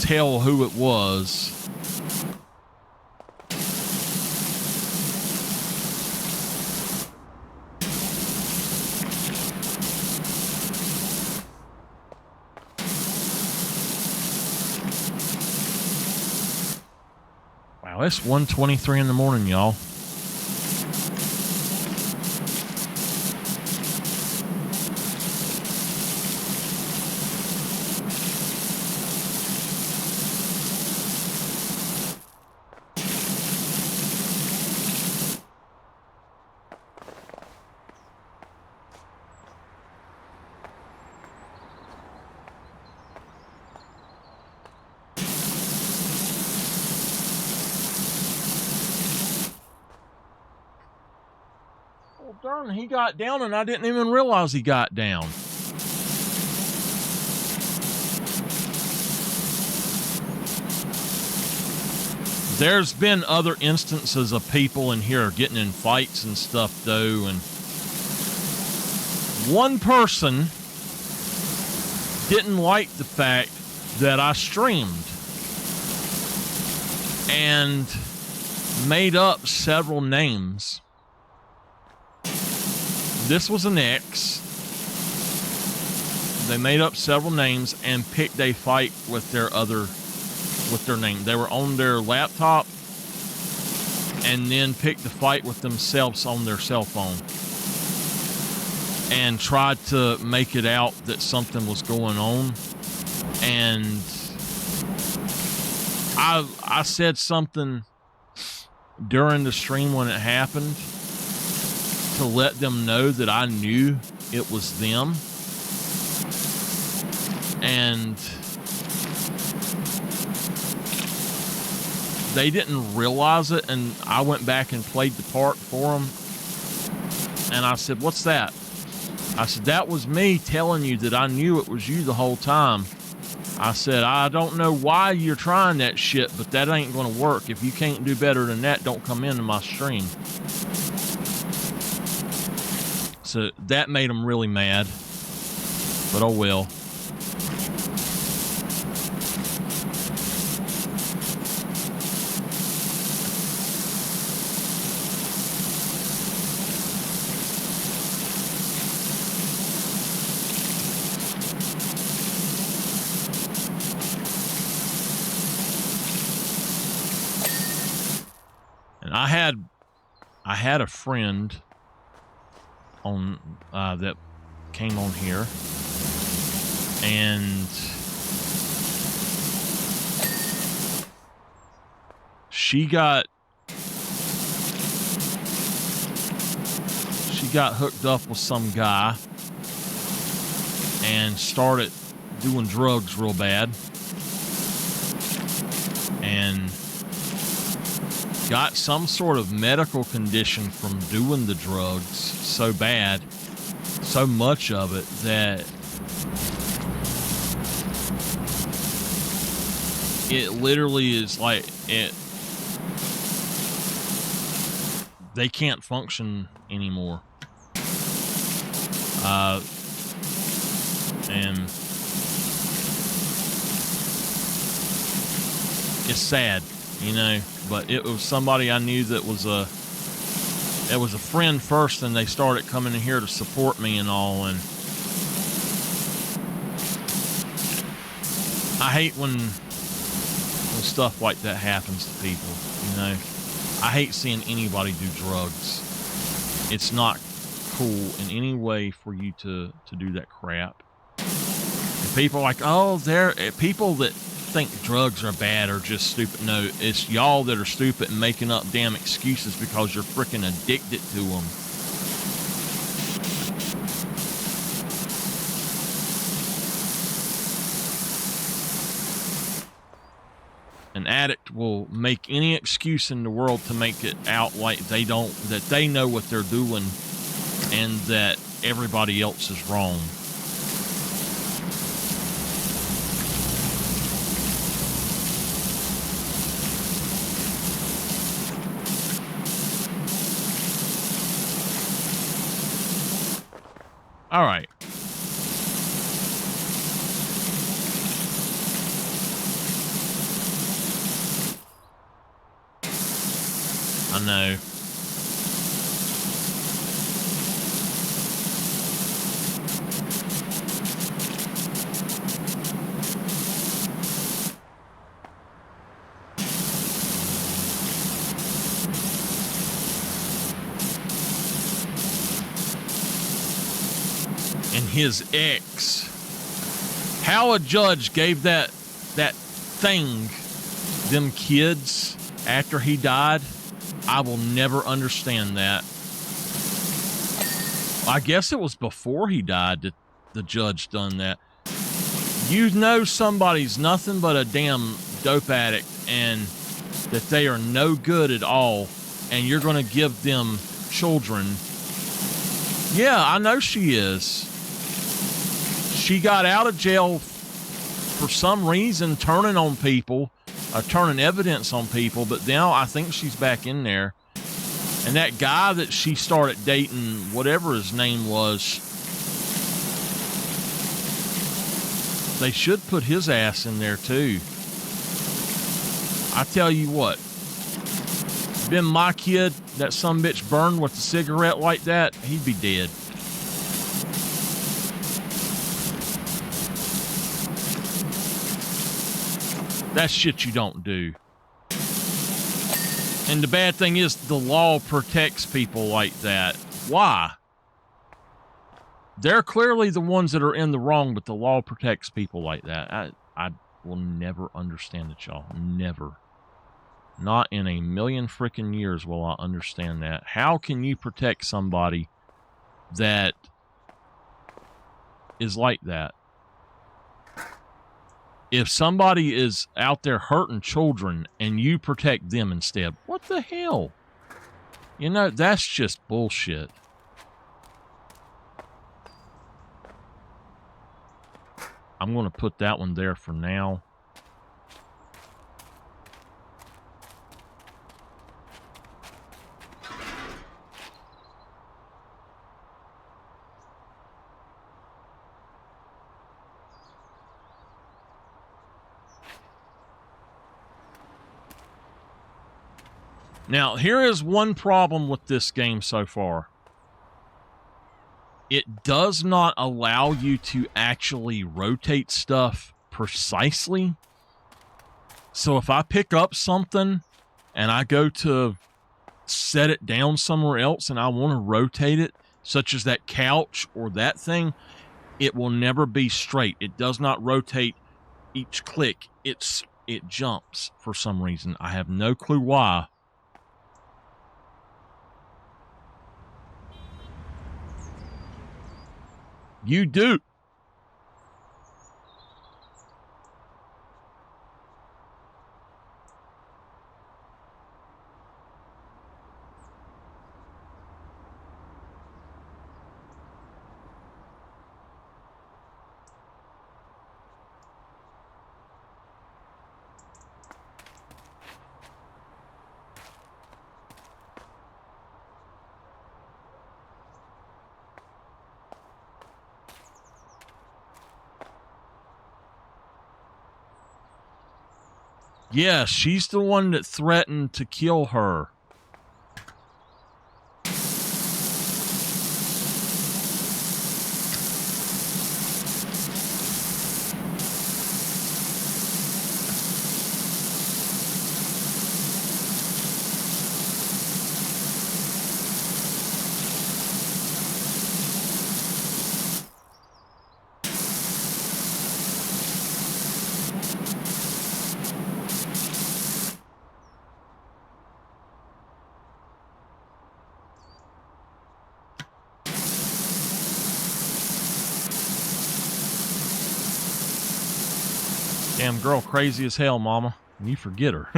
tell who it was. Wow, it's 1:23 in the morning, y'all. Darn, he got down and I didn't even realize he got down. There's been other instances of people in here getting in fights and stuff though, and one person didn't like the fact that I streamed and made up several names. This was an ex. They made up several names and picked a fight with their other with their name. They were on their laptop and then picked the fight with themselves on their cell phone and tried to make it out that something was going on. And I said something during the stream when it happened to let them know that I knew it was them. And they didn't realize it, and I went back and played the part for them. And I said, "What's that?" I said, "That was me telling you that I knew it was you the whole time." I said, "I don't know why you're trying that shit, but that ain't going to work. If you can't do better than that, don't come into my stream." So that made them really mad, but oh well. And I had a friend on that came on here, and she got hooked up with some guy and started doing drugs real bad, and got some sort of medical condition from doing the drugs so bad, so much of it, that it literally is like they can't function anymore. And it's sad, you know. But it was somebody I knew that was a friend first, and they started coming in here to support me and all. And I hate when stuff like that happens to people, you know. I hate seeing anybody do drugs. It's not cool in any way for you to do that crap. And people are like, oh, they're people that think drugs are bad or just stupid. No, it's y'all that are stupid and making up damn excuses because you're freaking addicted to them. An addict will make any excuse in the world to make it out like that they know what they're doing and that everybody else is wrong. All right. I know. And his ex. How a judge gave that thing, them kids, after he died, I will never understand that. I guess it was before he died that the judge done that. You know somebody's nothing but a damn dope addict and that they are no good at all, and you're going to give them children. Yeah, I know she is. She got out of jail for some reason, turning on people, turning evidence on people, but now I think she's back in there. And that guy that she started dating, whatever his name was, they should put his ass in there too. I tell you what, been my kid, that sumbitch burned with a cigarette like that, he'd be dead. That's shit you don't do. And the bad thing is the law protects people like that. Why? They're clearly the ones that are in the wrong, but the law protects people like that. I will never understand it, y'all. Never. Not in a million freaking years will I understand that. How can you protect somebody that is like that? If somebody is out there hurting children and you protect them instead, what the hell? You know, that's just bullshit. I'm going to put that one there for now. Now, here is one problem with this game so far. It does not allow you to actually rotate stuff precisely. So if I pick up something and I go to set it down somewhere else and I want to rotate it, such as that couch or that thing, it will never be straight. It does not rotate each click. It jumps for some reason. I have no clue why. You do. Yeah, she's the one that threatened to kill her. Damn girl crazy as hell, mama. And you forget her.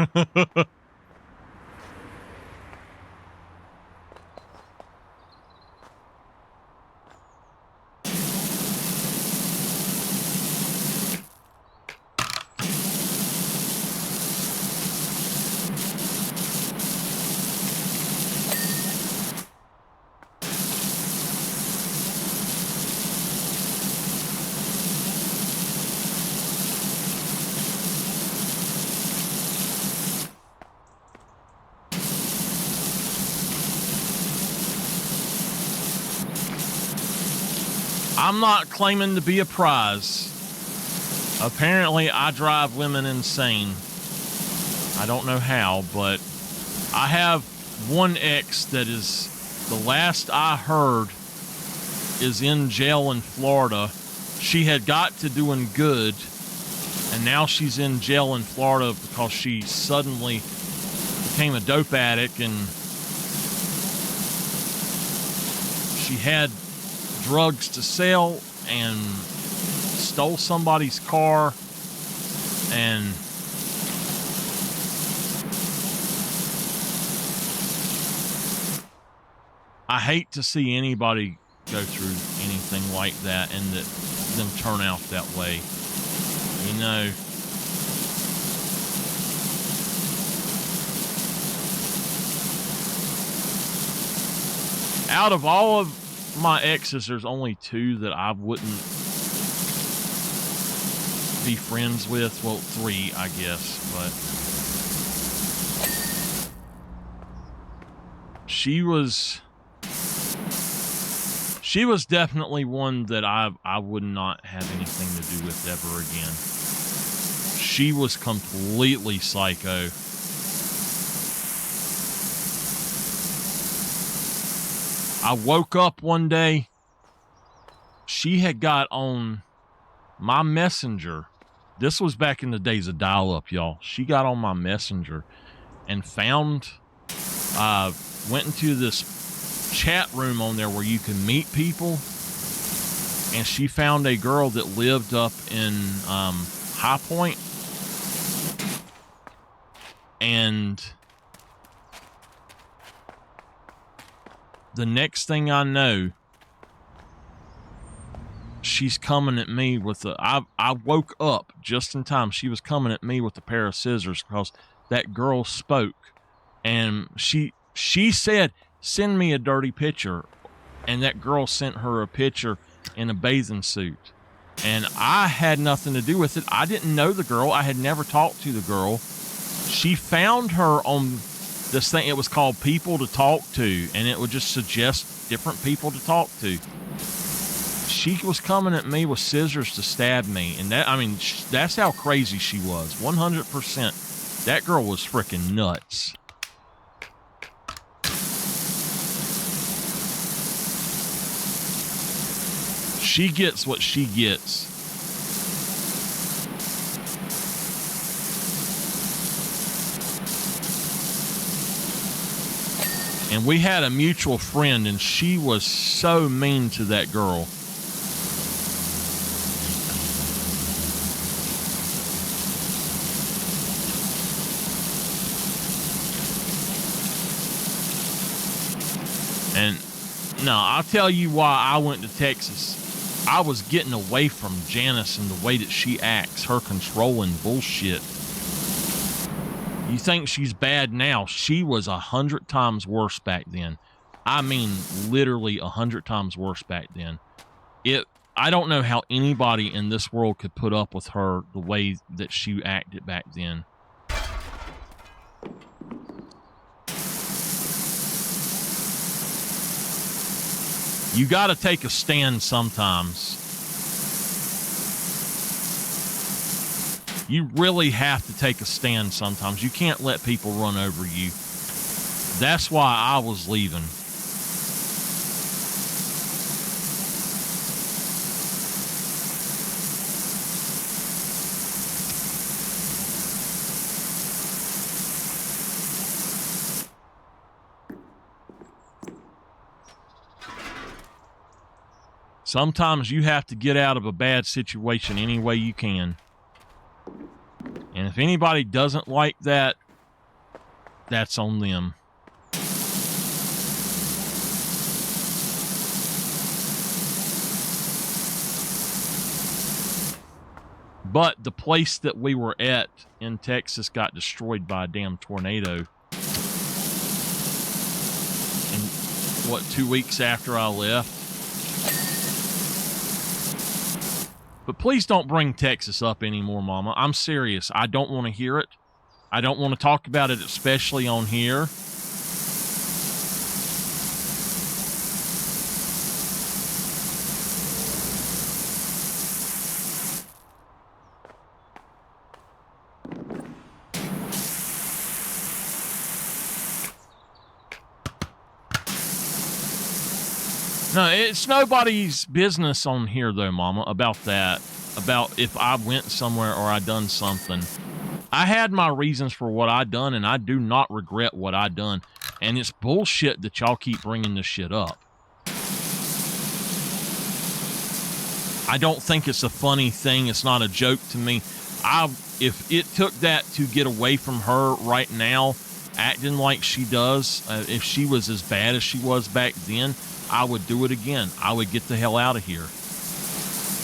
I'm not claiming to be a prize. Apparently, I drive women insane. I don't know how, but I have one ex that is, the last I heard, is in jail in Florida. She had got to doing good, and now she's in jail in Florida because she suddenly became a dope addict, and she had drugs to sell and stole somebody's car, and I hate to see anybody go through anything like that and that them turn out that way. You know, out of all of my exes, there's only two that I wouldn't be friends with. Well, three, I guess, but she was definitely one that I would not have anything to do with ever again. She was completely psycho. I woke up one day. She had got on my messenger. This was back in the days of dial-up, y'all. She got on my messenger and found, went into this chat room on there where you can meet people. And she found a girl that lived up in High Point. And the next thing I know, she's coming at me with I woke up just in time. She was coming at me with a pair of scissors because that girl spoke. And she said, send me a dirty picture. And that girl sent her a picture in a bathing suit. And I had nothing to do with it. I didn't know the girl. I had never talked to the girl. She found her on this thing. It was called People to Talk To, and it would just suggest different people to talk to. She was coming at me with scissors to stab me. And that, I mean, that's how crazy she was. 100%. That girl was freaking nuts. She gets what she gets. And we had a mutual friend, and she was so mean to that girl. And no, I'll tell you why I went to Texas. I was getting away from Janice and the way that she acts, her controlling bullshit. You think she's bad now? She was 100 times worse back then. I mean, literally 100 times worse back then. I don't know how anybody in this world could put up with her the way that she acted back then. You got to take a stand sometimes. You really have to take a stand sometimes. You can't let people run over you. That's why I was leaving. Sometimes you have to get out of a bad situation any way you can. And if anybody doesn't like that, that's on them. But the place that we were at in Texas got destroyed by a damn tornado. And what, 2 weeks after I left? But please don't bring Texas up anymore, Mama. I'm serious. I don't want to hear it. I don't want to talk about it, especially on here. No, it's nobody's business on here, though, Mama, about that. About if I went somewhere or I done something. I had my reasons for what I done, and I do not regret what I done. And it's bullshit that y'all keep bringing this shit up. I don't think it's a funny thing. It's not a joke to me. If it took that to get away from her right now, acting like she does, if she was as bad as she was back then, I would do it again. I would get the hell out of here.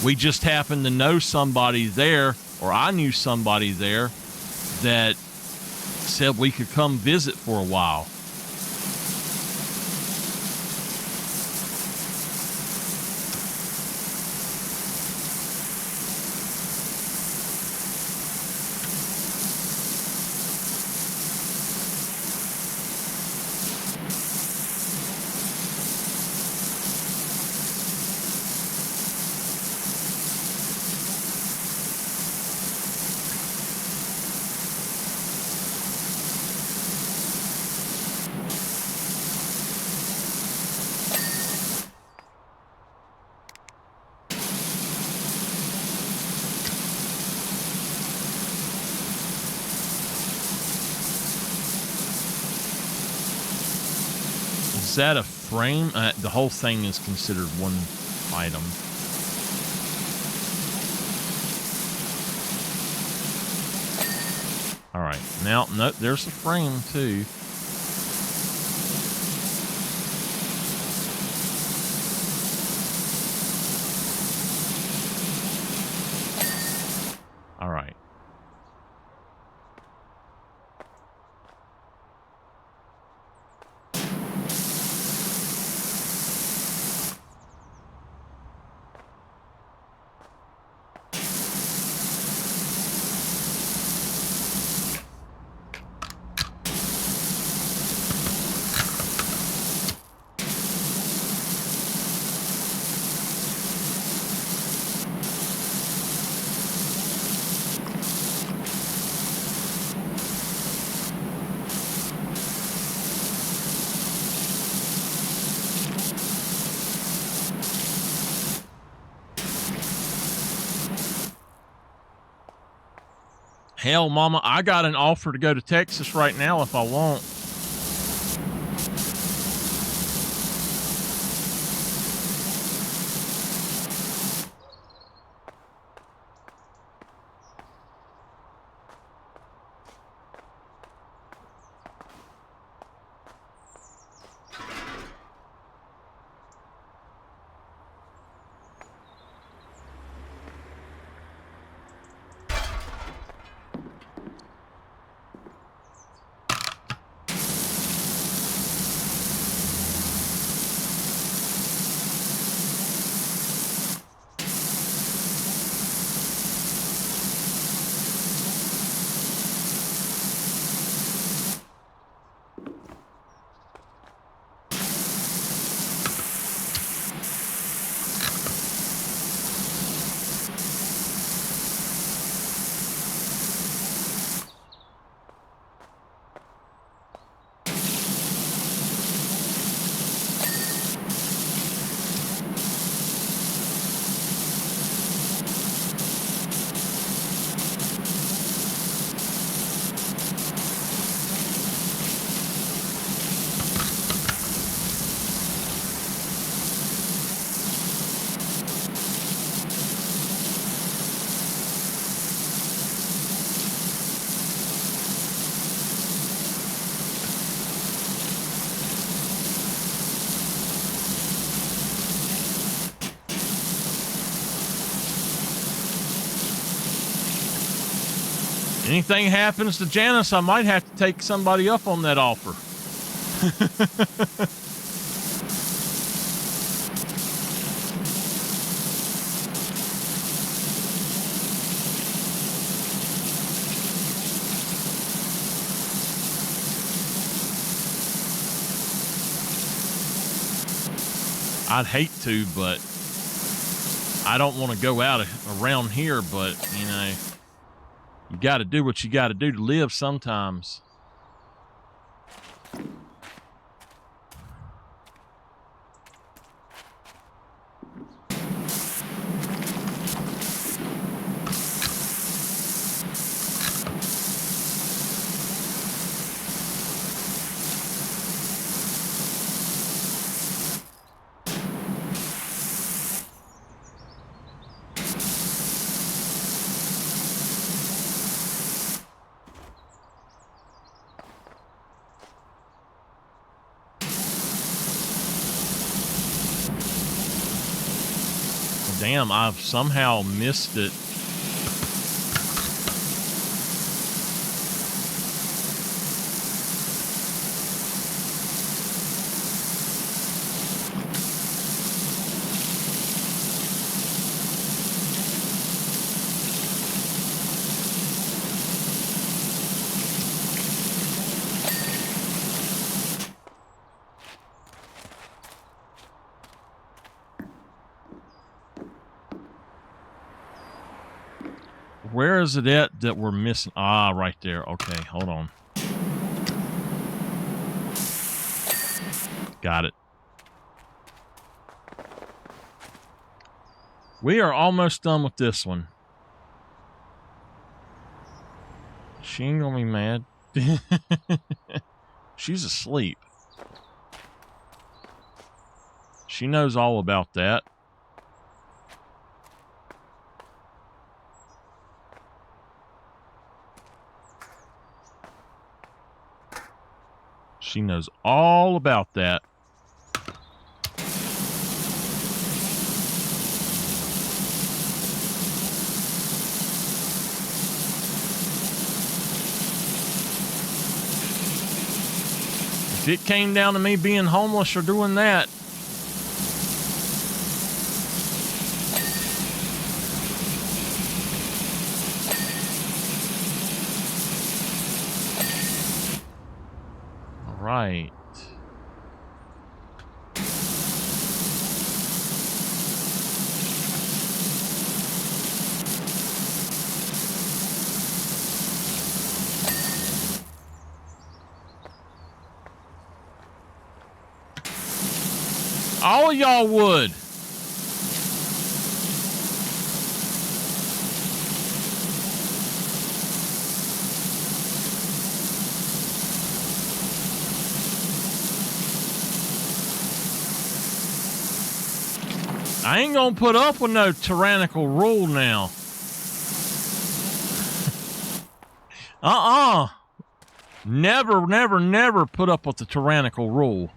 We just happened to know somebody there, or I knew somebody there, that said we could come visit for a while. Is that a frame? The whole thing is considered one item. All right. Now, no, there's a frame too. All right. Hell, Mama, I got an offer to go to Texas right now if I want. Anything happens to Janice, I might have to take somebody up on that offer. I'd hate to, but I don't want to go out around here, but, you know, you got to do what you got to do to live sometimes. Damn, I've somehow missed it. Where is it at that we're missing? Ah, right there. Okay, hold on. Got it. We are almost done with this one. She ain't gonna be mad. She's asleep. She knows all about that. She knows all about that. If it came down to me being homeless or doing that, all right. All of y'all would. I ain't gonna put up with no tyrannical rule now. Never, never, never put up with the tyrannical rule.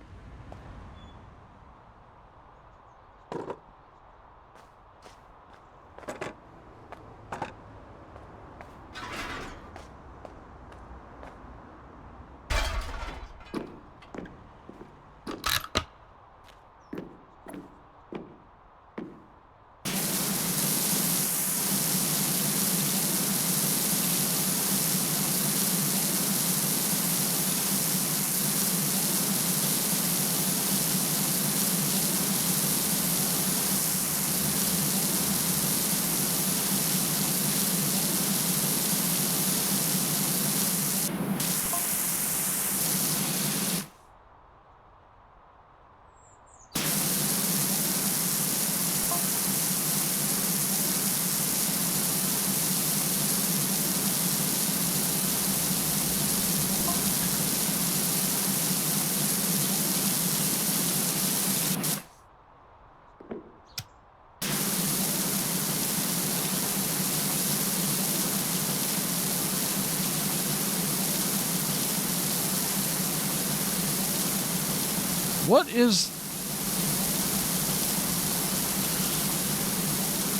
What is...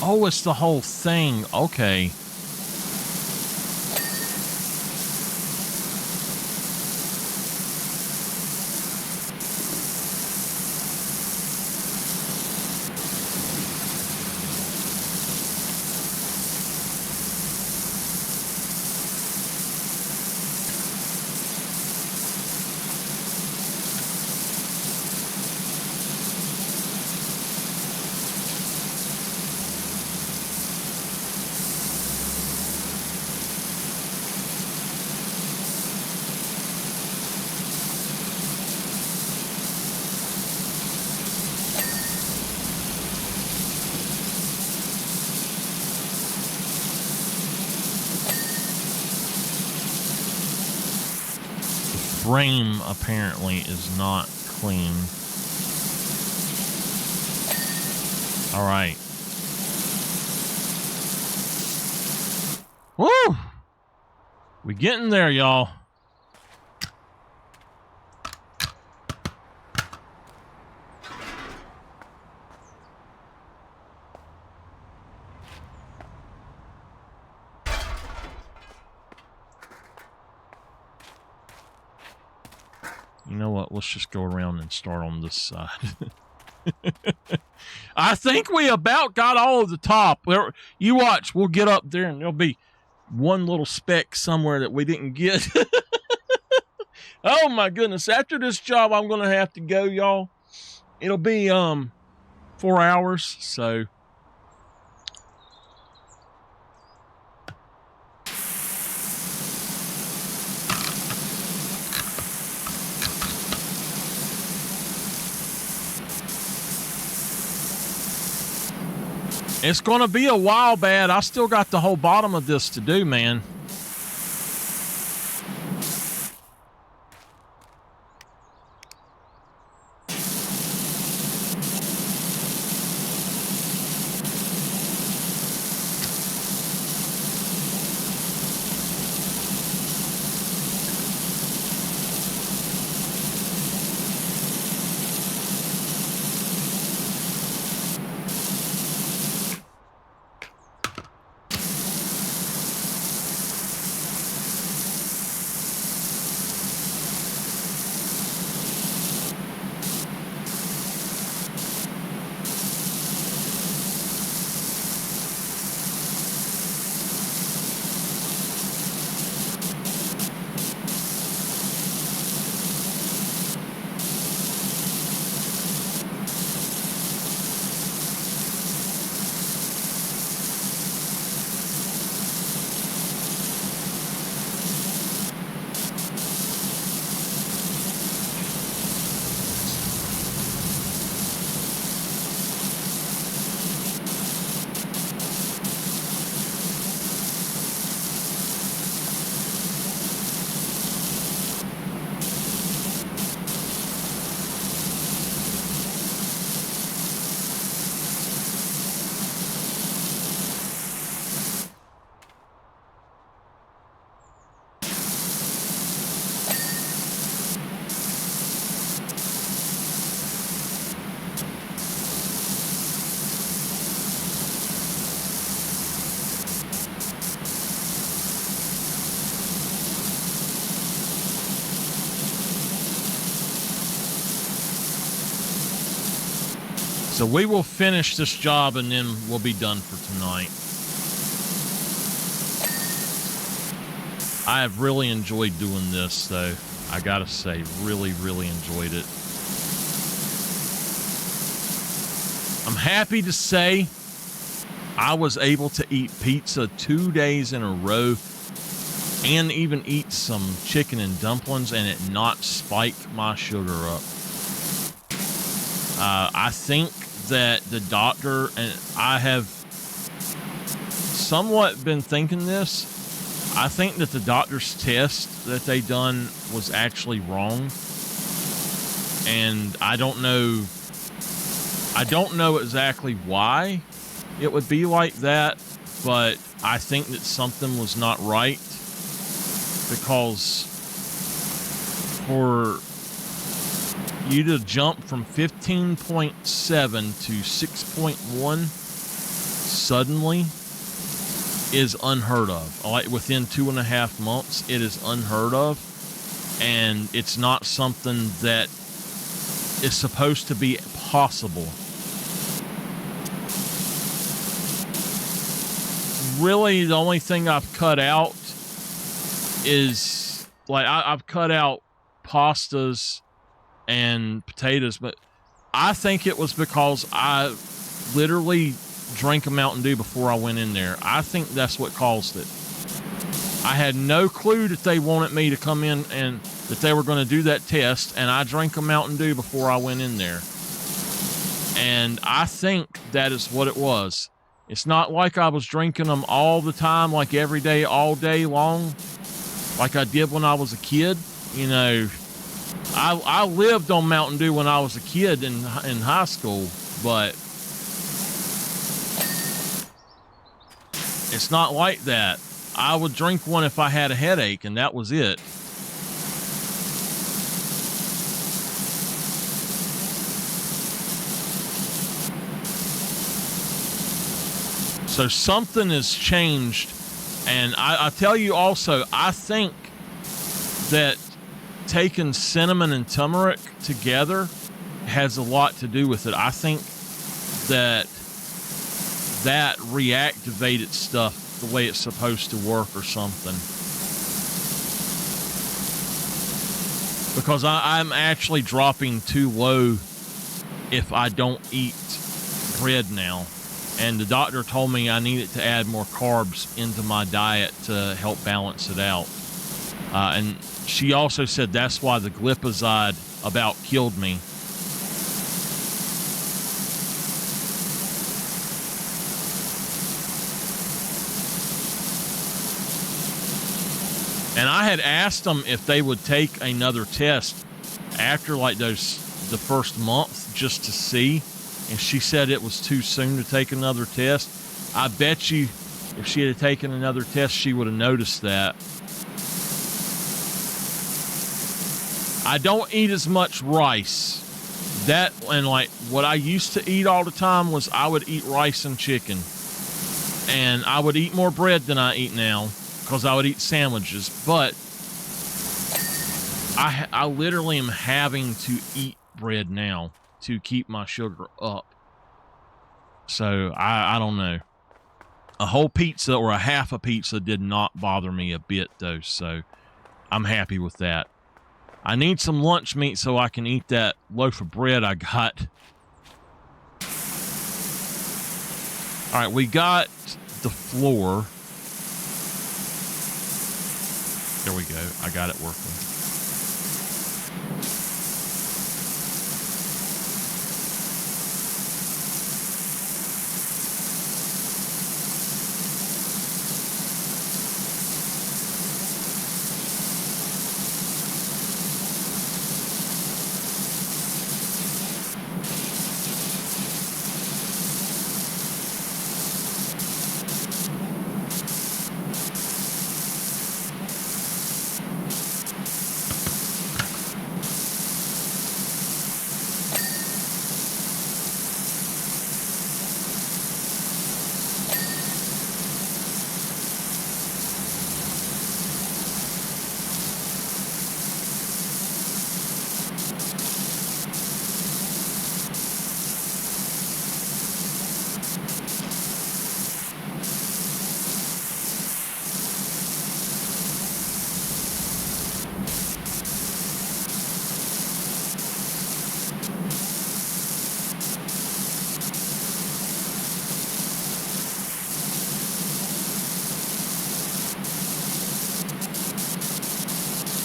Oh, it's the whole thing. Okay. Frame apparently is not clean. All right. Woo! We getting there, y'all. You know what? Let's just go around and start on this side. I think we about got all of the top. You watch. We'll get up there and there'll be one little speck somewhere that we didn't get. Oh, my goodness. After this job, I'm going to have to go, y'all. It'll be 4 hours, so... It's going to be a while, bad. I still got the whole bottom of this to do, man. So we will finish this job and then we'll be done for tonight. I have really enjoyed doing this, though. I gotta say, really, really enjoyed it. I'm happy to say I was able to eat pizza 2 days in a row and even eat some chicken and dumplings and it not spike my sugar up. I think that the doctor, and I have somewhat been thinking this, I think that the doctor's test that they done was actually wrong. And I don't know exactly why it would be like that, but I think that something was not right, because for you to jump from 15.7 to 6.1 suddenly is unheard of. Like within 2.5 months, it is unheard of, and it's not something that is supposed to be possible. Really, the only thing I've cut out is, like, I've cut out pastas and potatoes, but I think it was because I literally drank a Mountain Dew before I went in there. I think that's what caused it. I had no clue that they wanted me to come in and that they were going to do that test, and I drank a Mountain Dew before I went in there. And I think that is what it was. It's not like I was drinking them all the time, like every day, all day long, like I did when I was a kid. You know, I lived on Mountain Dew when I was a kid in high school, but it's not like that. I would drink one if I had a headache, and that was it. So something has changed, and I tell you also, I think that taking cinnamon and turmeric together has a lot to do with it. I think that reactivated stuff the way it's supposed to work or something. Because I'm actually dropping too low if I don't eat bread now. And the doctor told me I needed to add more carbs into my diet to help balance it out. And she also said that's why the glipizide about killed me. And I had asked them if they would take another test after like the first month just to see. And she said it was too soon to take another test. I bet you if she had taken another test, she would have noticed that. I don't eat as much rice. That, and like what I used to eat all the time was I would eat rice and chicken. And I would eat more bread than I eat now because I would eat sandwiches. But I literally am having to eat bread now to keep my sugar up. So I don't know. A whole pizza or a half a pizza did not bother me a bit though, so I'm happy with that. I need some lunch meat so I can eat that loaf of bread I got. All right, we got the floor. There we go. I got it working.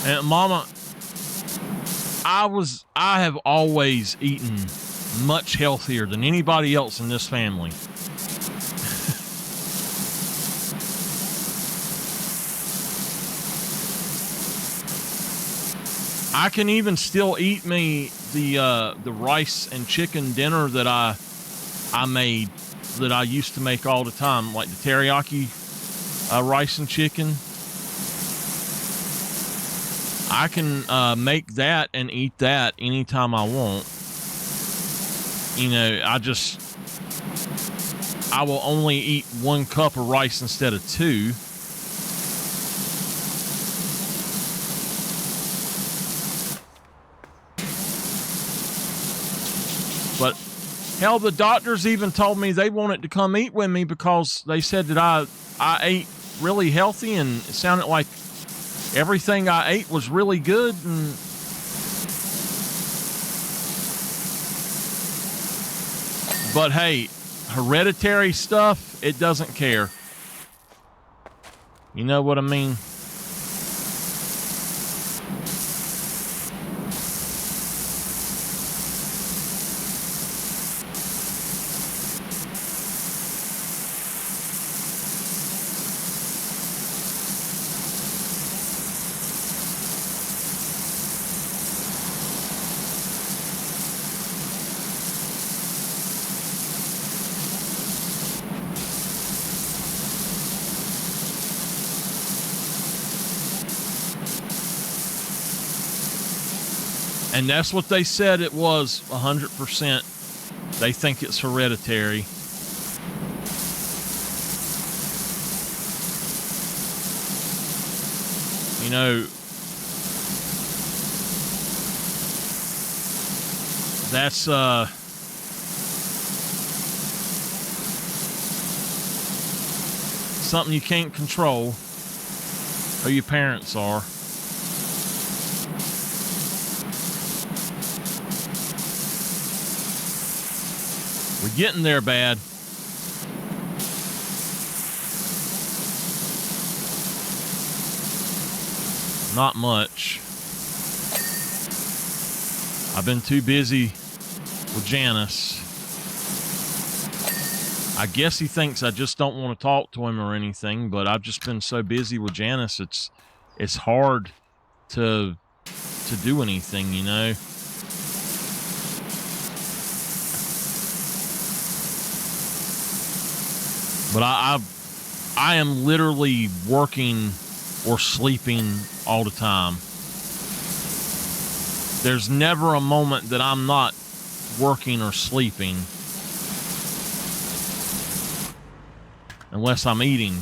And Mama, I have always eaten much healthier than anybody else in this family. I can even still eat me the rice and chicken dinner that I made, that I used to make all the time, like the teriyaki rice and chicken. I can make that and eat that anytime I want. You know, I will only eat 1 cup of rice instead of 2. But hell, the doctors even told me they wanted to come eat with me because they said that I ate really healthy, and it sounded like everything I ate was really good. And but hey, hereditary stuff, it doesn't care. You know what I mean? And that's what they said it was, 100%. They think it's hereditary. You know, that's something you can't control, who your parents are. We're getting there, bad. Not much. I've been too busy with Janice. I guess he thinks I just don't want to talk to him or anything, but I've just been so busy with Janice, it's hard to do anything, you know. But I am literally working or sleeping all the time. There's never a moment that I'm not working or sleeping. Unless I'm eating.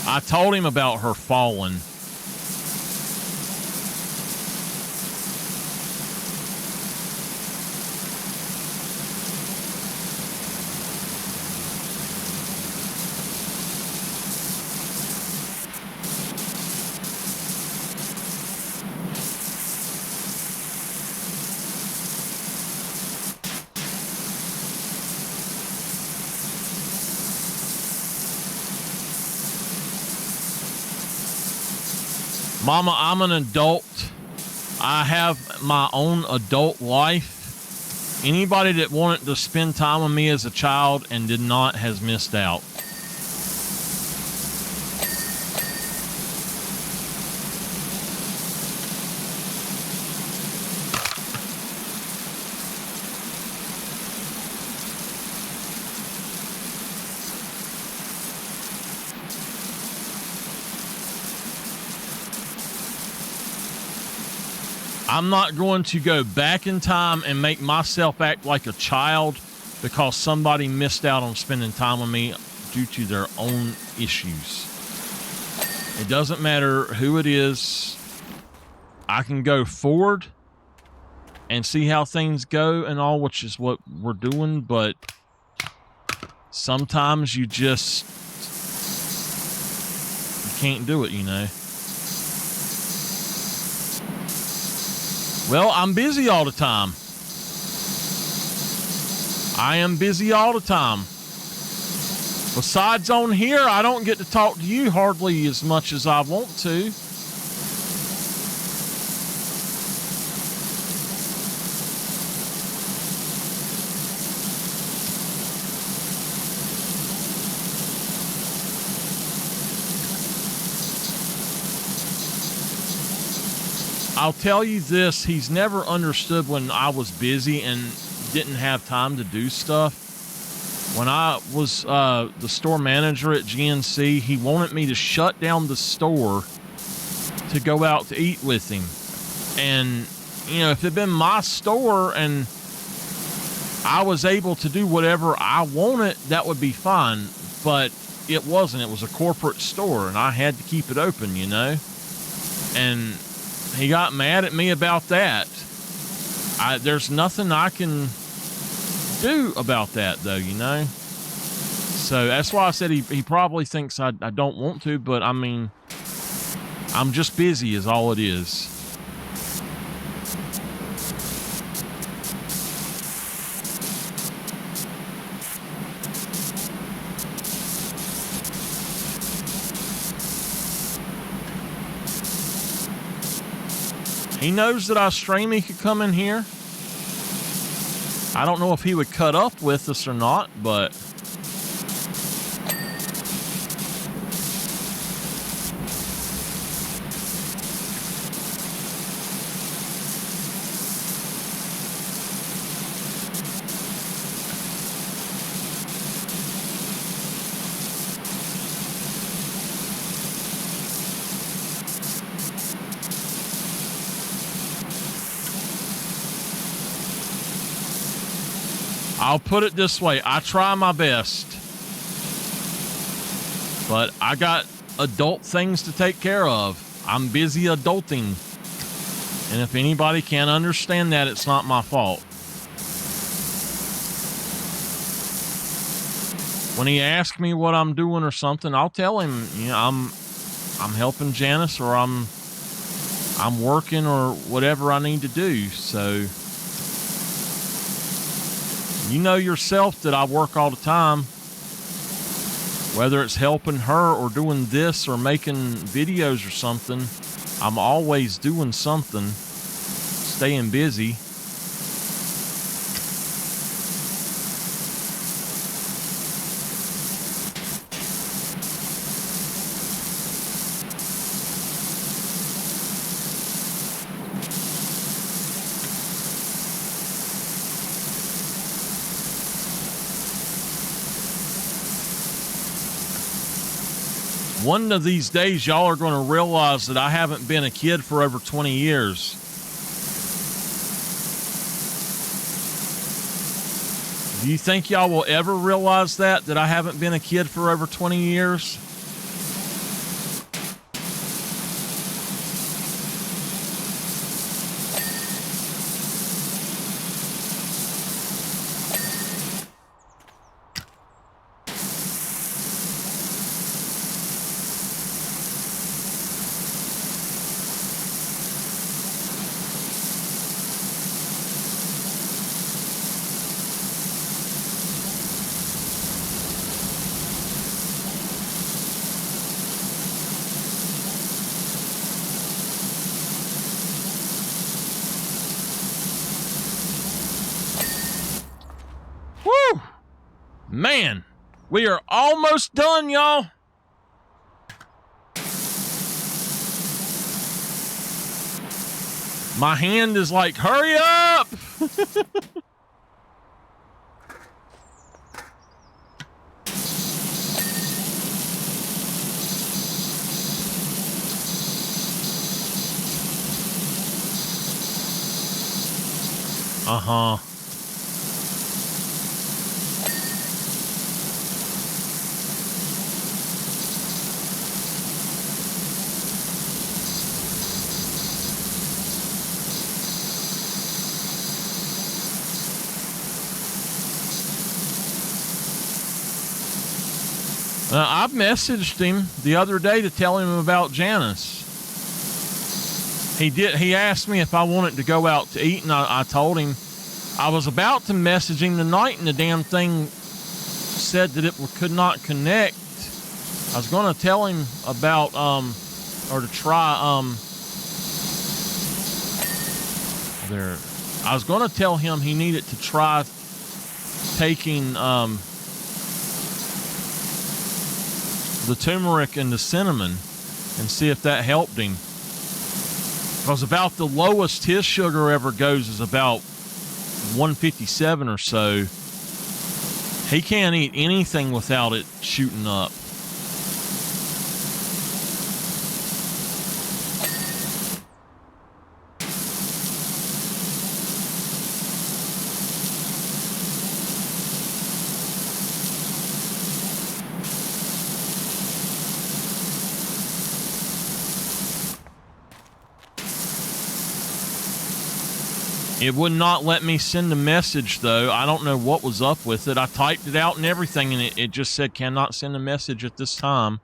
I told him about her falling. Mama, I'm an adult. I have my own adult life. Anybody that wanted to spend time with me as a child and did not has missed out. I'm not going to go back in time and make myself act like a child because somebody missed out on spending time with me due to their own issues. It doesn't matter who it is. I can go forward and see how things go and all, which is what we're doing, but sometimes you can't do it, you know. Well, I'm busy all the time. I am busy all the time. Besides on here, I don't get to talk to you hardly as much as I want to. I'll tell you this, he's never understood when I was busy and didn't have time to do stuff. When I was the store manager at GNC, he wanted me to shut down the store to go out to eat with him. And, you know, if it had been my store and I was able to do whatever I wanted, that would be fine. But it wasn't. It was a corporate store, and I had to keep it open, you know. And he got mad at me about that. There's nothing I can do about that, though, you know. So that's why I said he probably thinks I don't want to, but I mean, I'm just busy is all it is. He knows that I stream. He could come in here. I don't know if he would cut up with us or not, but I'll put it this way. I try my best, but I got adult things to take care of. I'm busy adulting. And if anybody can't understand that, it's not my fault. When he asks me what I'm doing or something, I'll tell him, you know, I'm helping Janice, or I'm working, or whatever I need to do. So you know yourself that I work all the time, whether it's helping her or doing this or making videos or something. I'm always doing something, staying busy. One of these days, y'all are going to realize that I haven't been a kid for over 20 years. Do you think y'all will ever realize that I haven't been a kid for over 20 years? Man, we are almost done, y'all. My hand is like, hurry up! Uh-huh. I messaged him the other day to tell him about Janice. He asked me if I wanted to go out to eat, and I told him I was about to message him tonight, and the damn thing said that it could not connect. I was going to tell him about, or to try, there. I was going to tell him he needed to try taking, the turmeric and the cinnamon and see if that helped him. Because about the lowest his sugar ever goes is about 157 or so. He can't eat anything without it shooting up. It would not let me send a message, though. I don't know what was up with it. I typed it out and everything, and it just said, cannot send a message at this time.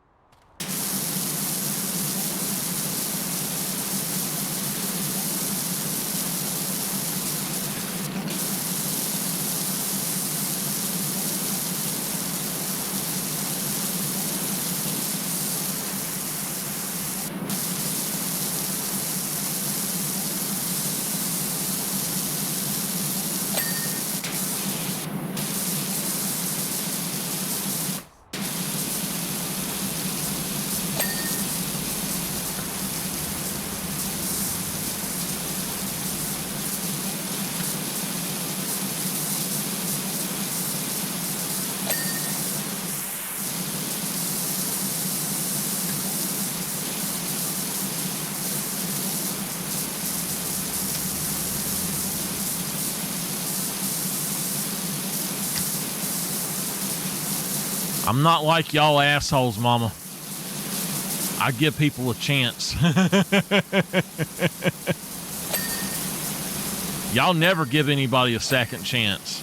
I'm not like y'all assholes, mama. I give people a chance. Y'all never give anybody a second chance.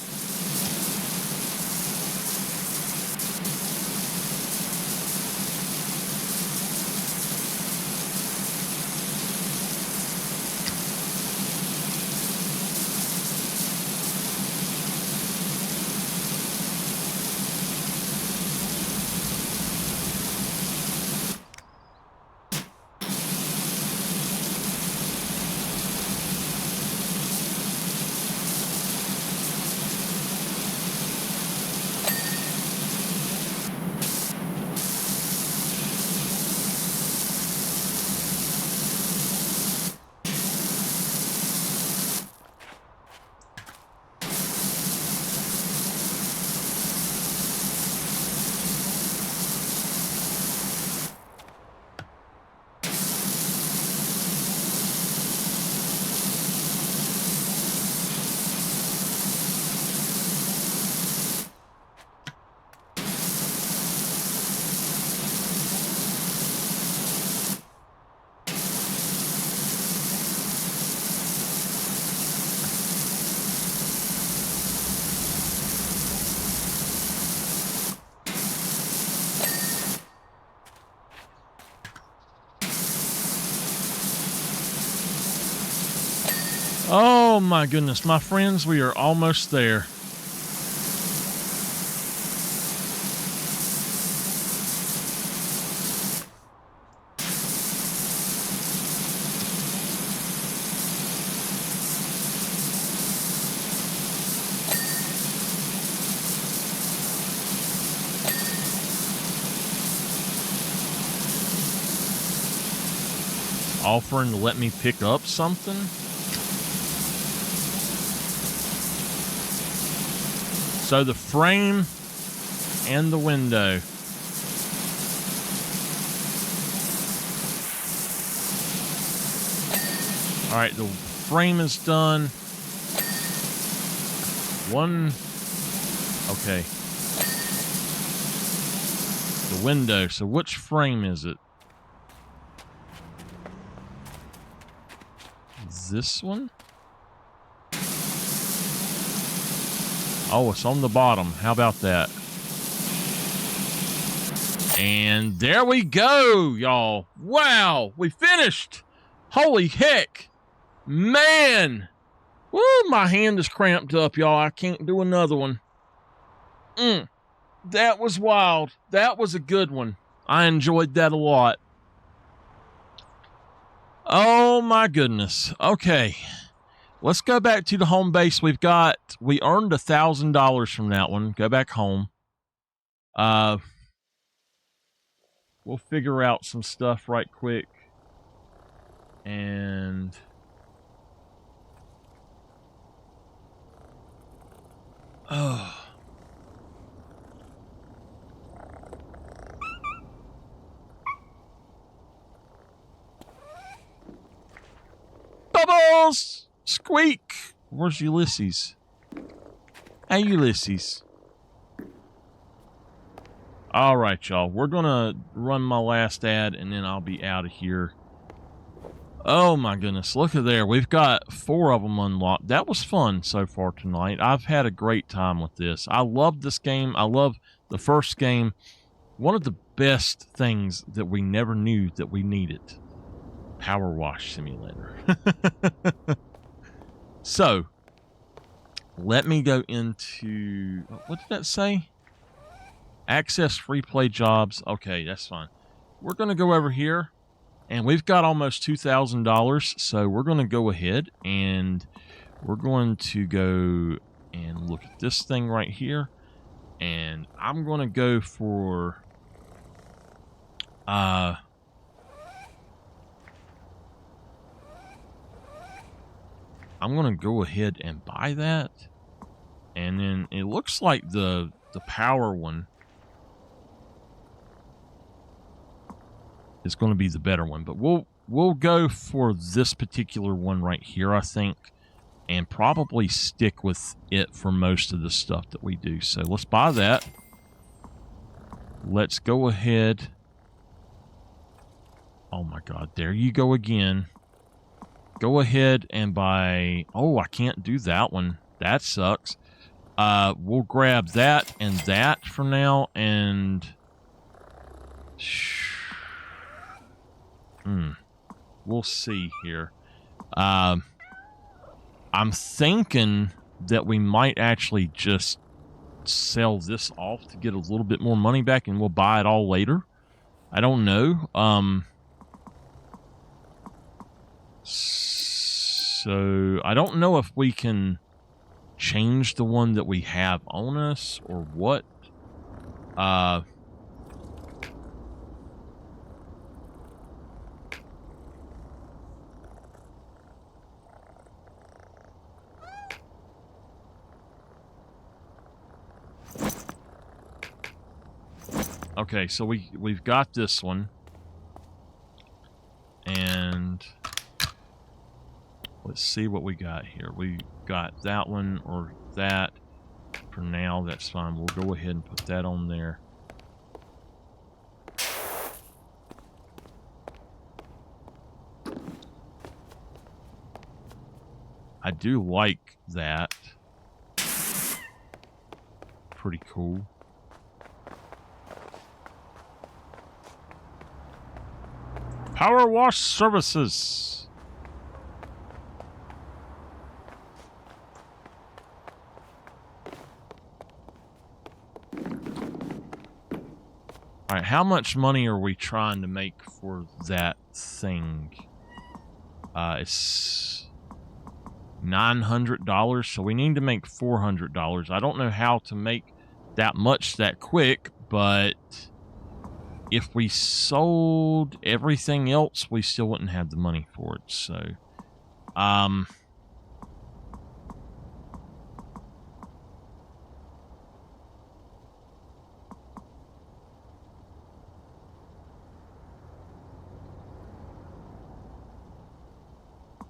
Oh my goodness, my friends, we are almost there. Offering to let me pick up something? So the frame and the window. All right, the frame is done. Okay. The window. So which frame is it? This one? Oh, it's on the bottom. How about that? And there we go, y'all. Wow, we finished. Holy heck. Man. Woo, my hand is cramped up, y'all. I can't do another one. That was wild. That was a good one. I enjoyed that a lot. Oh, my goodness. Okay. Let's go back to the home base. We earned $1,000 from that one. Go back home. We'll figure out some stuff right quick. And Bubbles! Squeak! Where's Ulysses? Hey, Ulysses. All right, y'all. We're going to run my last ad, and then I'll be out of here. Oh, my goodness. Look at there. We've got 4 of them unlocked. That was fun so far tonight. I've had a great time with this. I love this game. I love the first game. One of the best things that we never knew that we needed. PowerWash Simulator. So, let me go into... What did that say? Access free play jobs. Okay, that's fine. We're going to go over here. And we've got almost $2,000, so we're going to go ahead and we're going to go and look at this thing right here. And I'm going to go for I'm going to go ahead and buy that. And then it looks like the power one is going to be the better one, but we'll go for this particular one right here, I think, and probably stick with it for most of the stuff that we do. So let's buy that. Let's go ahead. Oh my God, there you go again. Go ahead and buy... Oh, I can't do that one. That sucks. We'll grab that and that for now, and... We'll see here. I'm thinking that we might actually just sell this off to get a little bit more money back, and we'll buy it all later. I don't know. So I don't know if we can change the one that we have on us or what. Okay, so we've got this one, and let's see what we got here. We got that one or that. For now, that's fine. We'll go ahead and put that on there. I do like that. Pretty cool. PowerWash services. All right, how much money are we trying to make for that thing? It's $900, so we need to make $400. I don't know how to make that much that quick, but if we sold everything else, we still wouldn't have the money for it. So,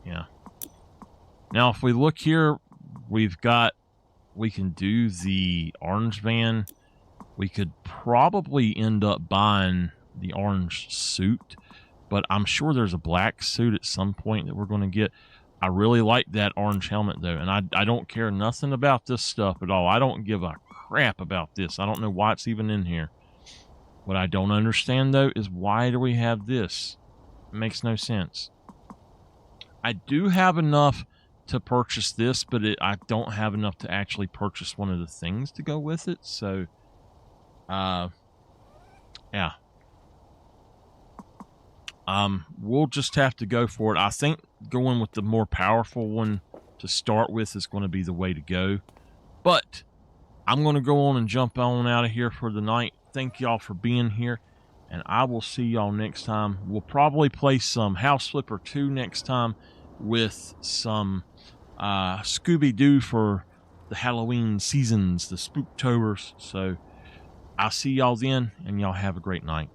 yeah. Now, if we look here, we can do the orange van. We could probably end up buying the orange suit, but I'm sure there's a black suit at some point that we're going to get. I really like that orange helmet, though, and I don't care nothing about this stuff at all. I don't give a crap about this. I don't know why it's even in here. What I don't understand, though, is why do we have this? It makes no sense. I do have enough to purchase this, but I don't have enough to actually purchase one of the things to go with it. So, yeah. We'll just have to go for it. I think going with the more powerful one to start with is going to be the way to go. But I'm going to go on and jump on out of here for the night. Thank y'all for being here, and I will see y'all next time. We'll probably play some House Flipper 2 next time with some Scooby-Doo for the Halloween seasons, the Spooktober's. So I'll see y'all then, and y'all have a great night.